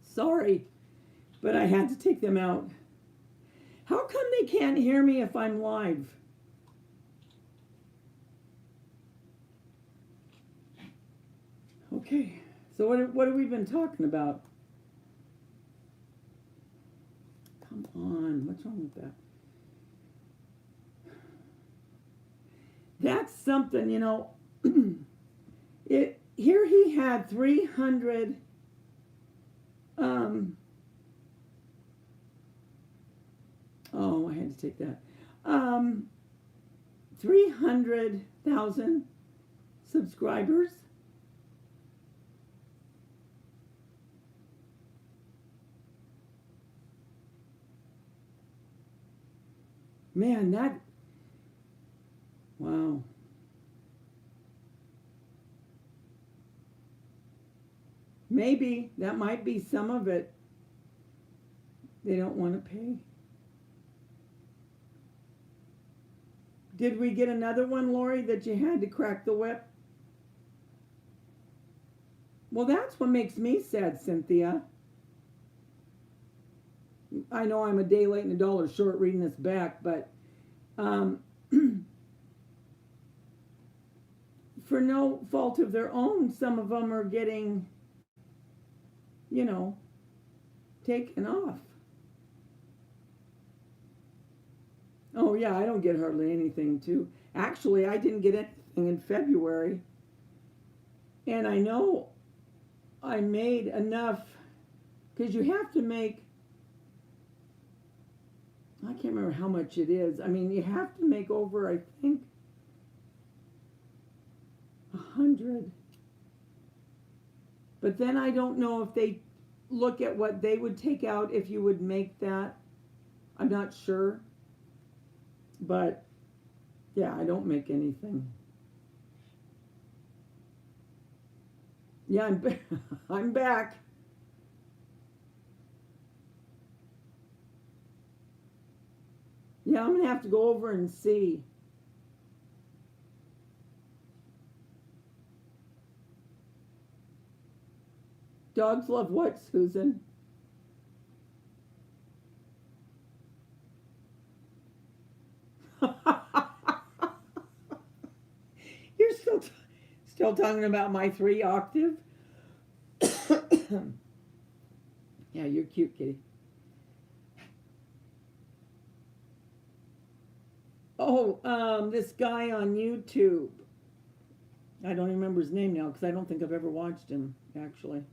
Sorry, but I had to take them out. How come they can't hear me if I'm live? Okay, so what have we been talking about? Come on, what's wrong with that? That's something, here he had 300 I had to take that. 300,000 subscribers. Man, wow. Maybe that might be some of it. They don't want to pay. Did we get another one, Lori, that you had to crack the whip? Well, that's what makes me sad, Cynthia. I know I'm a day late and a dollar short reading this back, but for no fault of their own, some of them are getting, taken off. Oh, yeah, I don't get hardly anything, too. Actually, I didn't get anything in February. And I know I made enough, because you have to make, I can't remember how much it is. I mean, you have to make over, I think, 100. But then I don't know if they look at what they would take out if you would make that. I'm not sure. But, yeah, I don't make anything. Yeah, I'm back. Yeah, I'm going to have to go over and see. Dogs love what, Susan? You're still talking about my 3 octave? Yeah, you're cute, kitty. Oh, this guy on YouTube. I don't remember his name now because I don't think I've ever watched him, actually.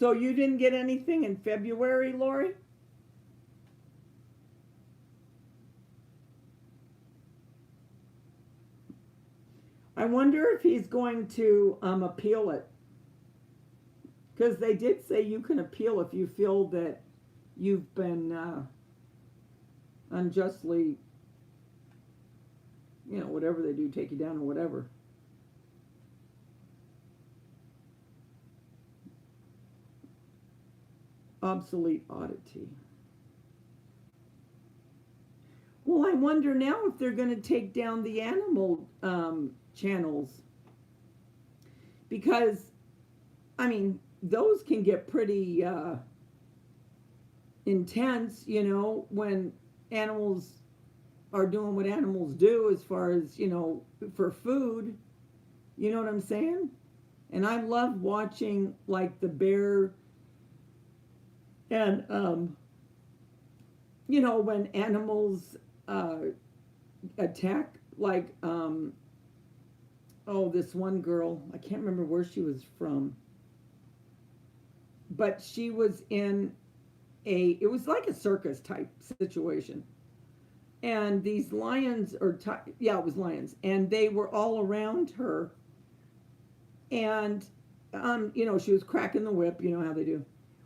So you didn't get anything in February, Lori? I wonder if he's going to appeal it. Because they did say you can appeal if you feel that you've been unjustly, whatever they do, take you down or whatever. Obsolete oddity. Well, I wonder now if they're going to take down the animal channels. Because, I mean, those can get pretty intense, when animals are doing what animals do as far as, for food. You know what I'm saying? And I love watching, like, the bear and, when animals attack, like, this one girl, I can't remember where she was from, but she was in it was like a circus type situation. And these lions, yeah, it was lions, and they were all around her. And, she was cracking the whip, you know how they do.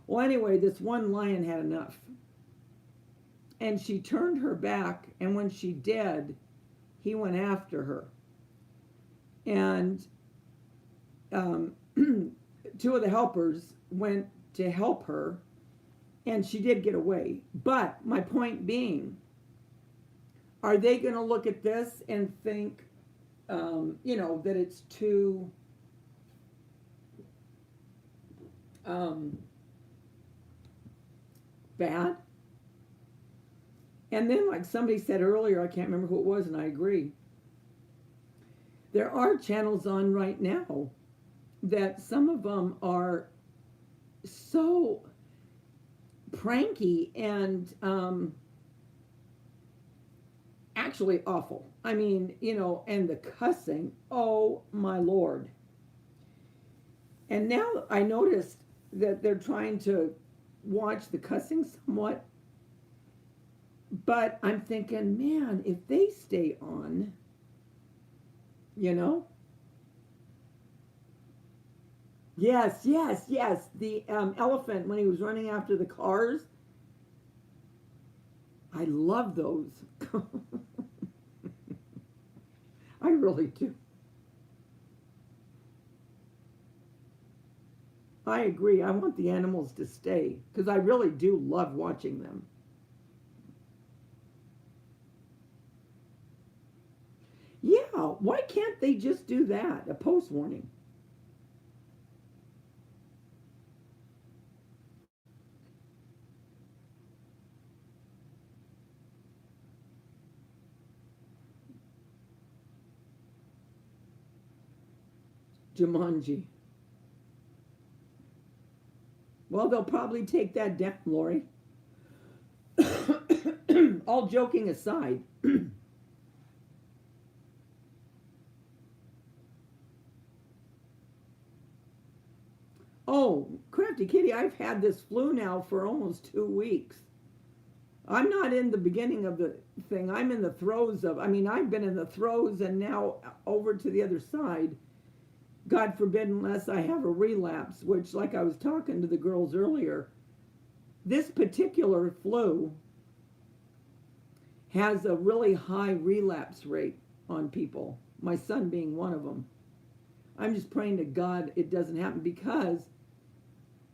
Well, anyway, this one lion had enough. and she turned her back, and when she did, he went after her. And two of the helpers went to help her, and she did get away. But my point being, are they going to look at this and think, that it's too bad? And then, like somebody said earlier, I can't remember who it was, and I agree. There are channels on right now that some of them are so pranky and actually awful. I mean, and the cussing, oh my Lord. And now I noticed that they're trying to watch the cussing somewhat. But I'm thinking, man, if they stay on, Yes, yes, yes. The elephant, when he was running after the cars. I love those. I really do. I agree. I want the animals to stay because I really do love watching them. Yeah, why can't they just do that? A post warning. Jumanji. Well, they'll probably take that down, Lori. All joking aside. Oh, Crafty Kitty, I've had this flu now for almost 2 weeks. I'm not in the beginning of the thing. I'm in the throes of, I've been in the throes and now over to the other side. God forbid, unless I have a relapse, which, like I was talking to the girls earlier, this particular flu has a really high relapse rate on people, my son being one of them. I'm just praying to God it doesn't happen because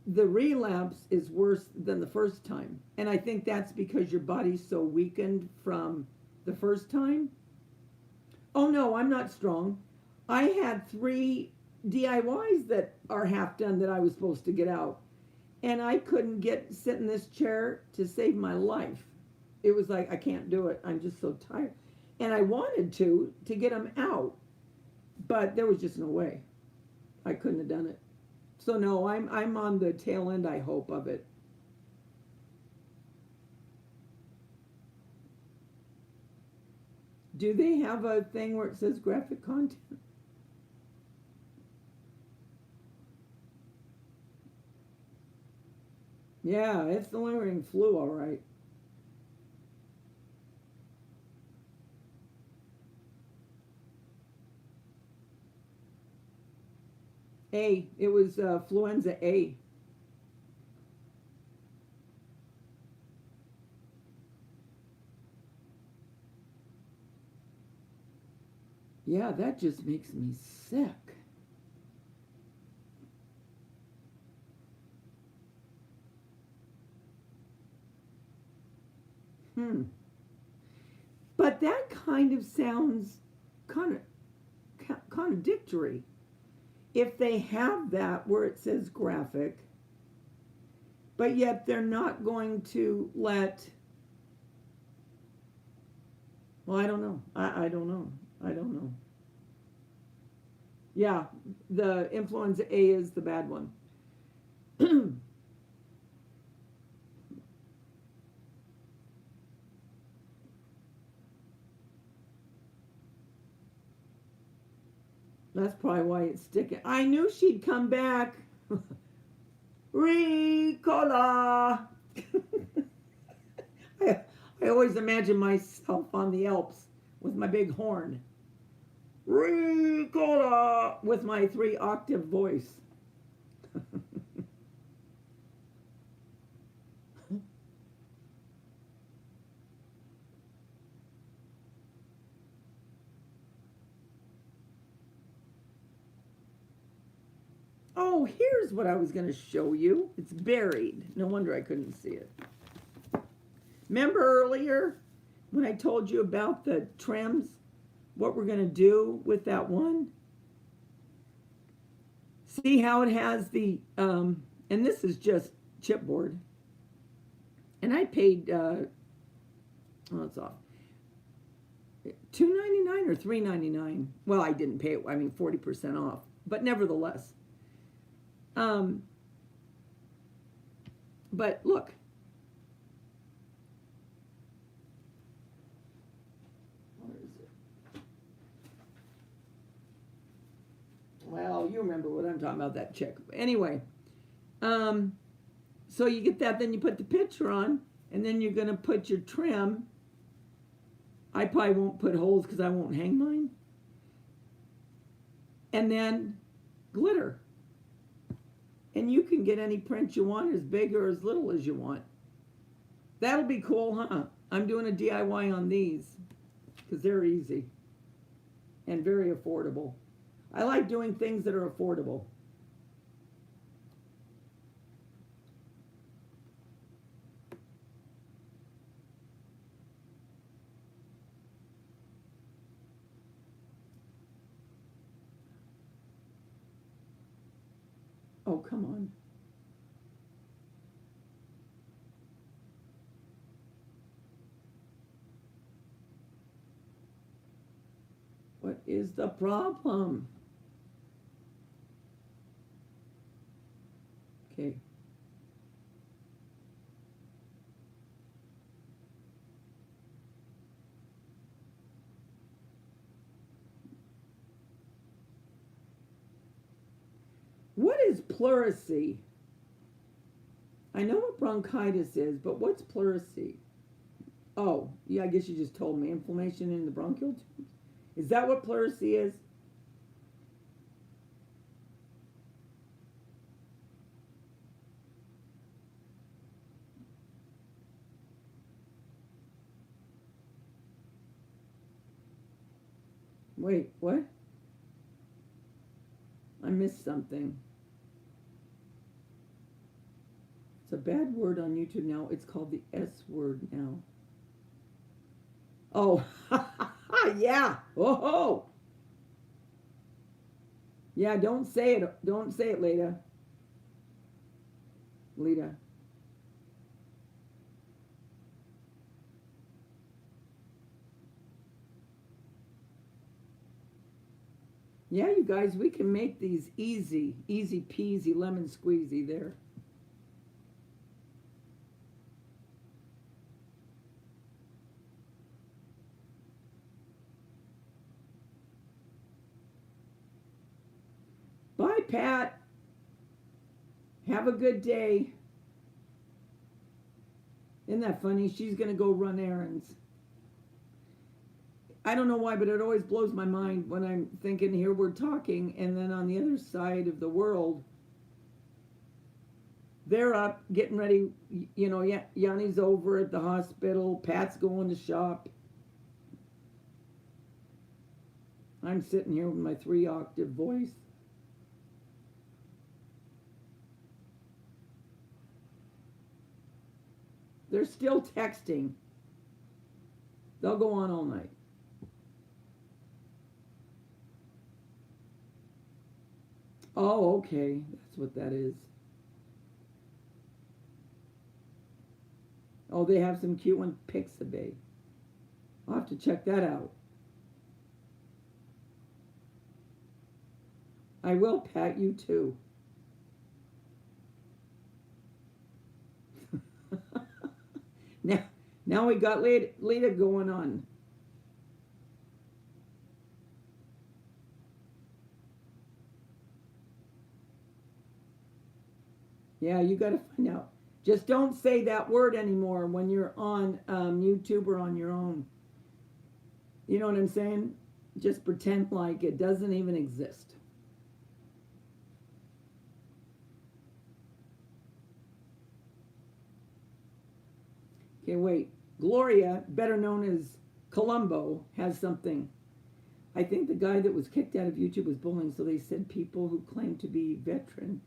the relapse is worse than the first time. And I think that's because your body's so weakened from the first time. Oh no, I'm not strong. I had 3 DIYs that are half done that I was supposed to get out. And I couldn't sit in this chair to save my life. It was like, I can't do it. I'm just so tired. And I wanted to get them out. But there was just no way. I couldn't have done it. So no, I'm on the tail end, I hope, of it. Do they have a thing where it says graphic content? Yeah, it's the lingering flu, all right. A. It was influenza A. Yeah, that just makes me sick. But that kind of sounds contradictory. If they have that where it says graphic, but yet they're not going to let, well, I don't know. I don't know. I don't know. Yeah, the influenza A is the bad one. That's probably why it's sticking. I knew she'd come back. Ricola. I always imagine myself on the Alps with my big horn. Ricola with my 3-octave voice. Oh, here's what I was going to show you. It's buried. No wonder I couldn't see it. Remember earlier when I told you about the trims? What we're going to do with that one? See how it has the, and this is just chipboard. And I paid, oh, it's off. $2.99 or $3.99. Well, I didn't pay it. I mean, 40% off. But nevertheless. But look. Where is it? Well, you remember what I'm talking about, that chick. Anyway. So you get that, then you put the picture on, and then you're going to put your trim. I probably won't put holes because I won't hang mine. And then glitter. And you can get any print you want, as big or as little as you want. That'll be cool, huh? I'm doing a DIY on these because they're easy and very affordable. I like doing things that are affordable. Oh, come on. What is the problem? Okay. What is pleurisy? I know what bronchitis is, but what's pleurisy? Oh, yeah, I guess you just told me. Inflammation in the bronchial tubes. Is that what pleurisy is? Wait, what? I missed something. It's a bad word on YouTube now. It's called the S word now. Oh, yeah. Oh, yeah. Don't say it. Don't say it, Lita. Lita. Yeah, you guys, we can make these easy, easy peasy, lemon squeezy there. Bye, Pat. Have a good day. Isn't that funny? She's going to go run errands. I don't know why, but it always blows my mind when I'm thinking here we're talking, and then on the other side of the world, they're up getting ready. You know, Yanni's over at the hospital. Pat's going to shop. I'm sitting here with my 3-octave voice. They're still texting. They'll go on all night. Oh, okay. That's what that is. Oh, they have some cute one, Pixabay. I'll have to check that out. I will, Pat, you too. now we got Lita going on. Yeah, you got to find out. Just don't say that word anymore when you're on YouTube or on your own. You know what I'm saying? Just pretend like it doesn't even exist. Okay, wait. Gloria, better known as Columbo, has something. I think the guy that was kicked out of YouTube was bullying, so they said people who claim to be a veteran.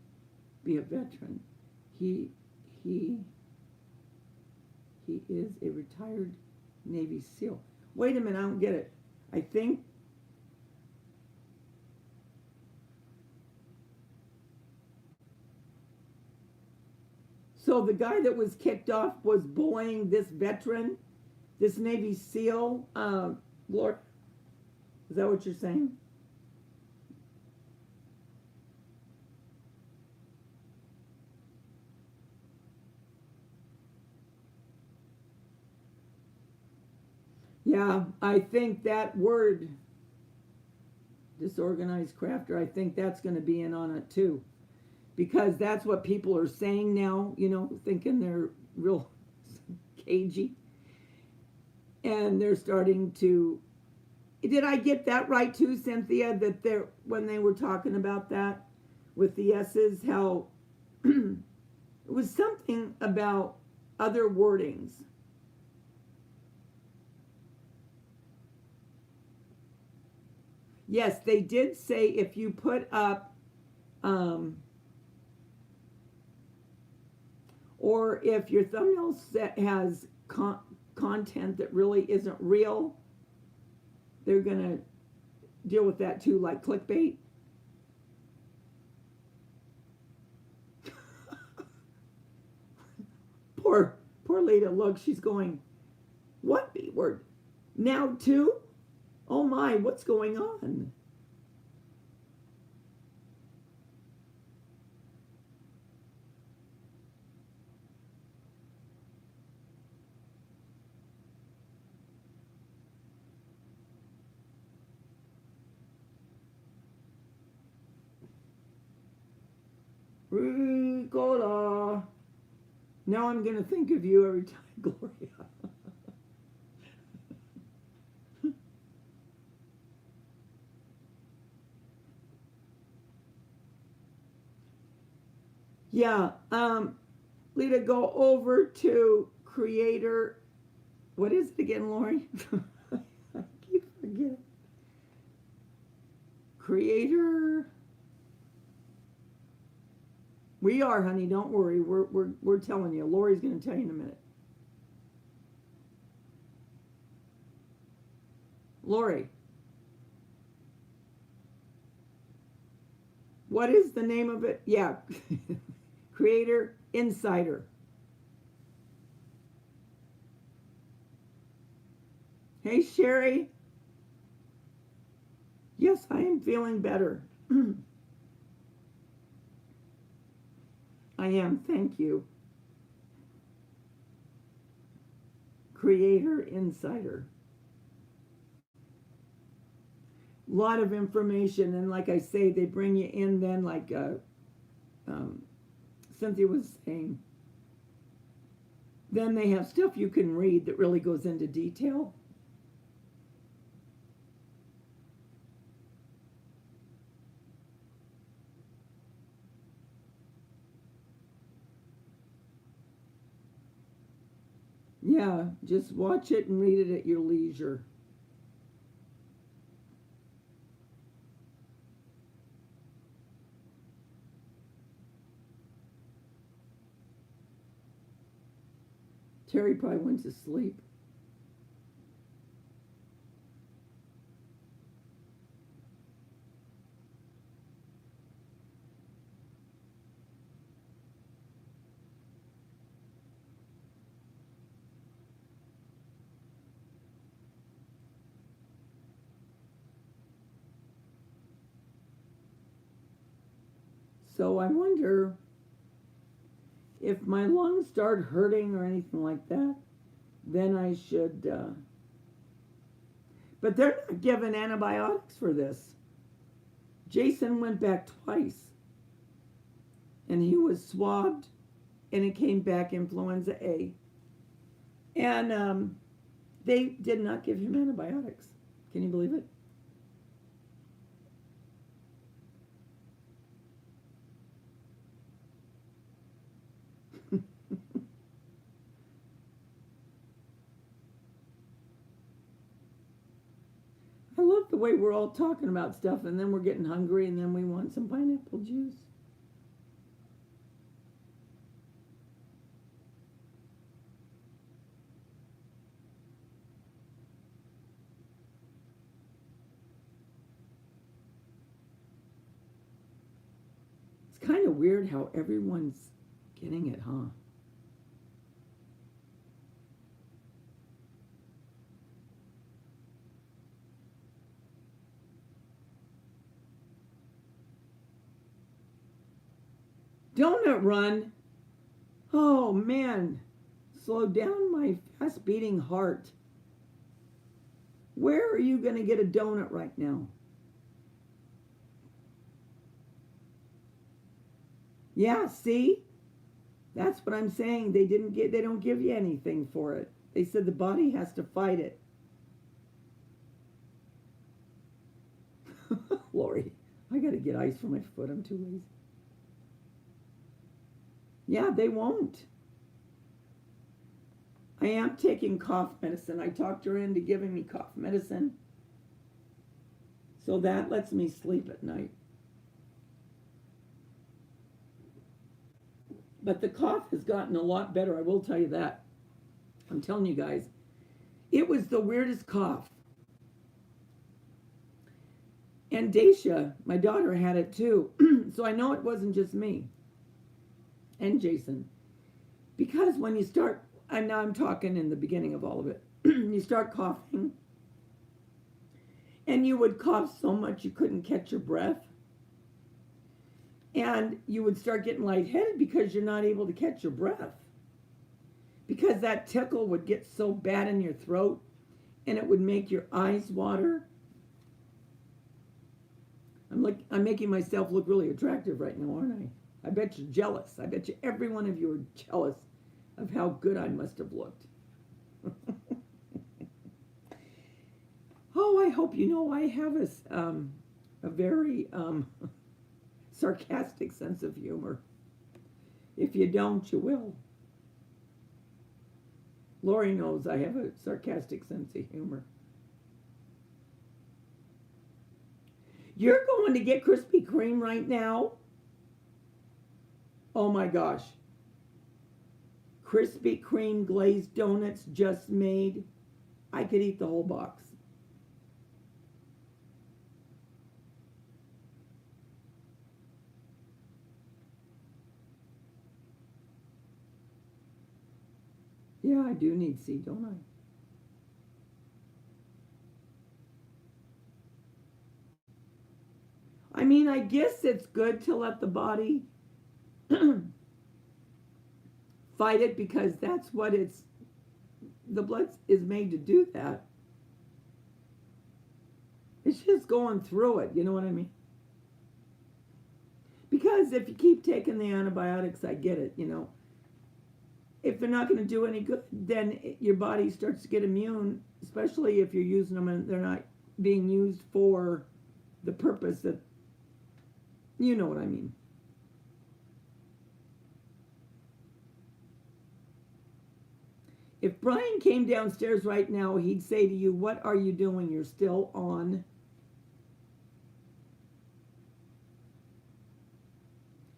He he he is a retired Navy SEAL. Wait a minute, I don't get it. I think so the guy that was kicked off was bullying this veteran, this Navy SEAL. Lord, is that what you're saying? Yeah, I think that word, disorganized crafter, I think that's going to be in on it too. Because that's what people are saying now, thinking they're real cagey. And they're starting to. Did I get that right too, Cynthia? That when they were talking about that with the S's, how it was something about other wordings. Yes, they did say if you put up, or if your thumbnail set has content that really isn't real, they're going to deal with that too, like clickbait. Poor Lita, look, she's going, what B word? Now too? Oh my, what's going on? Ricola. Now I'm going to think of you every time, Gloria. Yeah, Lita, go over to creator. What is it again, Lori? I keep forgetting. Creator. We are, honey. Don't worry. We're telling you. Lori's going to tell you in a minute. Lori, what is the name of it? Yeah, Creator Insider. Hey, Sherry. Yes, I am feeling better. I am. Thank you. Creator Insider. A lot of information, and like I say, they bring you in then, like Cynthia was saying. Then they have stuff you can read that really goes into detail. Yeah, just watch it and read it at your leisure. Terry probably went to sleep. So I wonder if my lungs start hurting or anything like that, then I should. But they're not giving antibiotics for this. Jason went back twice, and he was swabbed, and it came back influenza A. And they did not give him antibiotics. Can you believe it? I love the way we're all talking about stuff and then we're getting hungry and then we want some pineapple juice. It's kind of weird how everyone's getting it, huh? Donut run. Oh man, slow down my fast beating heart. Where are you going to get a donut right now? Yeah, see? That's what I'm saying. They don't give you anything for it. They said the body has to fight it. Lori, I got to get ice for my foot. I'm too lazy. Yeah, they won't. I am taking cough medicine. I talked her into giving me cough medicine. So that lets me sleep at night. But the cough has gotten a lot better, I will tell you that. I'm telling you guys. It was the weirdest cough. And Dacia, my daughter, had it too. So I know it wasn't just me. And Jason. Because when you start, I'm talking in the beginning of all of it. You start coughing. And you would cough so much you couldn't catch your breath. And you would start getting lightheaded because you're not able to catch your breath. Because that tickle would get so bad in your throat and it would make your eyes water. I'm making myself look really attractive right now, aren't I? I bet you're jealous. I bet you every one of you are jealous of how good I must have looked. Oh, I hope you know I have a very sarcastic sense of humor. If you don't, you will. Lori knows I have a sarcastic sense of humor. You're going to get Krispy Kreme right now? Oh my gosh. Krispy Kreme glazed donuts just made. I could eat the whole box. Yeah, I do need C, don't I? I mean, I guess it's good to let the body fight it because that's what the blood is made to do that. It's just going through it, you know what I mean? Because if you keep taking the antibiotics, I get it, you know. If they're not going to do any good, then your body starts to get immune, especially if you're using them and they're not being used for the purpose that, you know what I mean. If Brian came downstairs right now, he'd say to you, what are you doing? You're still on.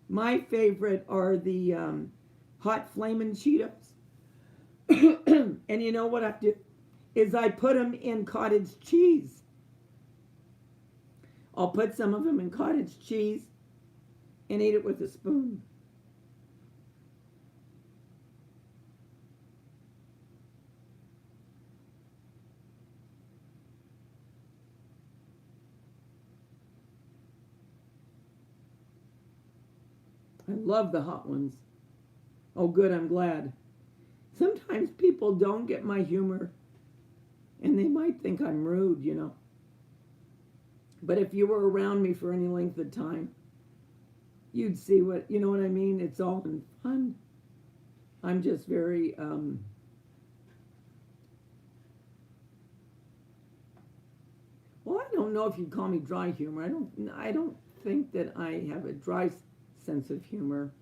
My favorite are the hot flamin' Cheetos. And you know what I do? Is I put them in cottage cheese. I'll put some of them in cottage cheese and eat it with a spoon. I love the hot ones. Oh, good, I'm glad. Sometimes people don't get my humor, and they might think I'm rude, you know. But if you were around me for any length of time, you'd see what, you know what I mean? It's all in fun. I'm just very, well, I don't know if you'd call me dry humor. I don't think that I have a dry sense of humor.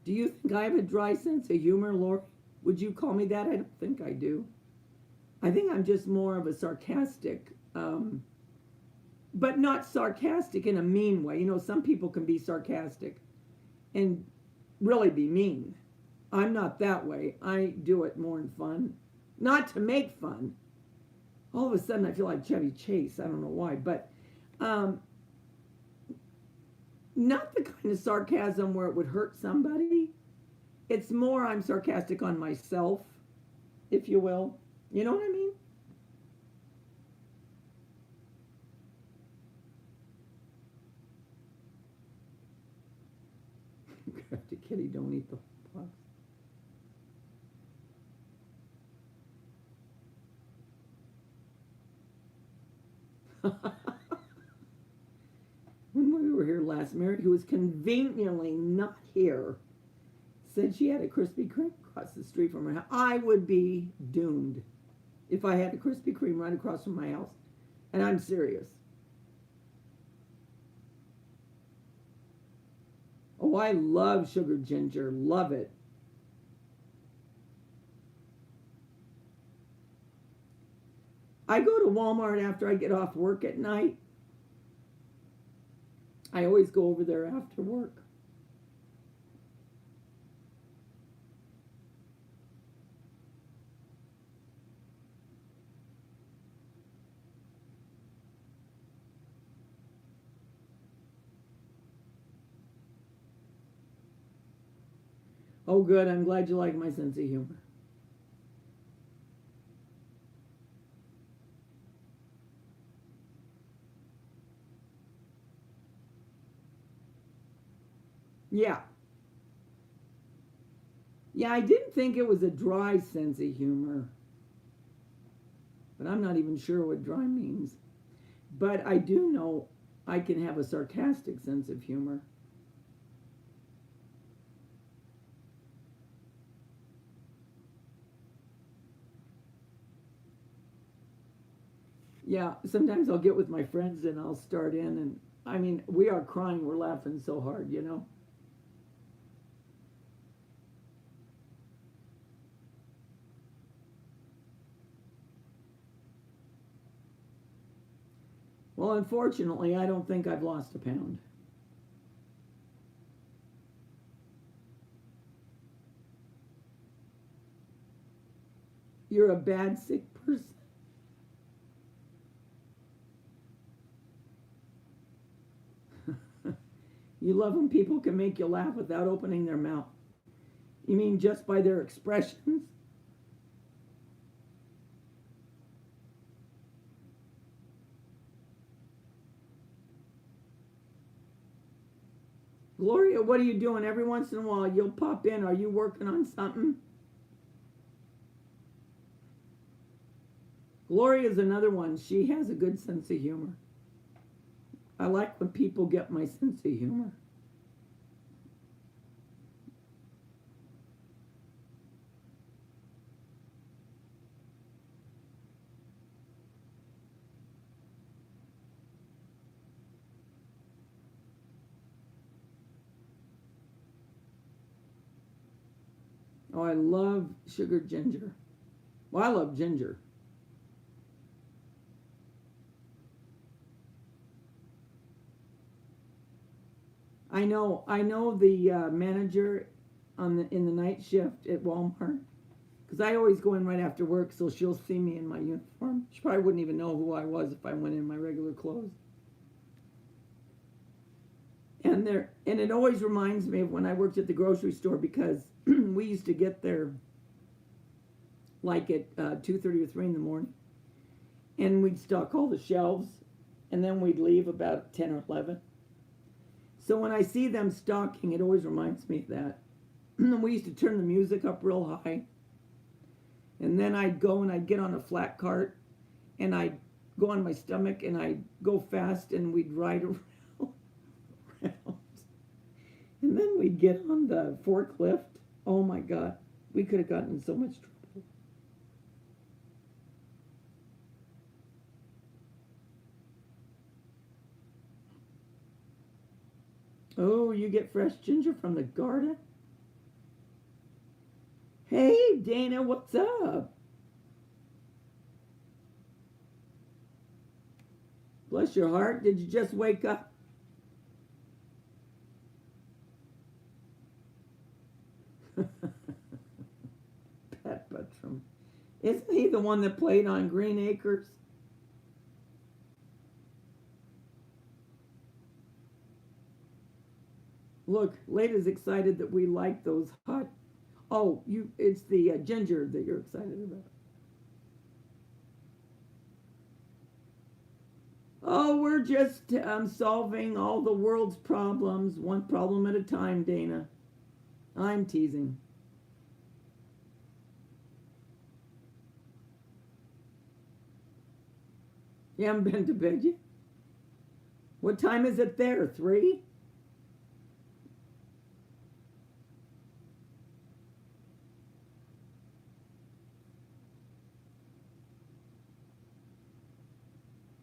Do you think I have a dry sense of humor, Lori? Would you call me that? I don't think I do. I think I'm just more of a sarcastic but not sarcastic in a mean way. You know, some people can be sarcastic and really be mean. I'm not that way. I do it more in fun, not to make fun. All of a sudden, I feel like Chevy Chase. I don't know why, but um, not the kind of sarcasm where it would hurt somebody. It's more I'm sarcastic on myself, if you will. You know what I mean? Crafty kitty, don't eat the box. When we were here last, Mary, who was conveniently not here, said she had a Krispy Kreme across the street from her house. I would be doomed if I had a Krispy Kreme right across from my house. And I'm serious. Oh, I love sugar ginger. Love it. I go to Walmart after I get off work at night. I always go over there after work. Oh, good. I'm glad you like my sense of humor. Yeah. Yeah, I didn't think it was a dry sense of humor. But I'm not even sure what dry means. But I do know I can have a sarcastic sense of humor. Yeah, sometimes I'll get with my friends and I'll start in and I mean, we are crying, we're laughing so hard, you know. Well, unfortunately, I don't think I've lost a pound. You're a bad sick person. You love when people can make you laugh without opening their mouth. You mean just by their expressions? Gloria, what are you doing? Every once in a while you'll pop in. Are you working on something? Gloria's another one. She has a good sense of humor. I like when people get my sense of humor. Oh, I love sugar ginger. Well, I love ginger. I know the manager on the in the night shift at Walmart because I always go in right after work, so she'll see me in my uniform. She probably wouldn't even know who I was if I went in my regular clothes. And it always reminds me of when I worked at the grocery store because we used to get there like at 2:30 or 3 in the morning, and we'd stock all the shelves, and then we'd leave about 10 or 11. So when I see them stocking, it always reminds me of that. We used to turn the music up real high, and then I'd go and I'd get on a flat cart, and I'd go on my stomach, and I'd go fast, and we'd ride around. And then we'd get on the forklift. Oh my God, we could have gotten in so much trouble. Oh, you get fresh ginger from the garden? Hey, Dana, what's up? Bless your heart. Did you just wake up? Pat Buttram. Isn't he the one that played on Green Acres? Look, Lada's excited that we like those hot. Oh, it's the ginger that you're excited about. Oh, we're just solving all the world's problems, one problem at a time, Dana. I'm teasing. You haven't been to bed yet? What time is it there? 3?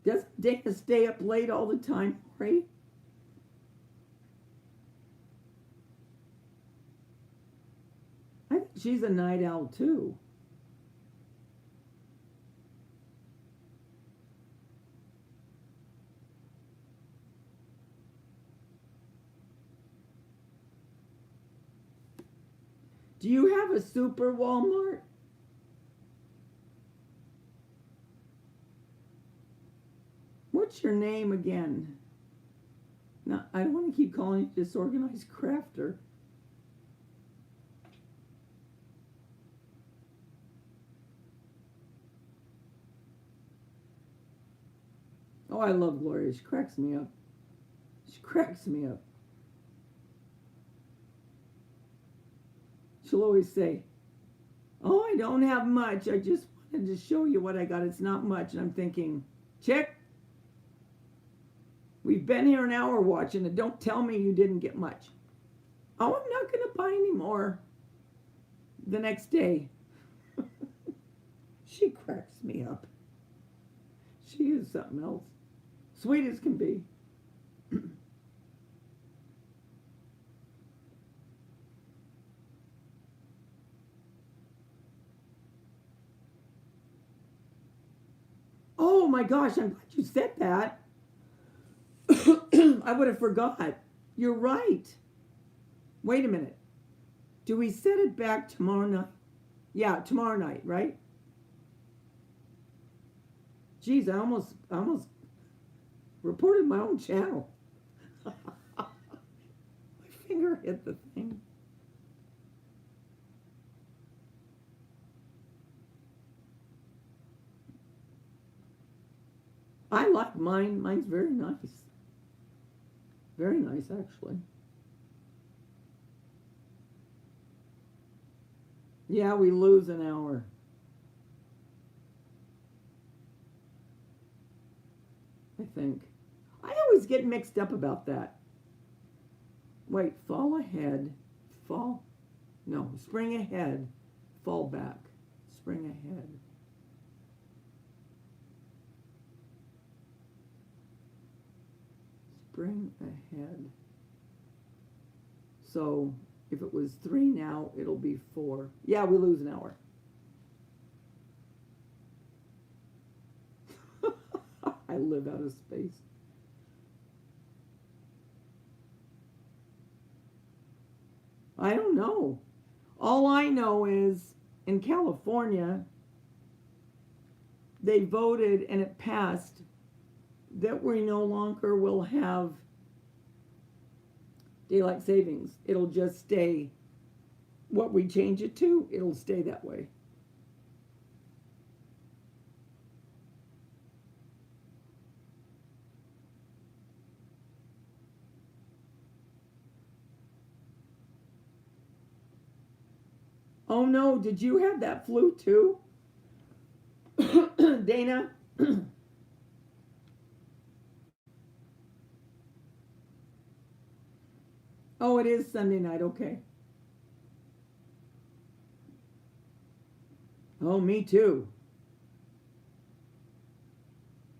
Doesn't Dana stay up late all the time, right? I think she's a night owl too. Do you have a super Walmart? What's your name again? No, I don't want to keep calling you disorganized crafter. Oh, I love Gloria. She cracks me up. She cracks me up. She'll always say, "Oh, I don't have much. I just wanted to show you what I got. It's not much." And I'm thinking, chick, we've been here an hour watching it. Don't tell me you didn't get much. Oh, I'm not going to buy any more the next day. She cracks me up. She is something else. Sweet as can be. Oh my gosh, I'm glad you said that. I would have forgot. You're right. Wait a minute. Do we set it back tomorrow night? Yeah, tomorrow night, right? Geez, I almost reported my own channel. My finger hit the thing. I like mine. Mine's very nice. Very nice, actually. Yeah, we lose an hour. I think. I always get mixed up about that. Wait, fall ahead, fall, no, spring ahead, fall back, spring ahead. Spring ahead. So if it was 3 now, it'll be 4. Yeah, we lose an hour. I live out of space. I don't know. All I know is in California, they voted and it passed that we no longer will have daylight savings. It'll just stay what we change it to, it'll stay that way. Oh no, did you have that flu too? Dana? Oh, it is Sunday night, okay. Oh, me too.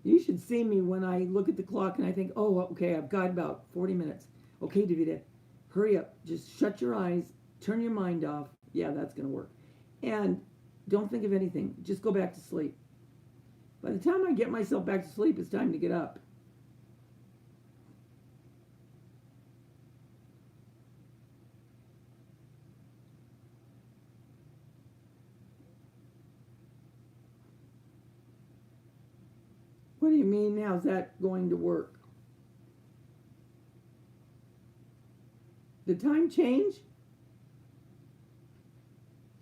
You should see me when I look at the clock and I think, oh, okay, I've got about 40 minutes. Okay, Davida, hurry up. Just shut your eyes, turn your mind off. Yeah, that's going to work. And don't think of anything. Just go back to sleep. By the time I get myself back to sleep, it's time to get up. you mean? How's that going to work? The time change?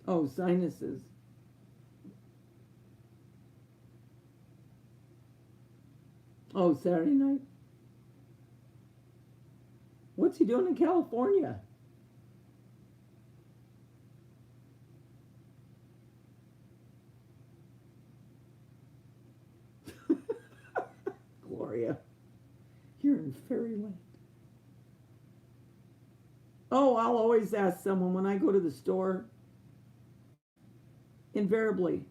Oh, sinuses. Oh, Saturday night. What's he doing in California? Gloria, you're in fairyland. Oh, I'll always ask someone when I go to the store, invariably,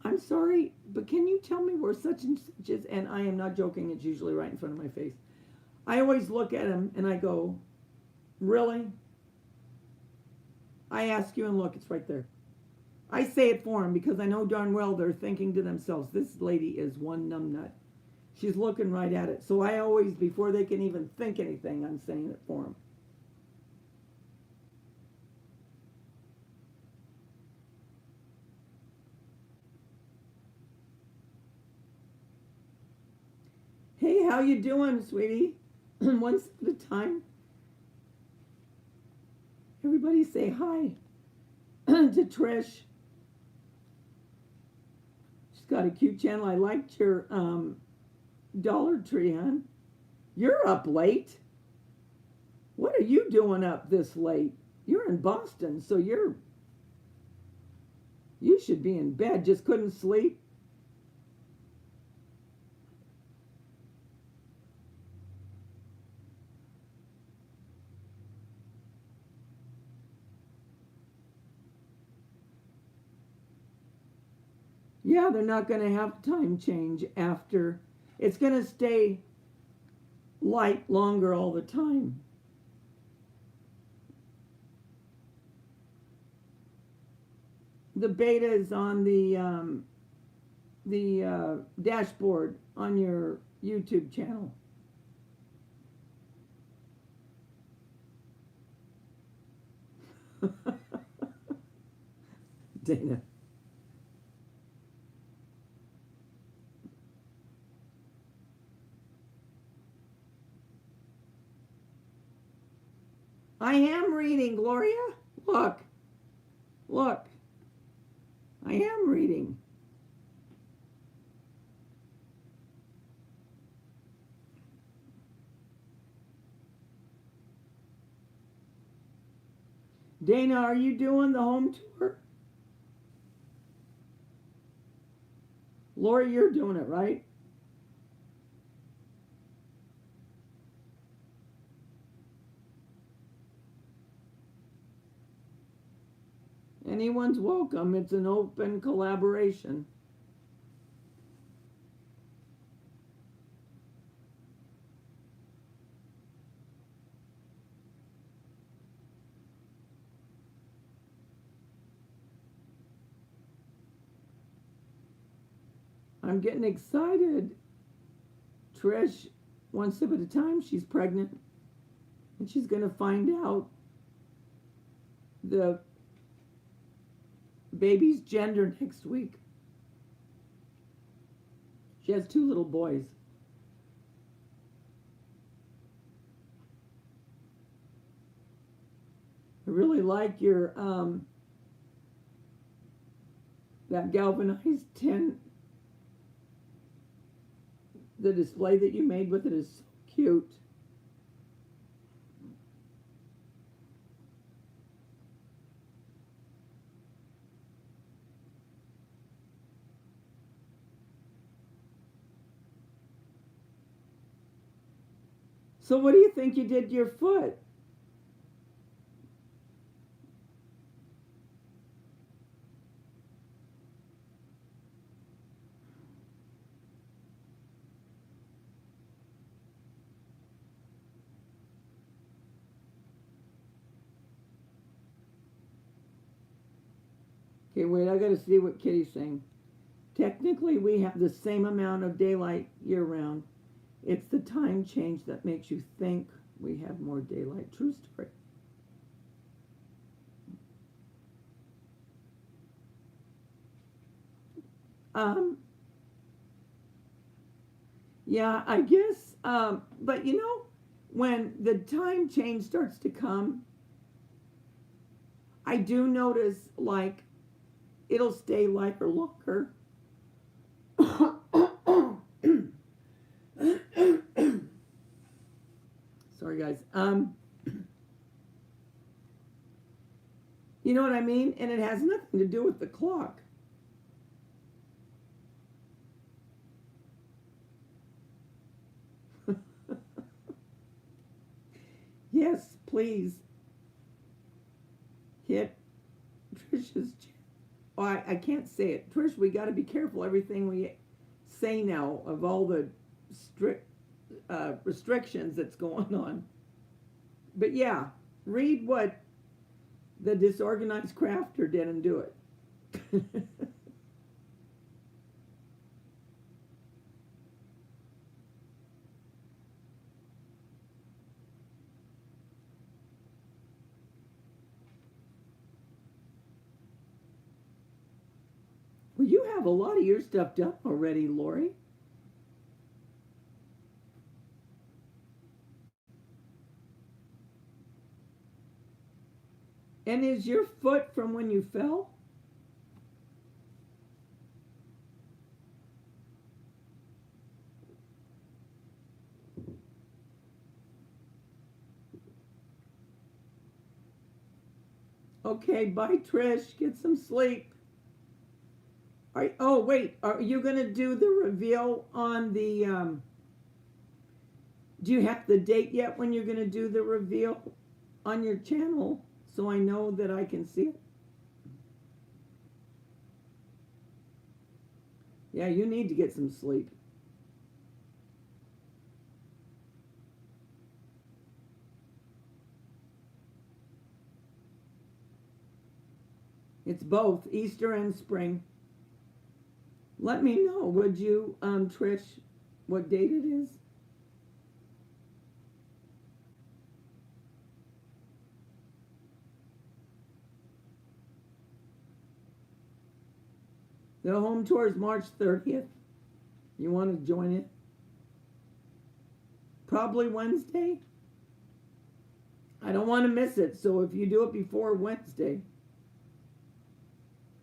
I'm sorry, but can you tell me where such and such is? And I am not joking, it's usually right in front of my face. I always look at him and I go, really? I ask you and look, it's right there. I say it for him because I know darn well they're thinking to themselves, this lady is one numbnut. She's looking right at it. So I always, before they can even think anything, I'm saying it for them. Hey, how you doing, sweetie? Once at a time. Everybody say hi to Trish. She's got a cute channel. I liked your Dollar Tree, hon. You're up late. What are you doing up this late? You're in Boston, so you should be in bed. Just couldn't sleep. Yeah, they're not going to have time change after. It's going to stay light longer all the time. The beta is on the dashboard on your YouTube channel. Dana. I am reading, Gloria. Look. Look. I am reading. Dana, are you doing the home tour? Lori, you're doing it, right? Anyone's welcome. It's an open collaboration. I'm getting excited. Trish, one step at a time, she's pregnant. And she's going to find out the baby's gender next week. She has 2 little boys. I really like your that galvanized tin. The display that you made with it is so cute. So what do you think you did to your foot? Okay, wait, I gotta see what Kitty's saying. Technically, we have the same amount of daylight year round. It's the time change that makes you think we have more daylight. True story. Um, Yeah, I guess. But you know, when the time change starts to come, I do notice like it'll stay lighter longer. Sorry, guys. You know what I mean? And it has nothing to do with the clock. Yes, please hit Trish's. Oh, I can't say it. Trish, we got to be careful everything we say now of all the strict restrictions that's going on. But yeah, read what the disorganized crafter did and do it. Well, you have a lot of your stuff done already, Lori. And is your foot from when you fell? Okay, bye, Trish. Get some sleep. Oh, wait. Are you going to do the reveal on the. Do you have the date yet when you're going to do the reveal on your channel so I know that I can see it? Yeah, you need to get some sleep. It's both Easter and spring. Let me know, would you, Trish, what date it is? The home tour is March 30th. You want to join it? Probably Wednesday. I don't want to miss it, so if you do it before Wednesday,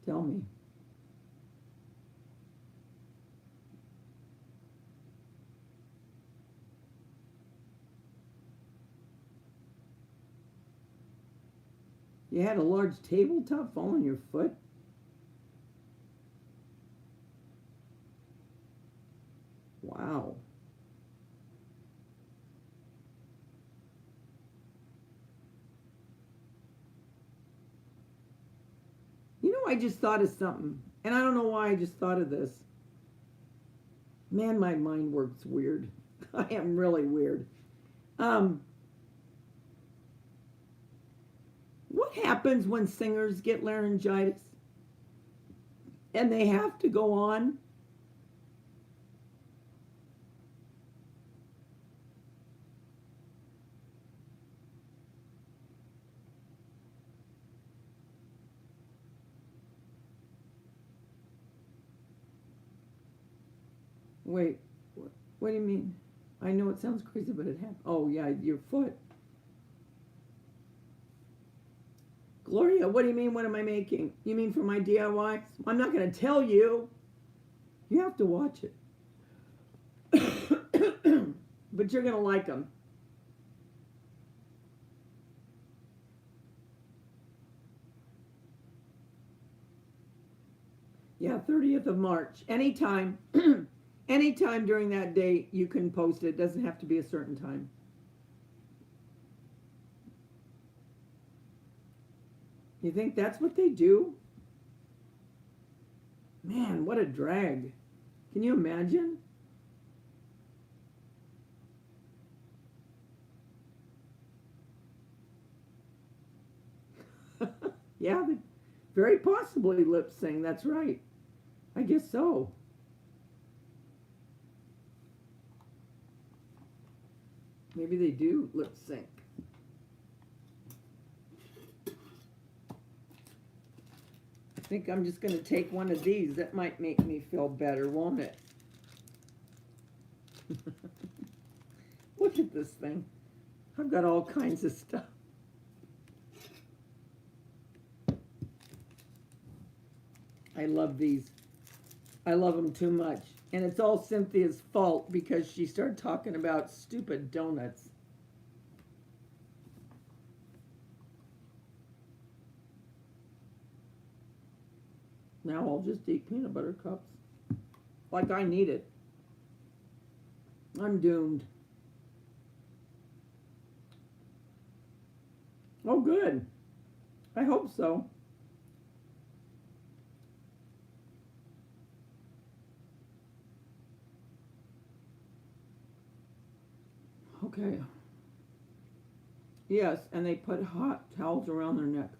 tell me. You had a large tabletop fall on your foot? Wow. You know, I just thought of something, and I don't know why I just thought of this. Man, my mind works weird. I am really weird. Um, what happens when singers get laryngitis and they have to go on? Wait, what do you mean? I know it sounds crazy, but it happened. Oh, yeah, your foot. Gloria, what do you mean? What am I making? You mean for my DIY? I'm not going to tell you. You have to watch it. But you're going to like them. Yeah, 30th of March. Anytime. Anytime during that day you can post it. It doesn't have to be a certain time. You think that's what they do? Man, what a drag. Can you imagine? Yeah, they very possibly lip sync. That's right. I guess so. Maybe they do lip sync. I think I'm just going to take one of these. That might make me feel better, won't it? Look at this thing. I've got all kinds of stuff. I love these. I love them too much. And it's all Cynthia's fault because she started talking about stupid donuts. Now I'll just eat peanut butter cups. Like I need it. I'm doomed. Oh, good. I hope so. Okay. Yes, and they put hot towels around their neck.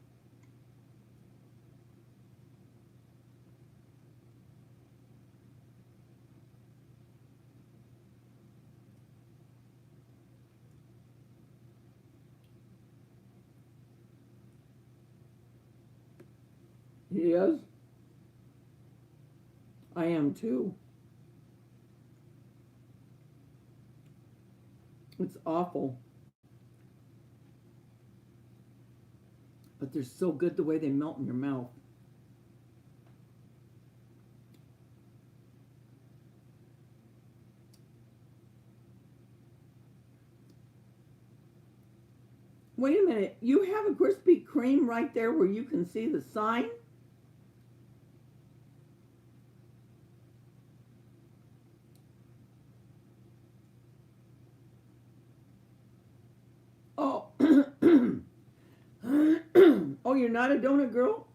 Yes, I am too. It's awful. But they're so good the way they melt in your mouth. Wait a minute. You have a Krispy Kreme right there where you can see the sign? Oh. Oh, you're not a donut girl?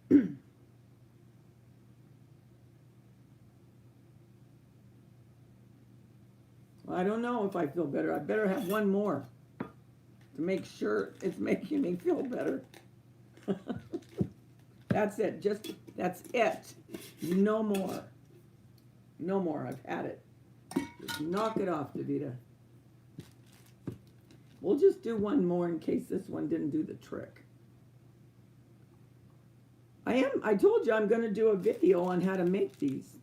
I don't know if I feel better. I better have one more to make sure it's making me feel better. That's it. That's it. No more. No more. I've had it. Just knock it off, Davida. We'll just do one more in case this one didn't do the trick. I told you I'm going to do a video on how to make these.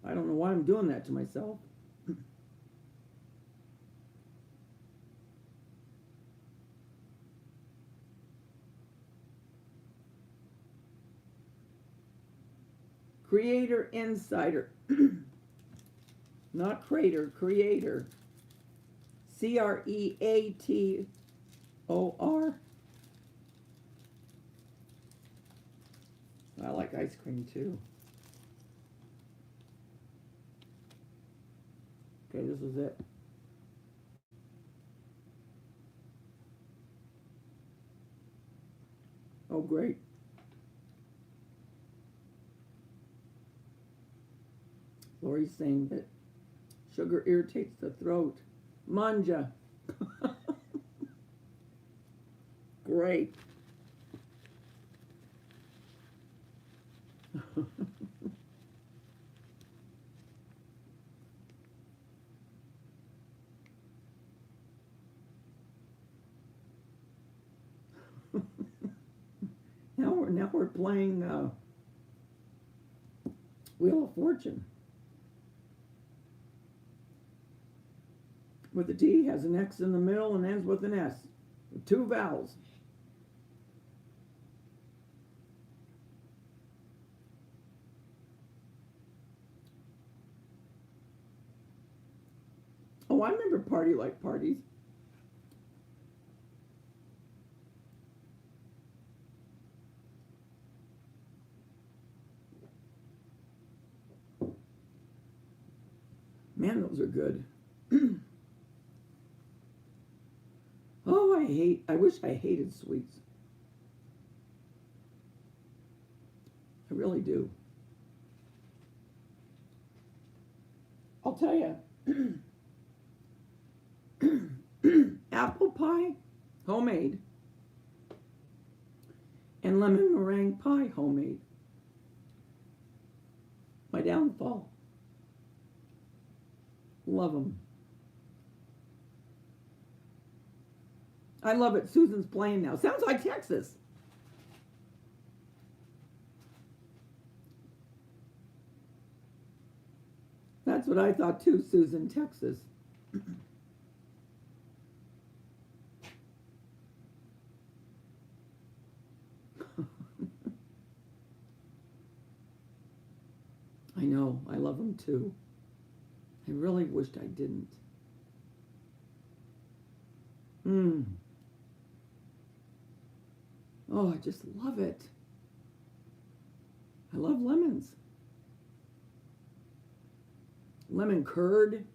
I don't know why I'm doing that to myself. Creator Insider. Not crater, creator. Creator. I like ice cream too. Okay, this is it. Oh, great. Lori's saying that sugar irritates the throat. Manja. Great. Now we're playing Wheel of Fortune. With the T, has an X in the middle and ends with an S. With two vowels. Oh, I remember Party Like Parties. Man, those are good. Oh, I wish I hated sweets. I really do. I'll tell you. Apple pie, homemade. And lemon meringue pie, homemade. My downfall. Love them. I love it. Susan's playing now. Sounds like Texas. what I thought too, Susan, Texas. I know, I love them too. I really wished I didn't. Mmm. Oh, I just love it. I love lemons. Lemon curd.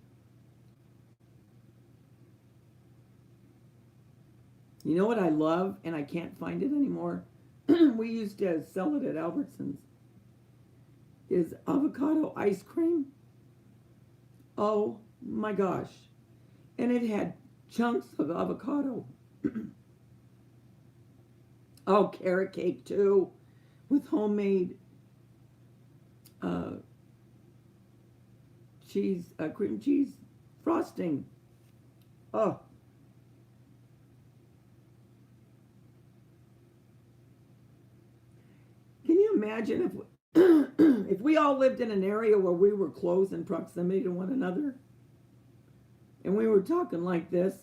You know what I love, and I can't find it anymore? We used to sell it at Albertsons. Is avocado ice cream. Oh my gosh. And it had chunks of avocado. Oh, carrot cake too, with homemade cheese, cream cheese frosting. Oh. Can you imagine if if we all lived in an area where we were close in proximity to one another and we were talking like this?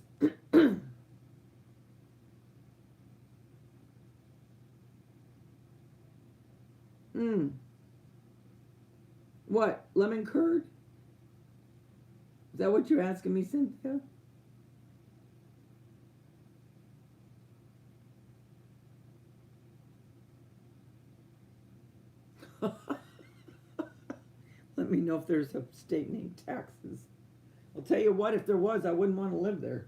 Mm. What? Lemon curd? Is that what you're asking me, Cynthia? Let me know if there's a state named Texas. I'll tell you what, if there was, I wouldn't want to live there.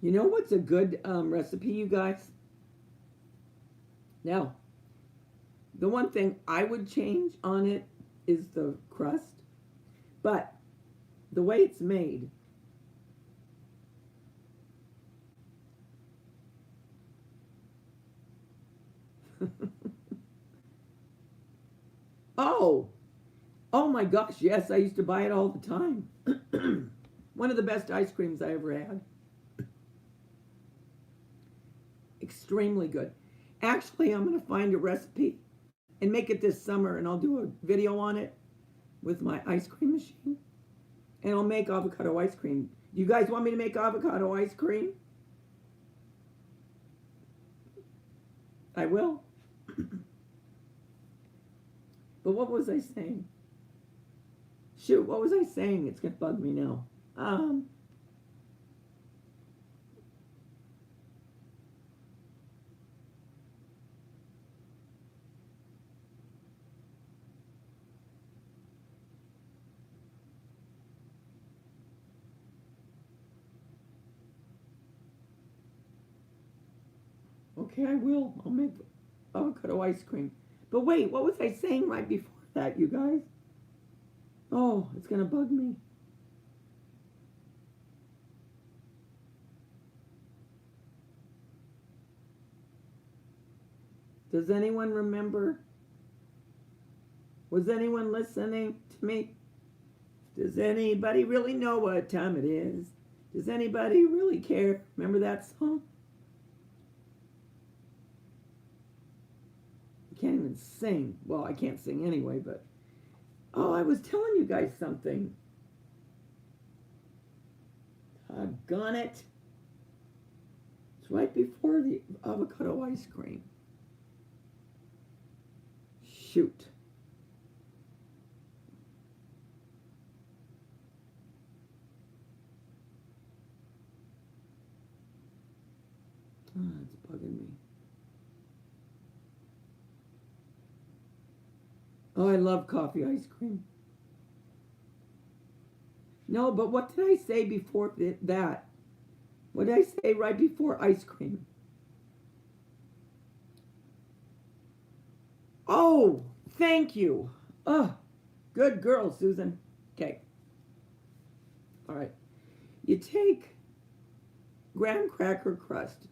You know what's a good recipe, you guys? Now, the one thing I would change on it is the crust, but the way it's made. Oh, oh my gosh, yes, I used to buy it all the time. One of the best ice creams I ever had. Extremely good. Actually, I'm going to find a recipe and make it this summer, and I'll do a video on it with my ice cream machine, and I'll make avocado ice cream. Do you guys want me to make avocado ice cream? I will. But what was I saying? Shoot, what was I saying? It's going to bug me now. Okay, I will. I'll make avocado ice cream. But wait, what was I saying right before that, you guys? Oh, it's going to bug me. Does anyone remember? Was anyone listening to me? Does anybody really know what time it is? Does anybody really care? Remember that song? I can't even sing. Well, I can't sing anyway, but... Oh, I was telling you guys something. Doggone it. It's right before the avocado ice cream. Shoot. Oh, it's bugging me. Oh, I love coffee ice cream. No, but what did I say before that? What did I say right before ice cream? Oh, thank you. Oh, good girl, Susan. Okay. All right. You take graham cracker crust.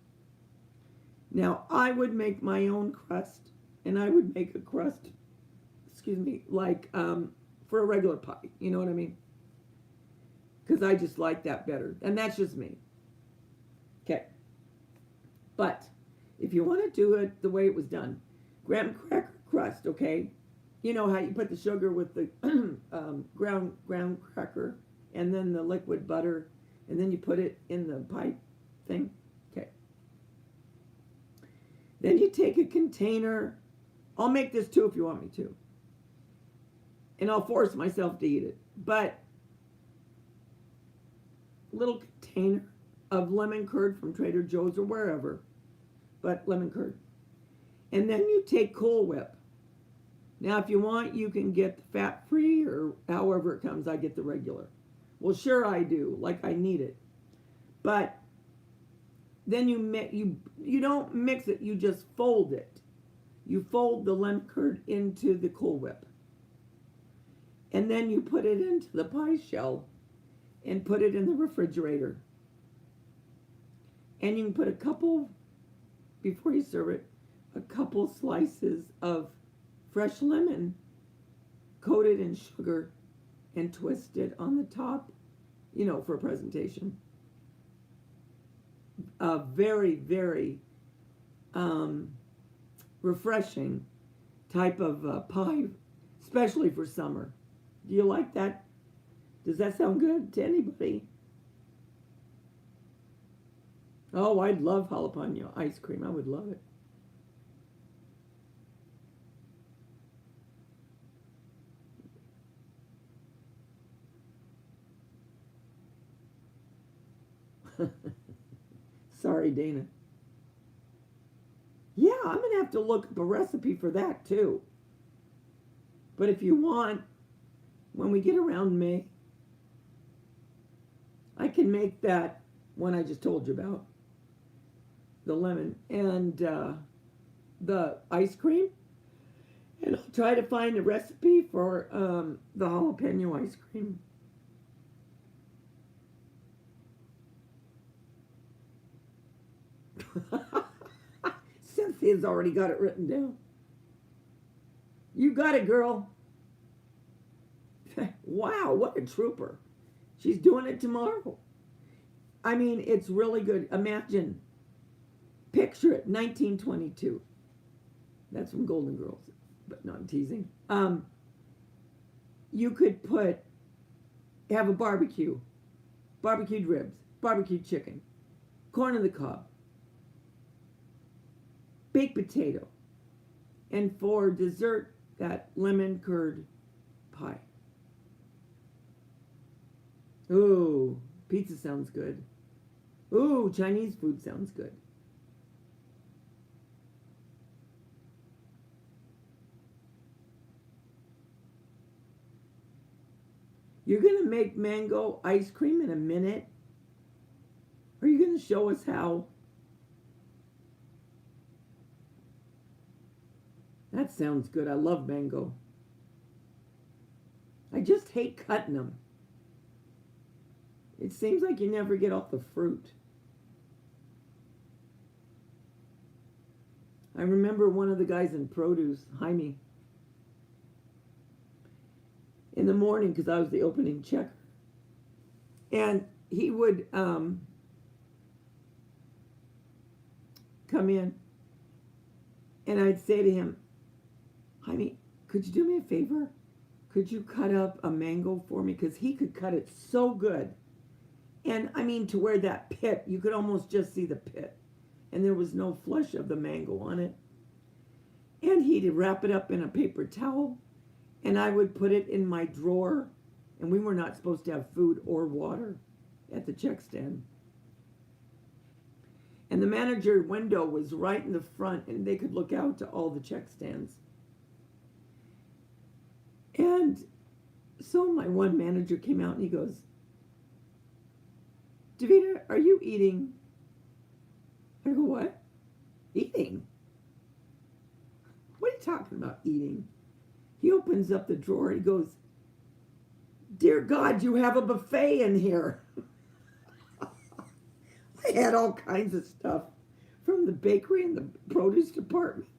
Now, I would make my own crust, and I would make a crust excuse me, like for a regular pie. You know what I mean? Because I just like that better. And that's just me. Okay. But if you want to do it the way it was done, graham cracker crust, okay? You know how you put the sugar with the ground cracker and then the liquid butter, and then you put it in the pie thing? Okay. Then you take a container. I'll make this too if you want me to. And I'll force myself to eat it. But a little container of lemon curd from Trader Joe's or wherever. But lemon curd. And then you take Cool Whip. Now, if you want, you can get the fat-free or however it comes. I get the regular. Well, sure I do. Like I need it. But then you don't mix it. You just fold it. You fold the lemon curd into the Cool Whip. And then you put it into the pie shell and put it in the refrigerator. And you can put a couple, before you serve it, a couple slices of fresh lemon coated in sugar and twisted on the top, you know, for a presentation. A very, very refreshing type of pie, especially for summer. Do you like that? Does that sound good to anybody? Oh, I'd love jalapeno ice cream. I would love it. Sorry, Dana. Yeah, I'm going to have to look up a recipe for that too. But if you want, when we get around May, I can make that one I just told you about. The lemon and the ice cream. And I'll try to find a recipe for the jalapeno ice cream. Cynthia's already got it written down. You got it, girl. Wow, what a trooper. She's doing it tomorrow. I mean, it's really good. Imagine, picture it, 1922. That's from Golden Girls, but no, I'm teasing. You could have a barbecue, barbecued ribs, barbecued chicken, corn on the cob, baked potato, and for dessert, that lemon curd pie. Ooh, pizza sounds good. Ooh, Chinese food sounds good. You're going to make mango ice cream in a minute? Are you going to show us how? That sounds good. I love mango. I just hate cutting them. It seems like you never get off the fruit. I remember one of the guys in produce, Jaime, in the morning, because I was the opening checker. And he would come in, and I'd say to him, Jaime, could you do me a favor? Could you cut up a mango for me? Because he could cut it so good. And I mean, to where that pit, you could almost just see the pit. And there was no flesh of the mango on it. And he'd wrap it up in a paper towel. And I would put it in my drawer. And we were not supposed to have food or water at the check stand. And the manager window was right in the front, and they could look out to all the check stands. And so my one manager came out and he goes, Davida, are you eating? I go, what? Eating? What are you talking about, eating? He opens up the drawer and he goes, dear God, you have a buffet in here. I had all kinds of stuff from the bakery and the produce department.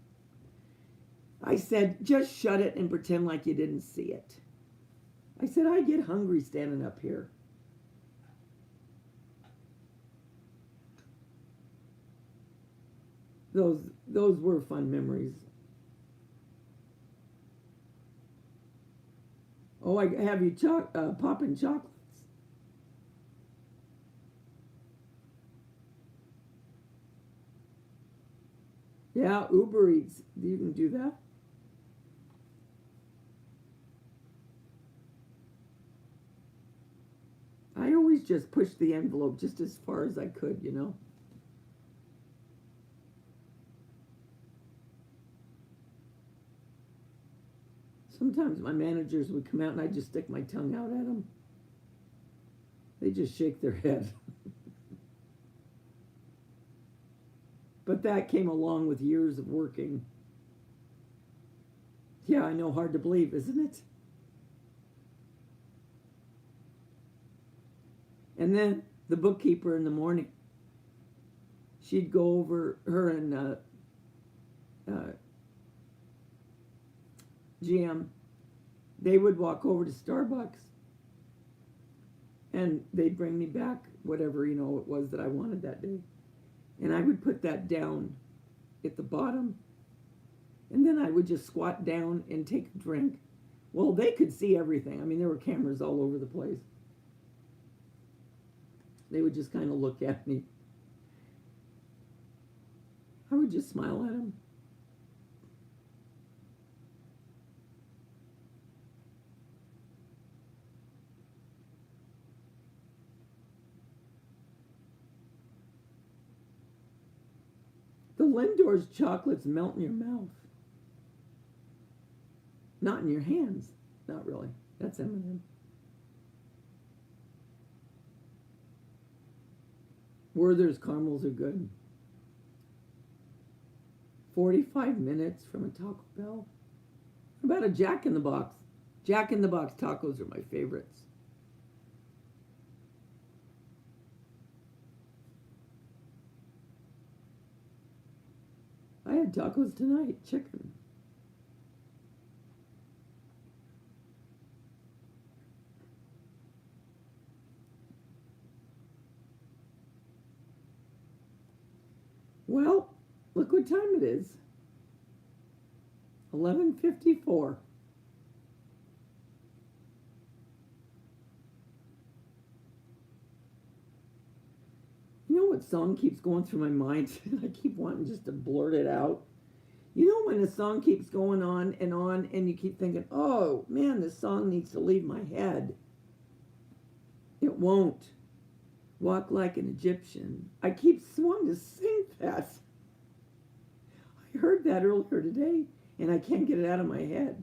I said, just shut it and pretend like you didn't see it. I said, I get hungry standing up here. Those were fun memories. Oh, I have you popping chocolates. Yeah, Uber Eats. You can do that. I always just pushed the envelope just as far as I could, you know. Sometimes my managers would come out and I'd just stick my tongue out at them. They just shake their head. But that came along with years of working. Yeah, I know, hard to believe, isn't it? And then the bookkeeper in the morning, she'd go over, her and GM, they would walk over to Starbucks and they'd bring me back whatever, you know, it was that I wanted that day. And I would put that down at the bottom. And then I would just squat down and take a drink. Well, they could see everything. I mean, there were cameras all over the place. They would just kind of look at me. I would just smile at them. The Lindor's chocolates melt in your mouth. Not in your hands. Not really. That's M&M. Werther's caramels are good. 45 minutes from a Taco Bell. What about a Jack in the Box? Jack in the Box tacos are my favorites. I had tacos tonight, chicken. Well, look what time it is. 11:54. You know what song keeps going through my mind? I keep wanting just to blurt it out. You know when a song keeps going on and you keep thinking, oh man, this song needs to leave my head. It won't. Walk like an Egyptian. I keep wanting to sing that. I heard that earlier today and I can't get it out of my head.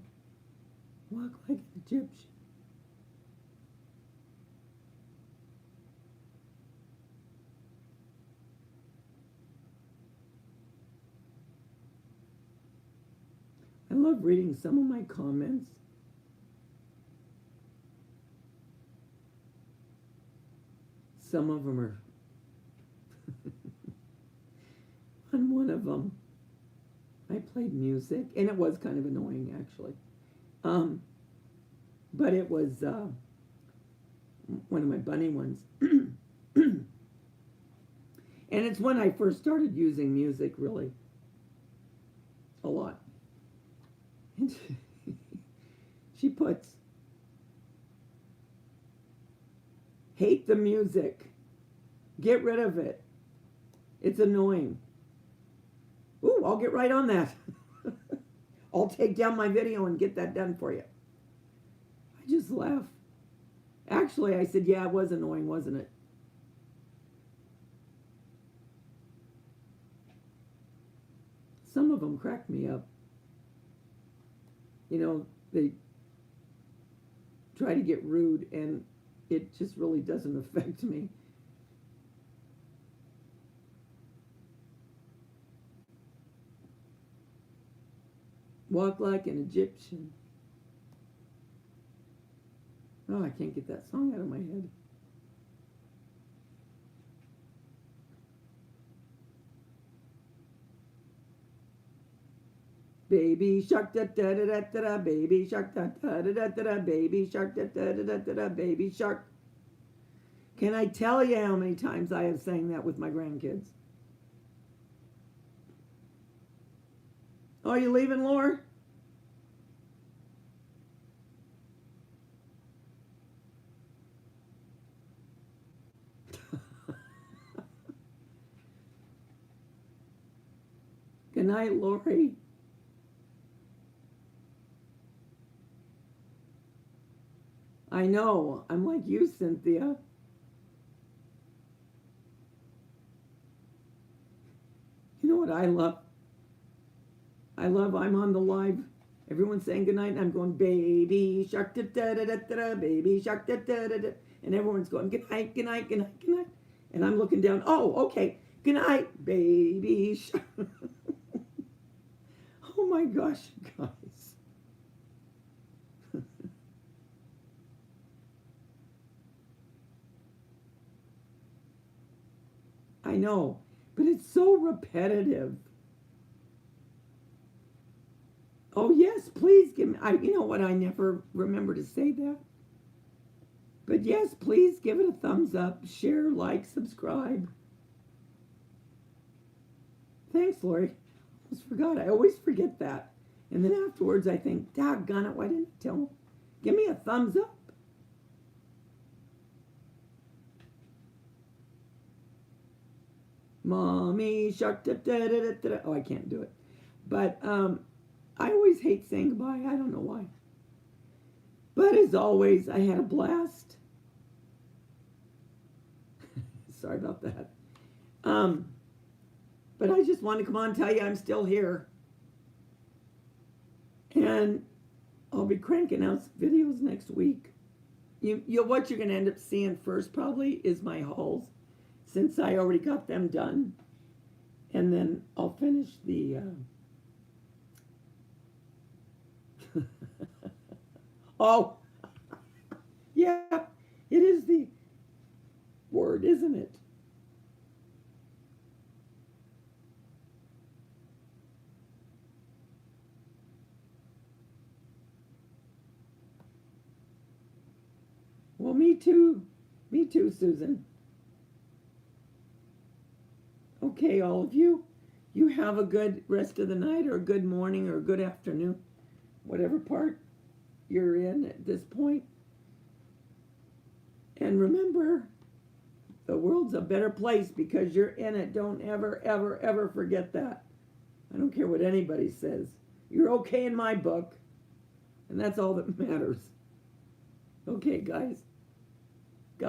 Walk like an Egyptian. I love reading some of my comments. Some of them are on one of them I played music and it was kind of annoying actually, but it was one of my bunny ones. And it's when I first started using music really a lot. And she puts, hate the music. Get rid of it. It's annoying. Ooh, I'll get right on that. I'll take down my video and get that done for you. I just laugh. Actually, I said, yeah, it was annoying, wasn't it? Some of them crack me up. You know, they try to get rude and it just really doesn't affect me. Walk like an Egyptian. Oh, I can't get that song out of my head. Baby shark da da da da da da, baby shark da da da da da da, baby shark da da da da da da, baby shark. Can I tell you how many times I have sang that with my grandkids? Oh, you leaving, Laura? Good night, Lori. I know. I'm like you, Cynthia. You know what I love? I'm on the live. Everyone's saying goodnight, and I'm going, baby shark, da da da da da, baby shark, da da da da. And everyone's going, good night, good night, good night, good night. And I'm looking down, oh, okay, good night, baby shark. Oh my gosh, guys. I know, but it's so repetitive. Oh yes, please give me. You know what? I never remember to say that. But yes, please give it a thumbs up, share, like, subscribe. Thanks, Lori. I almost forgot. I always forget that. And then afterwards, I think, doggone it, why didn't I tell them? Give me a thumbs up. Mommy shark, da da da da da. Oh, I can't do it. But I always hate saying goodbye. I don't know why. But as always, I had a blast. Sorry about that. But I just want to come on and tell you I'm still here. And I'll be cranking out videos next week. What you're going to end up seeing first probably is my hauls, since I already got them done. And then I'll finish the... Oh, yeah, it is the word, isn't it? Well, me too. Me too, Susan. Okay, all of you. You have a good rest of the night, or a good morning, or a good afternoon, whatever part you're in at this point. And remember, the world's a better place because you're in it. Don't ever, ever, ever forget that. I don't care what anybody says. You're okay in my book, and that's all that matters. Okay, guys.